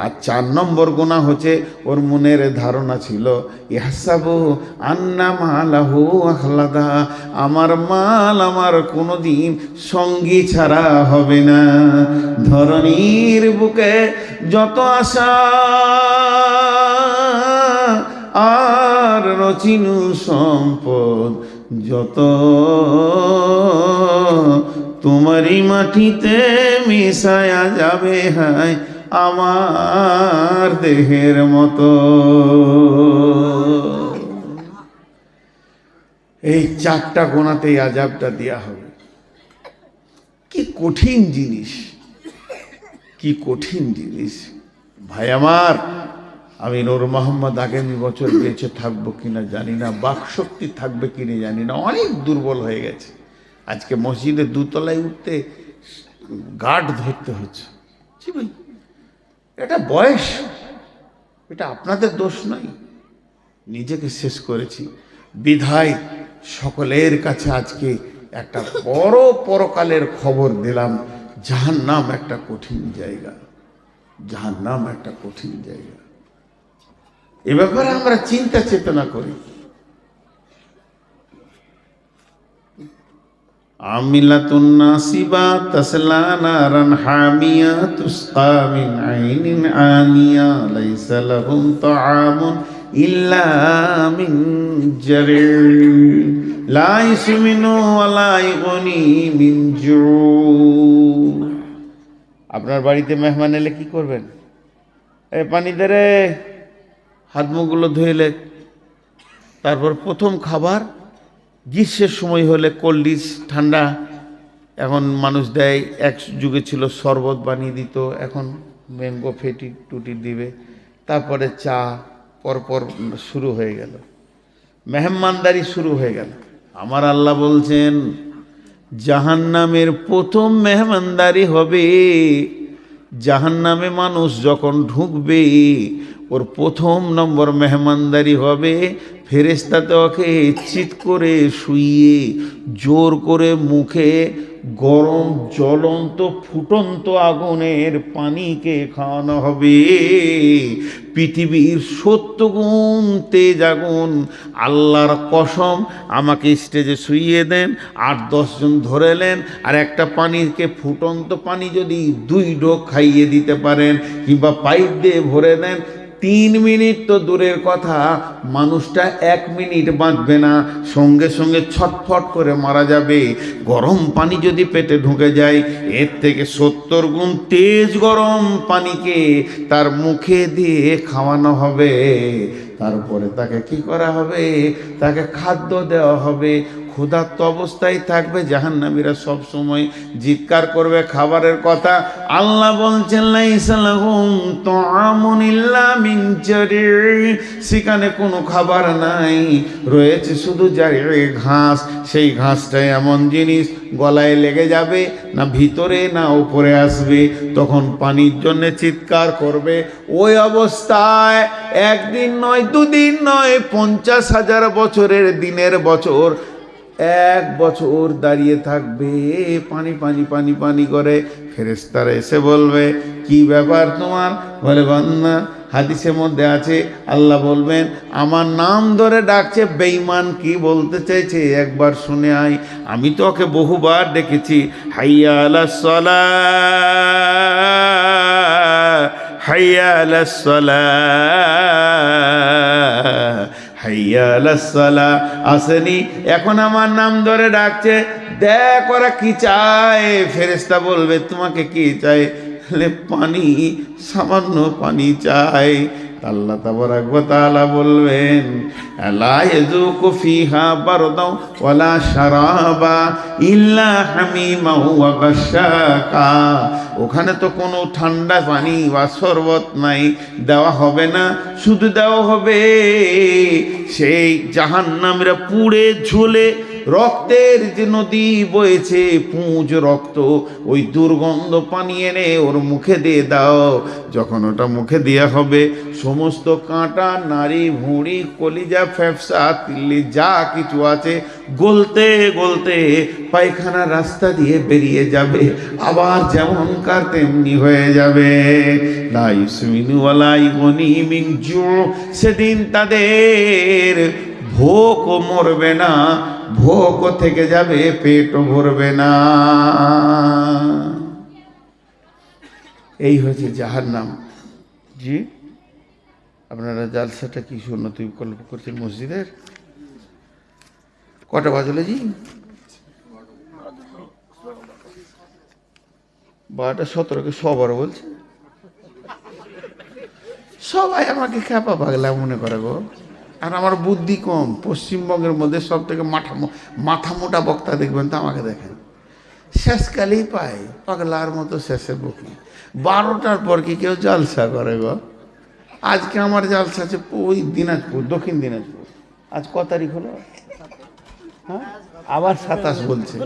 আর 4 নম্বর গুনাহ হচ্ছে ওর মনের ধারণা ছিল ইহসাবু আন্না মালাহু আখলাদা, আমার মাল আমার কোনোদিন সঙ্গী ছাড়া হবে না। ধরণীর বুকে যত আশা আর রচিনু সম্পদ যত, তোমারই মাটিতে মিশায়া যাবে হায় আমার দেহের মতো। এই 4টা গোনাতেই আযাবটা দেয়া হবে। কি কঠিন জিনিস, কি কঠিন জিনিস ভাই আমার। আমি নূর মোহাম্মদ আগামী বছর বেঁচে থাকবো কিনা জানি না, বাকশক্তি থাকবে কিনা জানি না, অনেক দুর্বল হয়ে গেছে। আজকে মসজিদে 2 তলায় উঠতে গার্ড ধরতে হচ্ছে। জি ভাই, এটা বয়স, এটা আপনাদের দোষ নয়, নিজেকে শেষ করেছি বিধায় সকলের কাছে আজকে একটা বড় পরকালের খবর দিলাম। জাহান্নাম একটা কঠিন জায়গা, জাহান্নাম একটা কঠিন জায়গা। এ ব্যাপারে আমরা চিন্তা চেতনা করি। আমিলাতুন নাসিবা তাসলা নারান হামিয়া তুসকা মিন আইনিন আনিয়া লাইসা লাহুম তাআমুন ইল্লা মিন জারি লা ইসমিনু ওয়া লা ইগনি মিন জু। আপনার বাড়িতে মেহমান এলে কি করবেন? এই পানি দে রে, হাত মুখগুলো ধুইলে, তারপর প্রথম খাবার। গ্রীষ্মের সময় হলে কোল্ড ড্রিঙ্কস ঠান্ডা, এখন মানুষ দেয়, এক যুগে ছিল শরবত বানিয়ে দিত, এখন ম্যাঙ্গো ফেটি টুটি দিবে, তারপরে চা, পরপর শুরু হয়ে গেল, মেহমানদারি শুরু হয়ে গেল। আমার আল্লাহ বলছেন জাহান্নামের প্রথম মেহমানদারি হবে, জাহান্নামে মানুষ যখন ঢুকবে ওর 1 নম্বর মেহমানদারি হবে ফেরেশতাতে ওকে চিৎ করে শুইয়ে জোর করে মুখে গরম জ্বলন্ত ফুটন্ত আগুনের পানিকে খাওয়ানো হবে। পৃথিবীর 70 গুণ তেজ আগুন। আল্লাহর কসম, আমাকে স্টেজে শুইয়ে দেন, 8-10 জন ধরেলেন, আর একটা পানিকে ফুটন্ত পানি যদি 2 ঢোক খাইয়ে দিতে পারেন কিংবা পাইপ দিয়ে ভরে দেন, 3 মিনিট তো দূরের কথা, মানুষটা 1 মিনিট বাঁচবে না, সঙ্গে সঙ্গে ছটফট করে মারা যাবে। গরম পানি যদি পেটে ঢুকে যায়, এর থেকে 70 গুণ তেজ গরম পানিকে তার মুখে দিয়ে খাওয়ানো হবে। তারপরে তাকে কি করা হবে? তাকে খাদ্য দেওয়া হবে। ক্ষুধার্ত অবস্থায় থাকবে। জাহান্নামীরা সব সময় জিৎকার করবে খাবারের কথা। আল্লাহ বলছেন লাইসা লাহুম তাআমুন ইল্লা মিন জারি', সেখানে কোনো খাবার নাই, রয়েছে শুধু জারি', ঘাস। সেই ঘাসটাই এমন জিনিস গলায় লেগে যাবে, না ভিতরে না উপরে আসবে, তখন পানির জন্য চিৎকার করবে। ওই অবস্থায় 1 দিন নয়, 2 দিন নয়, 50,000 বছরের দিনের বছর, 1 বছর দাঁড়িয়ে থাকবে পানি পানি পানি পানি করে। ফেরেশতারা এসে বলবে কি ব্যাপার তোমার? বলে বান্দা, হাদিসের মধ্যে আছে আল্লাহ বলবেন আমার নাম ধরে ডাকছে, বেঈমান কি বলতে চাইছে একবার শুনে আয়। আমি তো ওকে বহুবার ডেকেছি, হাইয়া আলাস সালাহ, হাইয়া আলাস সালাহ, হাইয়া আলাস সালাহ। আসেনি, এখন আমার নাম ধরে ডাকছে, দেখ ওরা কি চায়। ফেরেশতা বলবে তোমাকে কি চাই? পানি, সামান্য পানি চাই। আল্লাহ তাবারাক ওয়া তাআলা বলবেন লা ইয়াযুকু ফিহা বারদাও ওয়ালা শারাবা ইল্লা হামিমা ওয়া গাশশাকা। ওখানে তো কোনো ঠান্ডা পানি বা শরবত নাই, দেওয়া হবে না। শুধু দেওয়া হবে সেই জাহান্নামীরা পুড়ে ঝুলে রক্তের যে নদী বয়েছে, পুঁজ রক্ত, ওই দুর্গন্ধ পানি এনে ওর মুখে দিয়ে দাও। যখন ওটা মুখে দেওয়া হবে, সমস্ত কাঁটা, নাড়ি, ভুঁড়ি, কলিজা, ফ্যাফসা, তিল্লি যা কিছু আছে গলতে গলতে পায়খানার রাস্তা দিয়ে বেরিয়ে যাবে, আবার যেমনকার তেমনি হয়ে যাবে। লা ইউসমিনু ওয়ালা ইগুনি মিন জু। সেদিন তাদের ভোকও মরবে না, ভোকও থেকে যাবে, পেটও ভরবে না। এই হচ্ছে জাহান্নাম। জি, আপনারা জালসাটা কি সুন্নতি বিকল্প করছেন মসজিদের? কটা বাজলে জি? 12:17 সবার বলছে। সবাই আমাকে খ্যাপা পাগলা মনে করে গো। আর আমার বুদ্ধি কম। পশ্চিমবঙ্গের মধ্যে সব থেকে মাথা মোটা বক্তা দেখবেন তো আমাকে দেখেন, শেষকালেই পায় পাগলার মতো শেষে বকি। 12টার পর কি কেউ জালসা করে গো? আজকে আমার জালসা আছে ওই দিনাজপুর, দক্ষিণ দিনাজপুর। আজ ক তারিখ হলো? হ্যাঁ, আবার 27 বলছে।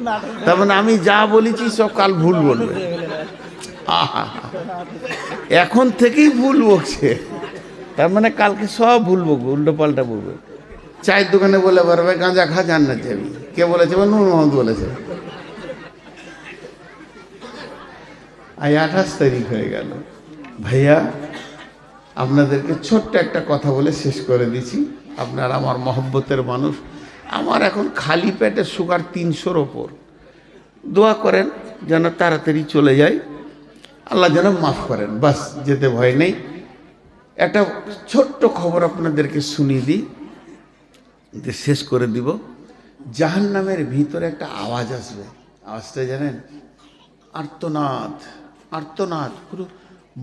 তার মানে আমি যা বলেছি সব কাল ভুল বলবে। আহা, এখন থেকেই ভুল বকছে, তার মানে কালকে সব ভুল বকবে, উল্টো পাল্টা বলবে। চায়ের দোকানে বলে পারবে গাঁজা খা জান্নাত যাবি। কে বলেছে? নূর মোহাম্মদ বলেছে। আজ 28 তারিখ হয়ে গেল। ভাইয়া, আপনাদেরকে ছোট্ট একটা কথা বলে শেষ করে দিছি। আপনারা আমার মহব্বতের মানুষ। আমার এখন খালি পেটে সুগার 300-র ওপর। দোয়া করেন যেন তাড়াতাড়ি চলে যায়, আল্লাহ যেন মাফ করেন, বাস, যেতে ভয় নেই। একটা ছোট্ট খবর আপনাদেরকে শুনিয়ে দিই, যে শেষ করে দিব। জাহান্নামের ভিতরে একটা আওয়াজ আসবে। আওয়াজটা জানেন? আর্তনাদ, আর্তনাদ, পুরো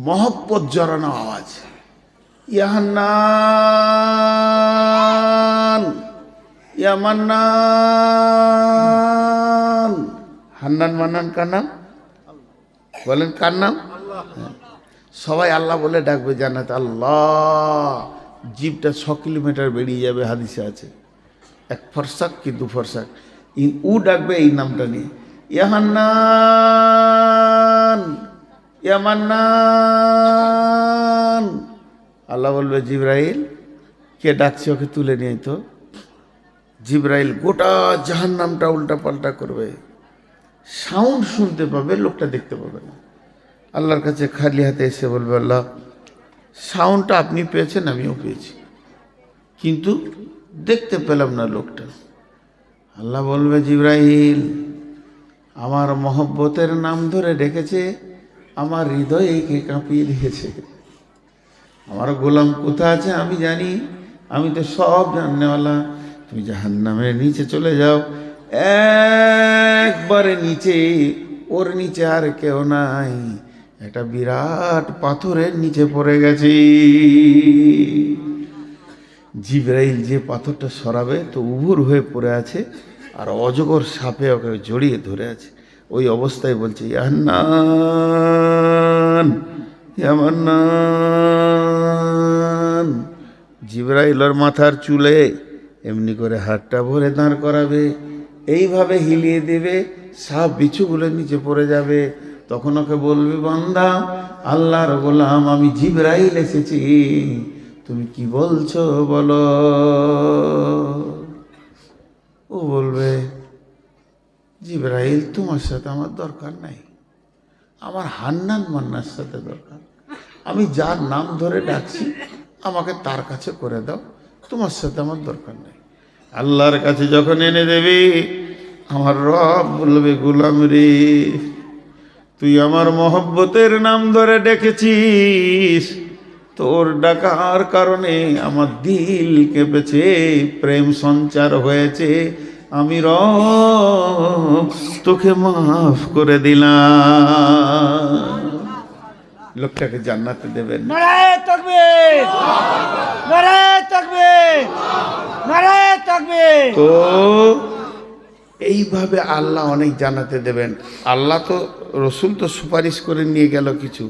মহব্বত জড়ানো আওয়াজ। ইয়াহান্নান, ইয়ামান্নান। হান্নান মান্নান কার নাম? বলেন কার নাম? সবাই আল্লাহ বলে ডাকবে জান্নাত। আল্লাহ, জিভটা 6 কিলোমিটার বেরিয়ে যাবে, হাদিসে আছে। 1 ফরসাক কি 2 ফরসাক উ ডাকবে এই নামটা নিয়ে, ইয়াহান্নান, ইয়ামান্নান। আল্লাহ বলবে, জিবরাইল, কে ডাকছে ওকে তুলে নিয়ে তো। জিবরাইল গোটা জাহান্নামটা উল্টা পাল্টা করবে, সাউন্ড শুনতে পাবে, লোকটা দেখতে পাবে না। আল্লাহর কাছে খালি হাতে এসে বলবে, আল্লাহ, সাউন্ডটা আপনি পেয়েছেন, আমিও পেয়েছি, কিন্তু দেখতে পেলাম না লোকটা। আল্লাহ বলবে, জিবরাইল, আমার মহব্বতের নাম ধরে ডেকেছে, আমার হৃদয়কে কাঁপিয়ে দিয়েছে। আমার গোলাম কোথা আছে আমি জানি, আমি তো সব জাননেওয়ালা। তুমি জাহান্নামের নিচে চলে যাও, একবারে নিচে, ওর নিচে আর কেউ নাই, একটা বিরাট পাথরের নিচে পড়ে গেছে। জিবরাইল যে পাথরটা সরাবে তো উবুর হয়ে পড়ে আছে, আর অজগর সাপে ওকে জড়িয়ে ধরে আছে। ওই অবস্থায় বলছে, ইয়ান্নান, ইয়ামান্নান। জিবরাইলের মাথার চুলে এমনি করে হাতটা ভরে দাঁড় করাবে, এইভাবে হিলিয়ে দেবে, সাপ বিছুগুলো নিচে পড়ে যাবে। তখন ওকে বলবে, বান্দা, আল্লাহর গোলাম, আমি জিবরাইল এসেছি, তুমি কি বলছো বলো। ও বলবে, জিবরাইল, তোমার সাথে আমার দরকার নাই, আমার হান্নান মান্নার সাথে দরকার। আমি যার নাম ধরে ডাকছি আমাকে তার কাছে করে দাও, তোমার সাথে আমার দরকার নাই। আল্লাহর কাছে যখন এনে দেবে, আমার রব বলবে, গোলাম রে, তুই আমার মহব্বতের নাম ধরে ডেকেছিস, তোর ডাকার কারণে আমার দিল কেঁপেছে, প্রেম সঞ্চার হয়েছে, আমি রব তোকে মাফ করে দিলাম। লোকটাকে জান্নাতে দেবেন। নারায়ে তাকবীর, নারায়ে তাকবীর, নারায়ে তাকবীর। তো এইভাবে আল্লাহ অনেক জান্নাতে দেবেন। আল্লাহ তো, রসুল তো সুপারিশ করে নিয়ে গেল কিছু।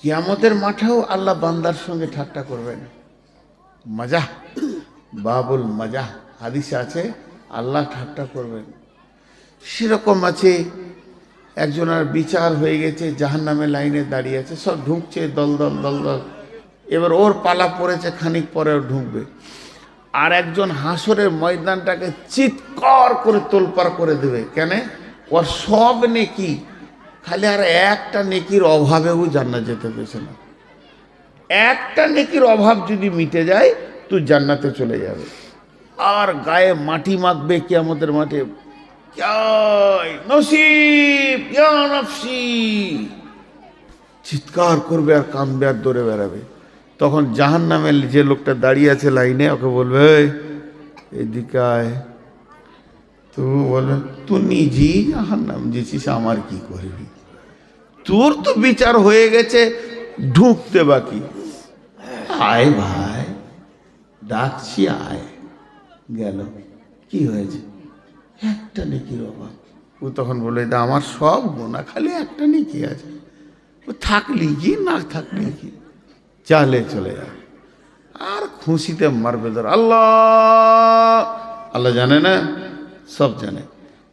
কিয়ামতের মাঠেও আল্লাহ বান্দার সঙ্গে ঠাট্টা করবেন। মজা, বাবুল মজা, হাদিসে আছে, আল্লাহ ঠাট্টা করবেন। সেরকম আছে একজনের বিচার হয়ে গেছে, জাহান্নামে লাইনে দাঁড়িয়ে আছে, সব ঢুকছে দল দল দল দল। এবার ওর পালা পড়েছে, খানিক পরে ও ঢুকবে। আর একজন হাসরের ময়দানটাকে চিৎকার করে তোলপাড় করে দেবে। কেন? ওর সব নেকি, খালি আর একটা নেকির অভাবেও জান্নাত যেতে পেরেছে না। একটা নেকির অভাব যদি মিটে যায় তুই জান্নাতে চলে যাবে। আর গায়ে মাটি মাখবে কিয়ামতের মাঠে, নসিব ইয়া নফসি, চিৎকার করবে আর কাঁদবে আর দৌড়ে বেড়াবে। তখন জাহান্নামের যে লোকটা দাঁড়িয়ে আছে লাইনে, ওকে বলবে এদিকে আয়। তো বলবে তুই নিজেই জাহান্নাম যেছিস, আমার কি করবি? তোর তো বিচার হয়ে গেছে, ঢুকতে বাকি। আয় ভাই, ডাকছি আয়। গেল, কি হয়েছে? একটা নেকির অভাব। ও তখন বলে আমার সব গোনা, খালি একটা নেকি আছে। ও থাকলি কি না থাকলি কি, চালে চলে যায়। আর খুশিতে মারবে ধর। আল্লাহ আল্লাহ জানে না, সব জানে।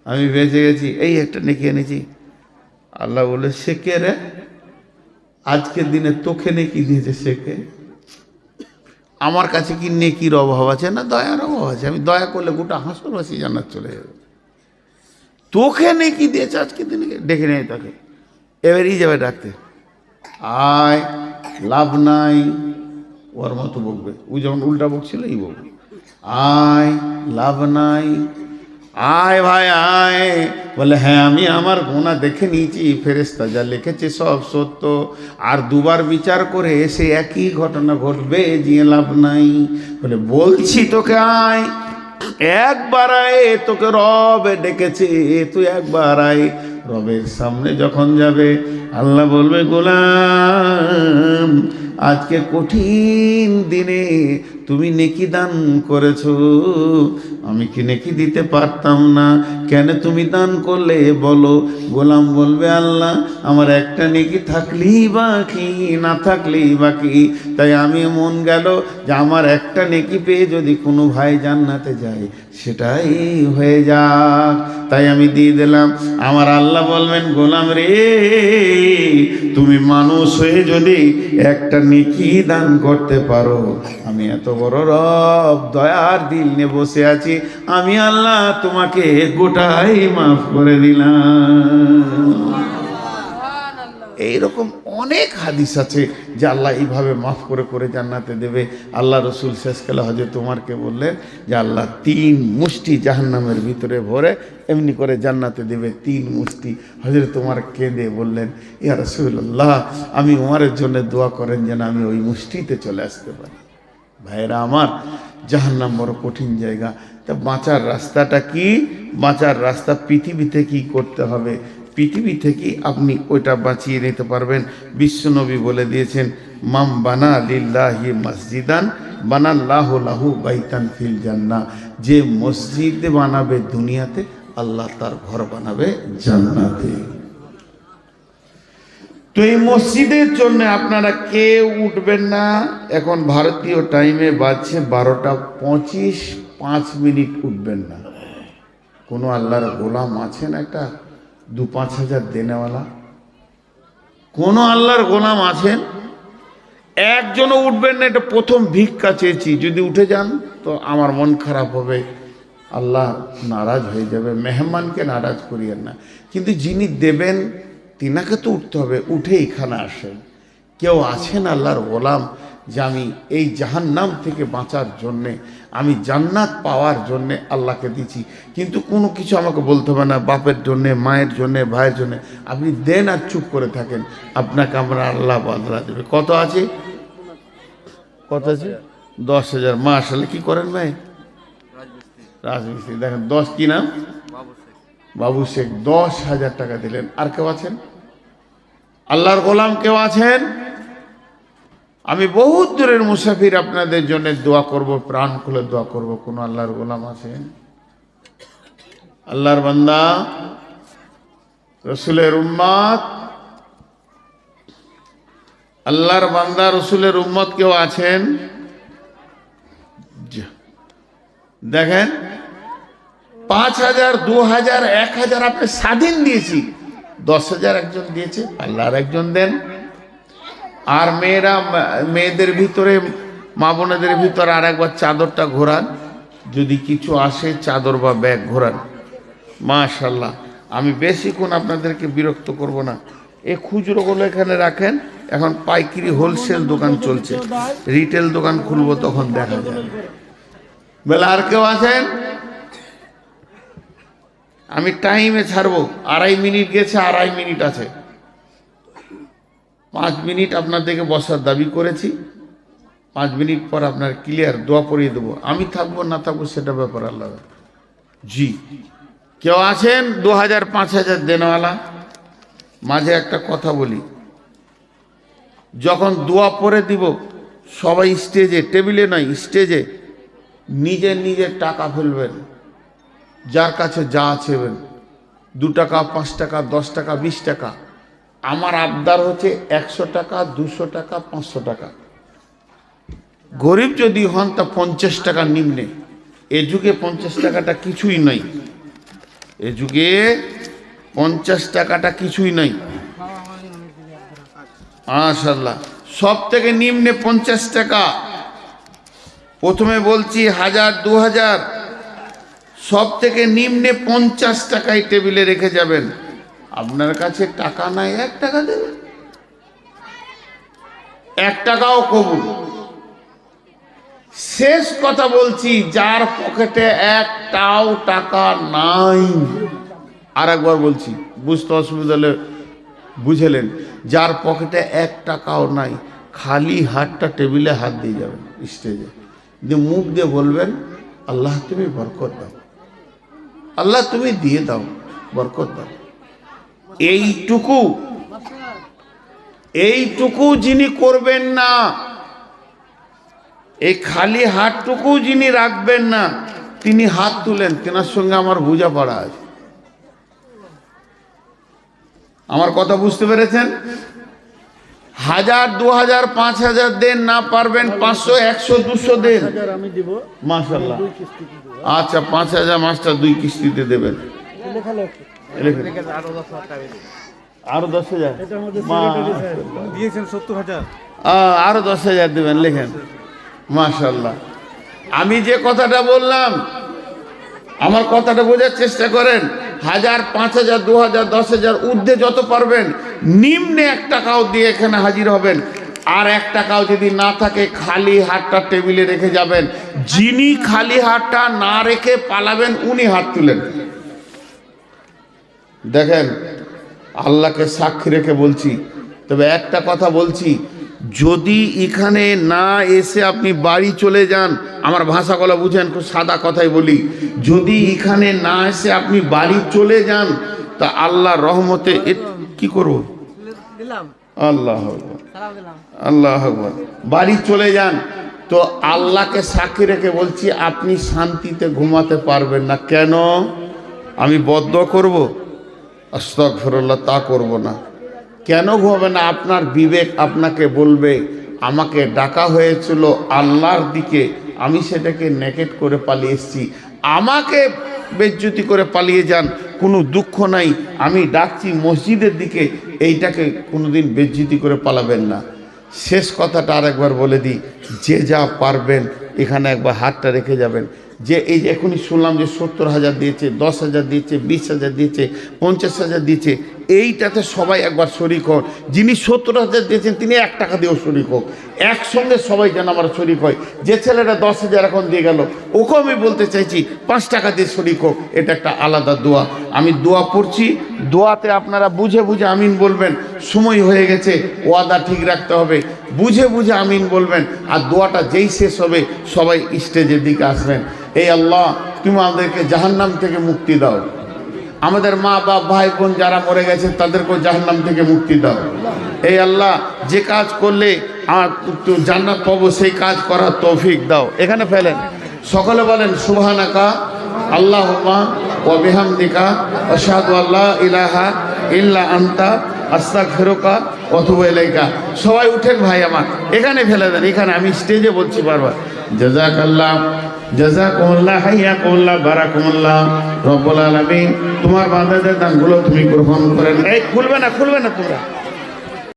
আমি বেঁচে গেছি, এই একটা নেকি এনেছি। আল্লাহ বলে সে কে রে? আজকের দিনে তোকে নেকি দিয়েছে সে কে? আমার কাছে কি নেকির অভাব আছে না দয়ার অভাব আছে? আমি দয়া করলে গোটা হাসপাতাল জান্নাত চলে যাবে। তোকে নেকি দিয়েছে আজকের দিনে, ডেকে নেই তাকে। এবারই যাবে ডাকতে, আয়, লাভ নাই। ওর মতো বকবে, ও যখন উল্টা বকছিল এই বকবে, আয়, লাভ নাই, আয় ভাই আয়। বলে হ্যাঁ আমি আমার গুনাহ দেখে নিয়েছি, ফেরেশতা যা লিখেছে সব সত্য। আর দুবার বিচার করে এসে একই ঘটনা ঘটবে, যে লাভ নাই। বলে বলছি তোকে আয়, একবার আয়, তোকে রব ডেকেছে, তুই একবার আয়। রবের সামনে যখন যাবে, আল্লাহ বলবে গোলাম আজকে কঠিন দিনে তুমি নেকি দান করেছো, আমি কি নেকি দিতে পারতাম না? কেন তুমি দান করলে বলো? গোলাম বলবে আল্লাহ আমার একটা নেকি থাকলেই বাকি, না থাকলেই বাকি। তাই আমি মন গেল যে আমার একটা নেকি পেয়ে যদি কোনো ভাই জান্নাতে যায় সেটাই হয়ে যাক, তাই আমি দিয়ে দিলাম। আমার আল্লাহ বলবেন গোলাম রে, তুমি মানুষ হয়ে যদি একটা নেকি দান করতে পারো, আমি এত বড় রব দয়ার দিল নিয়ে বসে আছি, আমি আল্লাহ তোমাকে গোটাই মাফ করে দিলাম। এইরকম অনেক হাদিস আছে যে আল্লাহ এইভাবে মাফ করে করে জান্নাতে দেবে। আল্লাহ রসুল শেষকালে হযরত ওমরকে বললেন যে আল্লাহ 3 মুষ্টি জাহান্নামের ভিতরে ভরে এমনি করে জান্নাতে দেবে, 3 মুষ্টি। হযরত ওমর কেঁদে বললেন ইয়া রাসূলুল্লাহ, আমি ওমরের জন্য দোয়া করেন যেন আমি ওই মুষ্টিতে চলে আসতে পারি। ভাইরা আমার, জাহান্নাম বড় কঠিন জায়গা। তা বাঁচার রাস্তাটা কি? বাঁচার রাস্তা পৃথিবীতে কি করতে হবে, পৃথিবী থেকে আপনি ওইটা বাঁচিয়ে নিতে পারবেন। বিশ্বনবী বলে দিয়েছেন মাম বানা লিল্লাহি মসজিদান বানাল্লাহু লাহু বাইতান ফিল জান্নাহ। যে মসজিদ বানাবে দুনিয়াতে, আল্লাহ তার ঘর বানাবে জান্নাতে। তো এই মসজিদের জন্য আপনারা কেউ উঠবেন না। এখন ভারতীয় টাইমে বাজছে 12:25, 5 মিনিট উঠবেন না। কোনো আল্লাহর গোলাম আছেন একটা 2-5 হাজার দেনেওয়ালা? কোনো আল্লাহর গোলাম আছেন? একজনও উঠবেন না। এটা প্রথম ভিক্ষা চেয়েছি, যদি উঠে যান তো আমার মন খারাপ হবে, আল্লাহ নারাজ হয়ে যাবে। মেহমানকে নারাজ করিয়েন না, কিন্তু যিনি দেবেন তিনাকে তো উঠতে হবে। উঠে এখানে আসেন। কেউ আছেন আল্লাহর গোলাম যে আমি এই জাহান্নাম থেকে বাঁচার জন্যে, আমি জান্নাত পাওয়ার জন্যে আল্লাহকে দিচ্ছি, কিন্তু কোনো কিছু আমাকে বলতে হবে না, বাপের জন্যে, মায়ের জন্যে, ভাইয়ের জন্যে। আপনি দেন আর চুপ করে থাকেন, আপনাকে আমরা আল্লাহ বদলা দেবে। কত আছে? কত আছে? 10,000। মাশাআল্লাহ। কি করেন ভাই? রাজমিস্ত্রি। দেখেন 10 কি নাম? বাবু শেখ। 10,000 টাকা দিলেন। আর কেউ আছেন আল্লাহর গোলাম? কেউ আছেন? আমি বহুত দূরের মুসাফির, আপনাদের জন্য দোয়া করব, প্রাণ খুলে দোয়া করব। কোন আল্লাহর গোলাম আছেন? আল্লাহর বান্দা, রসুলের উম্মত, আল্লাহর বান্দা রসুলের উম্মত কেউ আছেন? দেখেন 5,000, 2,000, 1,000 আপনি স্বাধীন দিয়েছি, 10,000 একজন দিয়েছে, আল্লাহর একজন দেন। আর মেয়েদের ভিতরে, মা বোনেদের ভিতরে আর একবার চাদরটা ঘোরান, যদি কিছু আসে চাদর বা ব্যাগ ঘোরান। মাশাআল্লাহ, আমি বেশিক্ষণ আপনাদেরকে বিরক্ত করব না। এই খুচরোগুলো এখানে রাখেন, এখন পাইকারি হোলসেল দোকান চলছে, রিটেল দোকান খুলবো তখন দেখা যাবে। বলে আর কেউ আছেন? আমি টাইমে ছাড়বো, 2.5 মিনিট গেছে, 2.5 মিনিট আছে, 5 মিনিট আপনাদেরকে বসার দাবি করেছি। 5 মিনিট পর আপনার ক্লিয়ার দোয়া পড়িয়ে দেবো। আমি থাকবো না থাকবো সেটা ব্যাপার আল্লাহ। জি, কেউ আছেন 2,000, 5,000 দেনওয়ালা? মাঝে একটা কথা বলি, যখন দোয়া পড়ে দিব সবাই স্টেজে, টেবিলে নয় স্টেজে, নিজের নিজের টাকা ফেলবেন, যার কাছে যা আছেবেন, 2 টাকা, 5 টাকা, 10 টাকা, 20 টাকা। আমার আবদার হচ্ছে 100 টাকা, 200 টাকা, 500 টাকা। গরিব যদি হন তা 50 টাকা নিম্নে। এ যুগে 50 টাকাটা কিছুই নয়, এ যুগে 50 টাকাটা কিছুই নয়। মাশাআল্লাহ, সব থেকে নিম্নে 50 টাকা। প্রথমে বলছি 1,000, 2,000, সব থেকে নিম্নে 50 টাকায় টেবিলে রেখে যাবেন। আপনার কাছে টাকা নাই, 1 টাকা দেবেন, 1 টাকাও কবুল। শেষ কথা বলছি, যার পকেটে 1টাও টাকা নাই, আর একবার বলছি, বুঝতে অসুবিধা হলে বুঝলেন, যার পকেটে 1 টাকাও নাই, খালি হাতটা টেবিলে হাত দিয়ে যাবেন স্টেজে, দিয়ে মুখ দিয়ে বলবেন, আল্লাহ তুমি বরকত দাও, আল্লাহ তুমি দিয়ে দাও, বরকত দাও। এইটুকু যিনি করবেন না, এই খালি হাতটুকু যিনি রাখবেন না, তিনি হাত তুলেন, তেনার সঙ্গে আমার বোঝাপড়া আছে। আমার কথা বুঝতে পেরেছেন? 1,000, 2,000, 5,000 দেন, না পারবেন 500, 100, 200 দেন। আমি দিব মাশাআল্লাহ। আচ্ছা, 5,000 মাস্টার 2 কিস্তিতে দেবেন। আরো 10,000 দিয়েছেন, 70,000 আরো 10,000 দেবেন, লেখেন। মাশাআল্লাহ। আমি যে কথাটা বললাম, আমার কথাটা বোঝার চেষ্টা করেন। 1,000, 5,000, 2,000, 10,000 ঊর্ধ্বে যত পারবেন, নিম্নে 1 টাকাও দিয়ে এখানে হাজির হবেন। আর 1 টাকাও যদি না থাকে, খালি হাতটা টেবিলে রেখে যাবেন। যিনি খালি হাতটা না রেখে পালাবেন, উনি হাত তুলেন। দেখেন, আল্লাহকে সাক্ষী রেখে বলছি, তবে একটা কথা বলছি, যদি এখানে না এসে আপনি বাড়ি চলে যান, আমার ভাষাগুলো বুঝেন, খুব সাদা কথাই বলি, যদি এখানে না এসে আপনি বাড়ি চলে যান, তা আল্লাহ রহমতে কি করব? আল্লাহ আল্লাহ আকবার, বাড়ি চলে যান, তো আল্লাহকে সাক্ষী রেখে বলছি, আপনি শান্তিতে ঘুমাতে পারবেন না। কেন? আমি বদদোয়া করব? আস্তাগফিরুল্লাহ, তা করব না। কেন ঘুমাবে না? আপনার বিবেক আপনাকে বলবে, আমাকে ডাকা হয়েছিল আল্লাহর দিকে, আমি সেটাকে নেকেট করে পালিয়ে এসেছি, আমাকে বেজ্জতি করে পালিয়ে যান, কোনো দুঃখ নাই, আমি ডাকছি মসজিদের দিকে, এইটাকে কোনোদিন বেজ্জতি করে পালাবেন না। শেষ কথাটা আরেকবার বলে দিই, যে যা পারবেন এখানে একবার হাতটা রেখে যাবেন। যে এই যে এখনই শুনলাম যে 70,000 দিয়েছে, 10,000 দিয়েছে, 20,000 দিয়েছে, 50,000 দিয়েছে, এইটাতে সবাই একবার শরিক হোক। যিনি 70,000 দিয়েছেন তিনি 1 টাকা দিয়েও শরিক হোক, একসঙ্গে সবাই যেন আমার শরিক হয়। যে ছেলেটা 10,000 এখন দিয়ে গেল, ওকেও আমি বলতে চাইছি 5 টাকা দিয়ে শরিক হোক। এটা একটা আলাদা দোয়া। আমি দোয়া পড়ছি, দোয়াতে আপনারা বুঝে বুঝে আমিন বলবেন। সময় হয়ে গেছে, ওয়াদা ঠিক রাখতে হবে, বুঝে বুঝে আমিন বলবেন। আর দোয়াটা যেই শেষ হবে, সবাই স্টেজের দিকে আসবেন। এই আল্লাহ, তুমি আমাদেরকে জাহান্নাম থেকে মুক্তি দাও, আমাদের মা বাপ ভাই বোন যারা মরে গেছে তাদেরকেও জাহান্নাম থেকে মুক্তি দাও। এই আল্লাহ, যে কাজ করলে আমার জান্নাত পাবো, সেই কাজ করার তৌফিক দাও। এখানে ফেলেন, সকলে বলেন সুবহানাকা আল্লাহুম্মা ওয়া বিহামদিকা আশহাদু আল্লা ইলাহা ইল্লা আনতা আস্তাগফিরুকা ওয়া আতুবু ইলাইকা। সবাই উঠেন ভাই আমার, এখানে ফেলে দেন, এখানে আমি স্টেজে বলছি বারবার। জাযাকাল্লাহ জাযাকুমুল্লাহ, হাইয়াকুমুল্লাহ, বারাকুমুল্লাহ। রব্বুল আলামিন তোমার বান্দাদের দানগুলো তুমি গ্রহণ করেন। এই খুলবে না তোমরা।